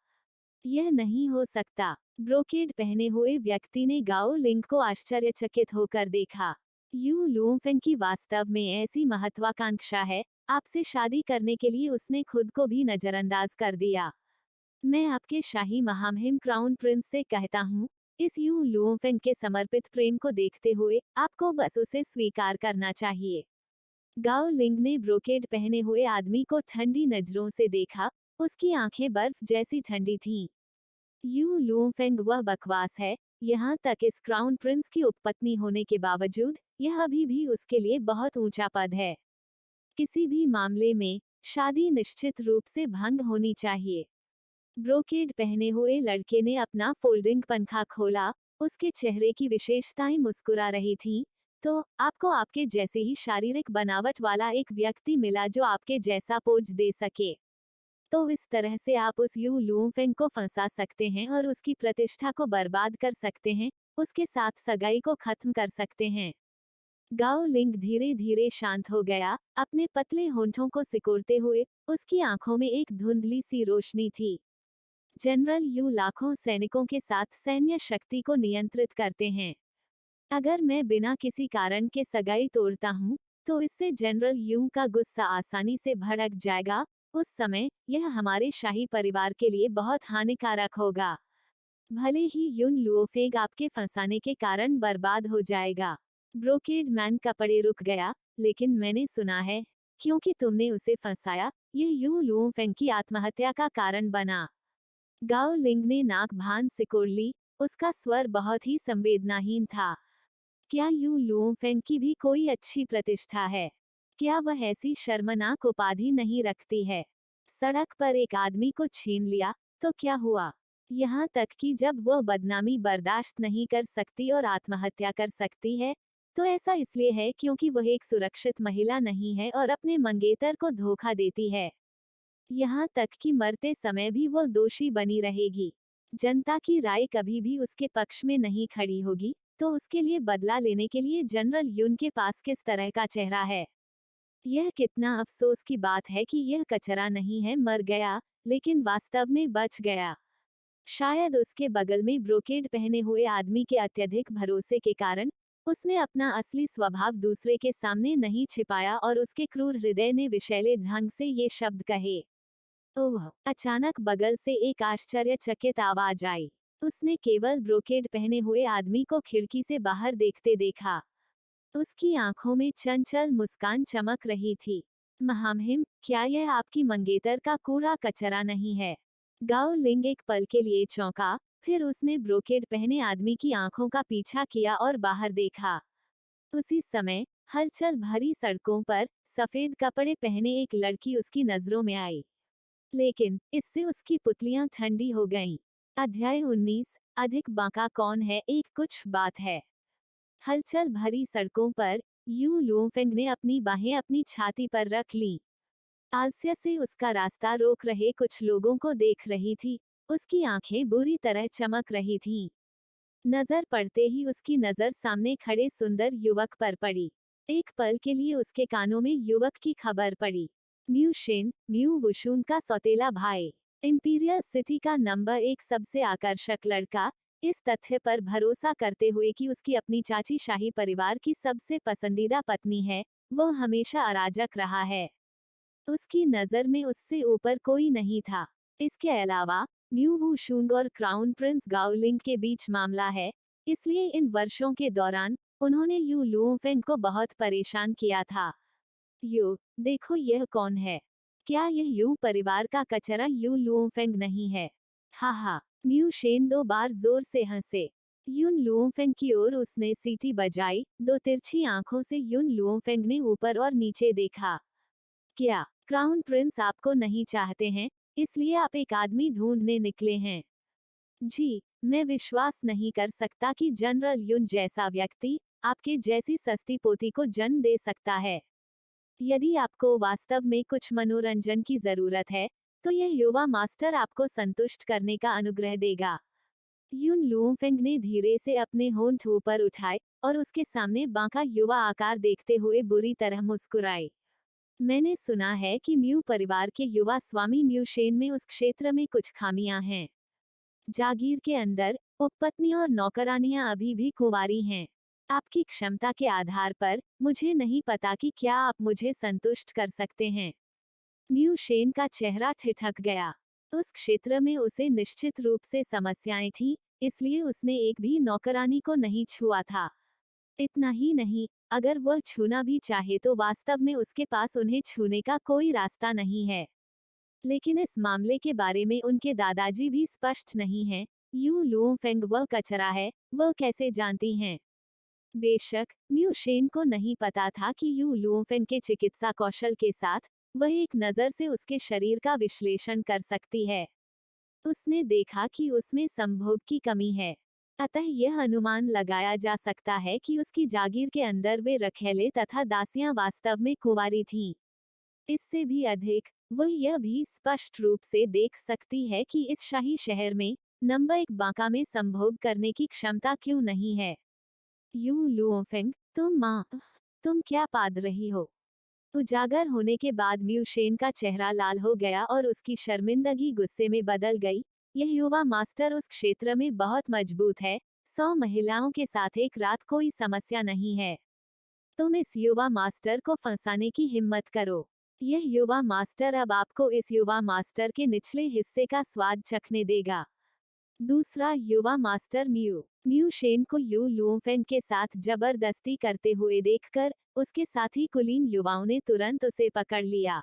यह नहीं हो सकता। ब्रोकेड पहने हुए व्यक्ति ने गाओ लिंग को आश्चर्यचकित होकर देखा। यू लुओफेंग की वास्तव में ऐसी महत्वाकांक्षा है, आपसे शादी करने के लिए उसने खुद को भी नजरअंदाज कर दिया। मैं आपके शाही महामहिम क्राउन प्रिंस से कहता हूँ, इस यू लुओफेंग के समर्पित प्रेम को देखते हुए आपको बस उसे स्वीकार करना चाहिए। गाओ लिंग ने ब्रोकेड पहने हुए आदमी को ठंडी नजरों से देखा, उसकी आंखें बर्फ जैसी ठंडी थीं। यू लुओफेंग वह बकवास है, यहाँ तक इस क्राउन प्रिंस की उपपत्नी होने के बावजूद यह अभी भी उसके लिए बहुत ऊंचा पद है। किसी भी मामले में शादी निश्चित रूप से भंग होनी चाहिए। ब्रोकेड पहने हुए लड़के ने अपना फोल्डिंग पंखा खोला, उसके चेहरे की विशेषताएं मुस्कुरा रही थीं। तो आपको आपके जैसे ही शारीरिक बनावट वाला एक व्यक्ति मिला जो आपके जैसा पोज दे सके। तो इस तरह से आप उस यू लुओफेंग को फंसा सकते हैं और उसकी प्रतिष्ठा को बर्बाद कर सकते हैं, उसके साथ सगाई को खत्म कर सकते हैं। गाओ लिंग धीरे धीरे शांत हो गया, अपने पतले होंठों को सिकोड़ते हुए। उसकी आंखों में एक धुंधली सी रोशनी थी। जनरल यू लाखों सैनिकों के साथ सैन्य शक्ति को नियंत्रित करते हैं। अगर मैं बिना किसी कारण के सगाई तोड़ता हूँ, तो इससे जनरल यू का गुस्सा आसानी से भड़क जाएगा। उस समय यह हमारे शाही परिवार के लिए बहुत हानिकारक होगा। भले ही युन लुओफेंग आपके फंसाने के कारण बर्बाद हो जाएगा। ब्रोकेड मैन कपड़े रुक गया, लेकिन मैंने सुना है, क्योंकि तुमने उसे फंसाया, यह यू लुओफेंग की आत्महत्या का कारण बना। गाओ लिंग ने नाक भान सिकोड़ ली, उसका स्वर बहुत ही संवेदनाहीन था। क्या यू लुओफेंग की भी कोई अच्छी प्रतिष्ठा है? क्या वह ऐसी शर्मनाक उपाधि नहीं रखती है? सड़क पर एक आदमी को छीन लिया, तो क्या हुआ? यहाँ तक कि जब वह बदनामी बर्दाश्त नहीं कर सकती और आत्महत्या कर सकती है, तो ऐसा इसलिए है क्योंकि वह एक सुरक्षित महिला नहीं है और अपने मंगेतर को धोखा देती है। यहाँ तक कि मरते समय भी वो दोषी बनी रहेगी। जनता की राय कभी भी उसके पक्ष में नहीं खड़ी होगी, तो उसके लिए बदला लेने के लिए जनरल यून के पास किस तरह का चेहरा है। यह कितना अफसोस की बात है कि यह कचरा नहीं है मर गया, लेकिन वास्तव में बच गया। शायद उसके बगल में ब्रोकेड पहने हुए आदमी के अत्यधिक भरोसे के कारण उसने अपना असली स्वभाव दूसरे के सामने नहीं छिपाया और उसके क्रूर हृदय ने विषैले ढंग से ये शब्द कहे। ओह! अचानक बगल से एक आश्चर्यचकित आवाज आई। उसने केवल ब्रोकेड पहने हुए आदमी को खिड़की से बाहर देखते देखा। उसकी आंखों में चंचल मुस्कान चमक रही थी। महामहिम, क्या यह आपकी मंगेतर का कूड़ा कचरा नहीं है? गाओ लिंग एक पल के लिए चौंका, फिर उसने ब्रोकेड पहने आदमी की आंखों का पीछा किया और बाहर देखा। उसी समय हलचल भरी सड़कों पर सफेद कपड़े पहने एक लड़की उसकी नजरों में आई। लेकिन इससे उसकी पुतलियां ठंडी हो गईं। अध्याय 19 अधिक बांका कौन है एक कुछ बात है। हलचल भरी सड़कों पर यू लुओफेंग ने अपनी बाहें अपनी छाती पर रख लीं। आलस्य से उसका रास्ता रोक रहे कुछ लोगों को देख रही थी। उसकी आंखें बुरी तरह चमक रही थीं। नजर पड़ते ही उसकी नजर सामने खड़े सुंदर युवक पर पड़ी। एक पल के लिए उसके कानों में युवक की खबर पड़ी। म्यू शेन, म्यू वुशुन का सौतेला भाई, इंपीरियल सिटी का नंबर 1 सबसे आकर्षक लड़का। इस तथ्य पर भरोसा करते हुए कि उसकी अपनी चाची शाही परिवार की सबसे पसंदीदा पत्नी है, वह हमेशा अराजक रहा है। उसकी नजर में उससे ऊपर कोई नहीं था। इसके अलावा म्यू वुशुंग और क्राउन प्रिंस गाओलिंग के बीच मामला है, इसलिए इन वर्षों के दौरान उन्होंने यू लुओफेंग को बहुत परेशान किया था। यू, देखो यह कौन है? क्या यह यू परिवार का कचरा यू लुओफेंग नहीं है? हा हा, म्यू शेन 2 बार जोर से हंसे। युन लुओफेंग की ओर उसने सीटी बजाई। 2 तिरछी आंखों से युन लुओफेंग ने ऊपर और नीचे देखा। क्या क्राउन प्रिंस आपको नहीं चाहते हैं, इसलिए आप एक आदमी ढूंढने निकले हैं? जी, मैं विश्वास नहीं कर सकता कि जनरल युन जैसा व्यक्ति आपके जैसी सस्ती पोती को जन्म दे सकता है। यदि आपको वास्तव में कुछ मनोरंजन की जरूरत है, तो यह युवा मास्टर आपको संतुष्ट करने का अनुग्रह देगा। युन लुओफेंग ने धीरे से अपने होंठ ऊपर उठाए और उसके सामने बांका युवा आकार देखते हुए बुरी तरह मुस्कुराए। मैंने सुना है कि म्यू परिवार के युवा स्वामी म्यू शेन में उस क्षेत्र में कुछ खामियां हैं। जागीर के अंदर उपपत्नी और नौकरानियां अभी भी कुंवारी हैं। आपकी क्षमता के आधार पर मुझे नहीं पता कि क्या आप मुझे संतुष्ट कर सकते हैं। म्यू शेन का चेहरा ठिठक गया। उस क्षेत्र में उसे निश्चित रूप से समस्याएं थीं, इसलिए उसने एक भी नौकरानी को नहीं छुआ था। इतना ही नहीं, अगर वह छूना भी चाहे तो वास्तव में उसके पास उन्हें छूने का कोई रास्ता नहीं है। लेकिन इस मामले के बारे में उनके दादाजी भी स्पष्ट नहीं हैं। यू लुओफेंग वह कचरा है, वह कैसे जानती हैं? बेशक म्यू शेन को नहीं पता था कि यू लुओफेंग के चिकित्सा कौशल के साथ वह एक नज़र से उसके शरीर का विश्लेषण कर सकती है। उसने देखा कि उसमें संभोग की कमी है। अतः यह अनुमान लगाया जा सकता है कि उसकी जागीर के अंदर वे रखैले तथा दासियां वास्तव में कुंवारी थीं। इससे भी अधिक, वह यह भी स्पष्ट रूप से देख सकती है कि इस शाही शहर में नंबर 1 बांका में संभोग करने की क्षमता क्यों नहीं है। यू लुओफेंग, तुम क्या पाद रही हो? उजागर होने के बाद म्यू शेन का चेहरा लाल हो गया और उसकी शर्मिंदगी गुस्से में बदल गई। यह युवा मास्टर उस क्षेत्र में बहुत मजबूत है। 100 महिलाओं के साथ एक रात कोई समस्या नहीं है। तुम इस युवा मास्टर को फंसाने की हिम्मत करो। यह युवा मास्टर अब आपको इस युवा मास्टर के निचले हिस्से का स्वाद चखने देगा। दूसरा युवा मास्टर म्यू शेन को यू लुओफेंग के साथ जबरदस्ती करते हुए देखकर उसके साथी कुलीन युवाओं ने तुरंत उसे पकड़ लिया।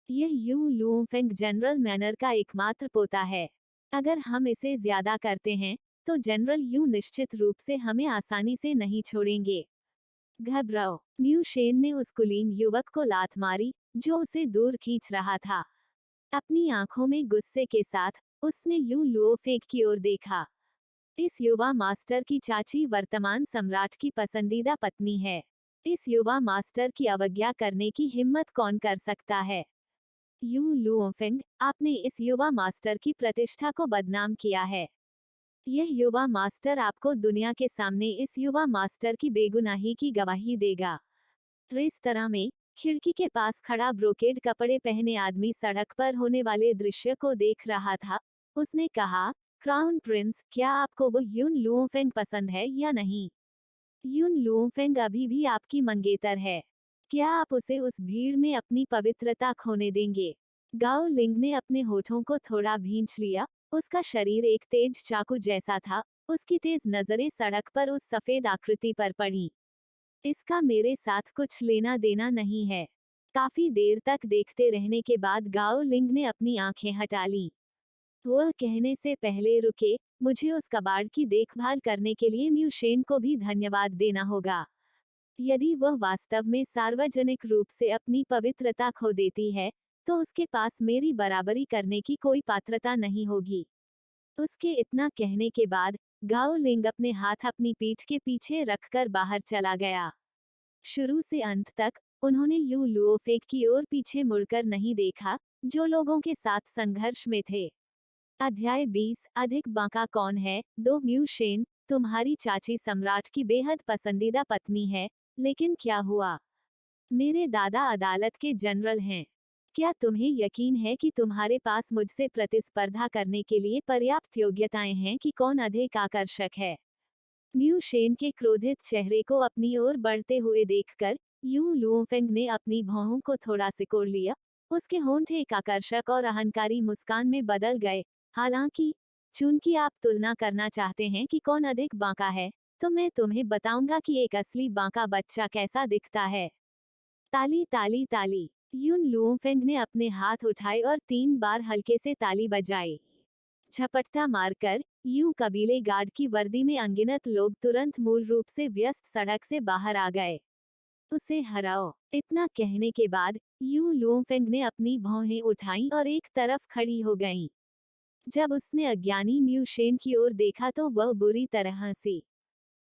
यह यू लुओफेंग जनरल मैनर का एकमात्र पोता है। अगर हम इसे ज्यादा करते हैं, तो जनरल यू निश्चित रूप से हमें आसानी से नहीं छोड़ेंगे। घबराओ, म्यू शेन ने उस कुलीन युवक को लात मारी, जो उसे दूर खींच रहा था। अपनी आंखों में गुस्से के साथ उसने यू लुओफेंग की ओर देखा। इस युवा मास्टर की चाची वर्तमान सम्राट की पसंदीदा पत्नी है। इस युवा मास्टर की अवज्ञा करने की हिम्मत कौन कर सकता है? यू लुओफेंग, आपने इस युवा मास्टर की प्रतिष्ठा को बदनाम किया है। यह युवा मास्टर आपको दुनिया के सामने इस युवा मास्टर की बेगुनाही की गवाही देगा। रेस्तरां में खिड़की के पास खड़ा ब्रोकेड कपड़े पहने आदमी सड़क पर होने वाले दृश्य को देख रहा था। उसने कहा, क्राउन प्रिंस, क्या आपको वो युन लुओफेंग पसंद है या नहीं? युन लुओफेंग अभी भी आपकी मंगेतर है। क्या आप उसे उस भीड़ में अपनी पवित्रता खोने देंगे? गाओ लिंग ने अपने होठों को थोड़ा भींच लिया। उसका शरीर एक तेज चाकू जैसा था। उसकी तेज नजरें सड़क पर उस सफेद आकृति पर पड़ी। इसका मेरे साथ कुछ लेना देना नहीं है। काफी देर तक देखते रहने के बाद गाओ लिंग ने अपनी आंखें हटा ली। वह कहने से पहले रुके, मुझे उस कबाड़ की देखभाल करने के लिए म्यूशेन को भी धन्यवाद देना होगा। यदि वह वास्तव में सार्वजनिक रूप से अपनी पवित्रता खो देती है, तो उसके पास मेरी बराबरी करने की कोई पात्रता नहीं होगी। उसके इतना कहने के बाद गाओ लिंग अपने हाथ अपनी पीठ के पीछे रखकर बाहर चला गया। शुरू से अंत तक उन्होंने यू लुओफेक की ओर पीछे मुड़कर नहीं देखा, जो लोगों के साथ संघर्ष में थे। अध्याय 20, अधिक बांका कौन है? दो म्यूशेन, तुम्हारी चाची सम्राट की बेहद पसंदीदा पत्नी है, लेकिन क्या हुआ? मेरे दादा अदालत के जनरल हैं। क्या तुम्हें यकीन है कि तुम्हारे पास मुझसे प्रतिस्पर्धा करने के लिए पर्याप्त योग्यताएं हैं कि कौन अधिक आकर्षक है? म्यूशेन के क्रोधित चेहरे को अपनी ओर बढ़ते हुए देखकर यू लुओफेंग ने अपनी भौहों को थोड़ा सिकोड़ लिया। उसके होंठ एक आकर्षक और अहंकारी मुस्कान में बदल गए। हालांकि, चूंकि आप तुलना करना चाहते हैं कि कौन अधिक बांका है, तो मैं तुम्हें बताऊंगा कि एक असली बांका बच्चा कैसा दिखता है। ताली ताली ताली। युन लुओफेंग ने अपने हाथ उठाए और 3 बार हल्के से ताली बजाई। झपट्टा मारकर यू कबीले गार्ड की वर्दी में अनगिनत लोग तुरंत मूल रूप से व्यस्त सड़क से बाहर आ गए। उसे हराओ। इतना कहने के बाद यू लुओफेंग ने अपनी भौहें उठाईं और एक तरफ खड़ी हो गईं। जब उसने अज्ञानी म्यूशेन की ओर देखा तो वह बुरी तरह हंसी।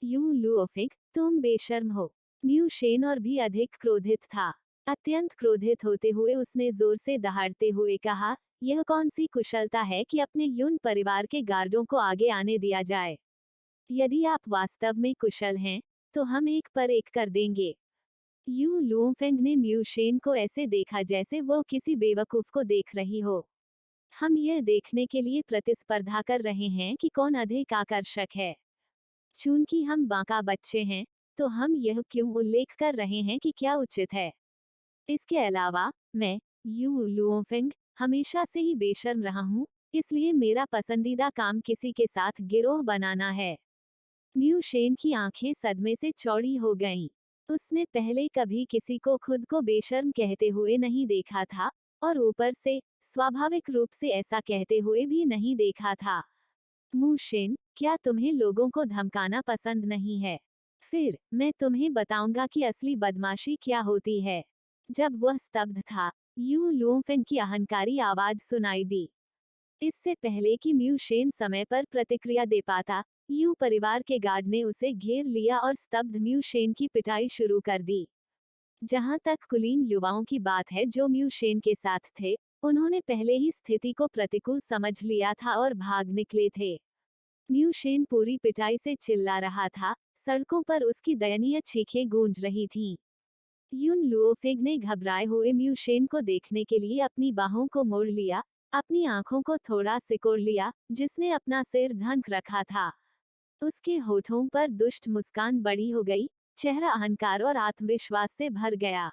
यू लुओफेंग, तुम बेशर्म हो। म्यूशेन और भी अधिक क्रोधित था। अत्यंत क्रोधित होते हुए उसने जोर से दहाड़ते हुए कहा, यह कौन सी कुशलता है कि अपने युन परिवार के गार्डों को आगे आने दिया जाए? यदि आप वास्तव में कुशल हैं, तो हम एक पर एक कर देंगे। यू लुओफेंग ने म्यूशेन को ऐसे देखा जैसे वो किसी बेवकूफ को देख रही हो। हम यह देखने के लिए प्रतिस्पर्धा कर रहे हैं कि कौन अधिक आकर्षक है। चूंकि हम बांका बच्चे हैं, तो हम यह क्यों उल्लेख कर रहे हैं कि क्या उचित है? इसके अलावा, मैं, यू लुओफेंग, हमेशा से ही बेशर्म रहा हूँ, इसलिए मेरा पसंदीदा काम किसी के साथ गिरोह बनाना है। म्यूशेन की आंखें सदमे से चौड़ी हो गईं। उसने पहले कभी किसी को खुद को बेशर्म कहते हुए नहीं देखा था, और ऊपर से स्वाभाविक रूप से ऐसा कहते हुए भी नहीं देखा था। म्यूशेन, क्या तुम्हें लोगों को धमकाना पसंद नहीं है? फिर मैं तुम्हें बताऊंगा कि असली बदमाशी क्या होती है। जब वह स्तब्ध था, यू लुओफेंग की अहंकारी आवाज सुनाई दी। इससे पहले कि म्यूशेन समय पर प्रतिक्रिया दे पाता, यू परिवार के गार्ड ने उसे घेर लिया और स्तब्ध म्यूशेन की पिटाई शुरू कर दी। जहां तक कुलीन युवाओं की बात है जो म्यूशेन के साथ थे, उन्होंने पहले ही स्थिति को प्रतिकूल समझ लिया था और भाग निकले थे। म्यूशेन पूरी पिटाई से चिल्ला रहा था, सड़कों पर उसकी दयनीय चीखें गूंज रही थीं। युन लुओफेंग ने घबराए हुए म्यूशेन को देखने के लिए अपनी बाहों को मोड़ लिया, अपनी आंखों को थोड़ा सिकोड़ लिया, जिसने अपना सिर ढंक रखा था। उसके होठों पर दुष्ट मुस्कान बड़ी हो गई, चेहरा अहंकार और आत्मविश्वास से भर गया।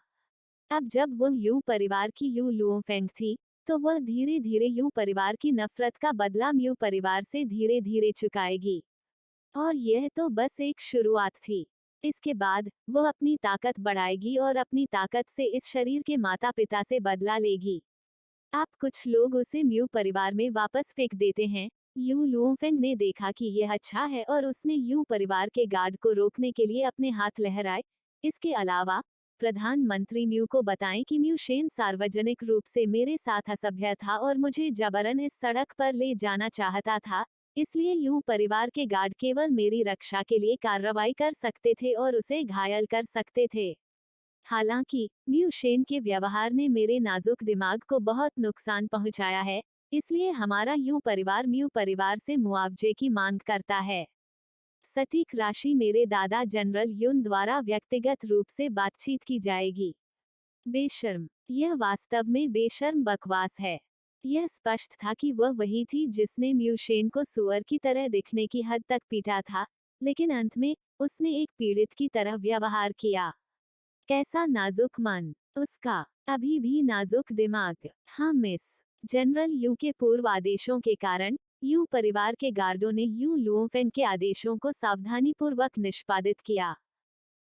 अब जब वह यू परिवार की यू लुओफेंग थी, तो वह धीरे धीरे यू परिवार की नफरत का बदला म्यू परिवार से धीरे धीरे चुकाएगी। और यह तो बस एक शुरुआत थी। इसके बाद वह अपनी ताकत बढ़ाएगी और अपनी ताकत से इस शरीर के माता पिता से बदला लेगी। आप कुछ लोग उसे म्यू परिवार में वापस फेंक देते हैं। यू लुओफेंग ने देखा कि यह अच्छा है और उसने यू परिवार के गार्ड को रोकने के लिए अपने हाथ लहराए। इसके अलावा, प्रधानमंत्री म्यू को बताएं कि म्यूशेन सार्वजनिक रूप से मेरे साथ असभ्य था और मुझे जबरन इस सड़क पर ले जाना चाहता था, इसलिए यू परिवार के गार्ड केवल मेरी रक्षा के लिए कार्रवाई कर सकते थे और उसे घायल कर सकते थे। हालांकि म्यू शेन के व्यवहार ने मेरे नाजुक दिमाग को बहुत नुकसान पहुंचाया है, इसलिए हमारा यू परिवार म्यू परिवार से मुआवजे की मांग करता है। सटीक राशि मेरे दादा जनरल युन द्वारा व्यक्तिगत रूप से बातचीत की जाएगी। बेशर्म, यह वास्तव में बेशर्म बकवास है। यह स्पष्ट था कि वह वही थी जिसने म्यू शेन को सुअर की तरह दिखने की हद तक पीटा था, लेकिन अंत में उसने एक पीड़ित की तरह व्यवहार किया। कैसा नाजुक मन, उसका अभी भी नाजुक दिमाग। हाँ मिस, जनरल यू के पूर्व आदेशों के कारण यू परिवार के गार्डों ने यू लुओफेंग के आदेशों को सावधानीपूर्वक निष्पादित किया।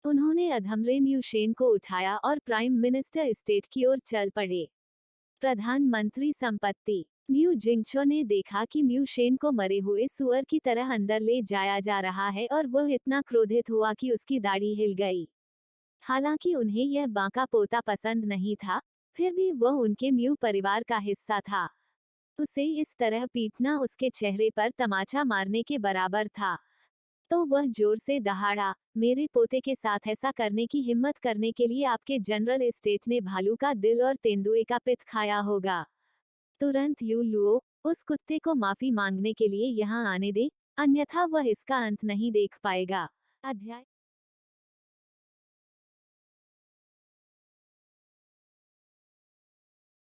उन्होंने अधमरे म्यू शेन को उठाया और प्राइम मिनिस्टर स्टेट की ओर चल पड़े। प्रधानमंत्री संपत्ति। म्यू जिंगचो ने देखा कि म्यू शेन को मरे हुए सुअर की तरह अंदर ले जाया जा रहा है और वह इतना क्रोधित हुआ कि उसकी दाढ़ी हिल गई। हालांकि उन्हें यह बांका पोता पसंद नहीं था, फिर भी वह उनके म्यू परिवार का हिस्सा था। उसे इस तरह पीटना उसके चेहरे पर तमाचा मारने के बराबर था। तो वह जोर से दहाड़ा, मेरे पोते के साथ ऐसा करने की हिम्मत करने के लिए आपके जनरल स्टेट ने भालू का दिल और तेंदुए का पित्त खाया होगा। तुरंत यू लुओ, उस कुत्ते को माफी मांगने के लिए यहाँ आने दे, अन्यथा वह इसका अंत नहीं देख पाएगा। अध्याय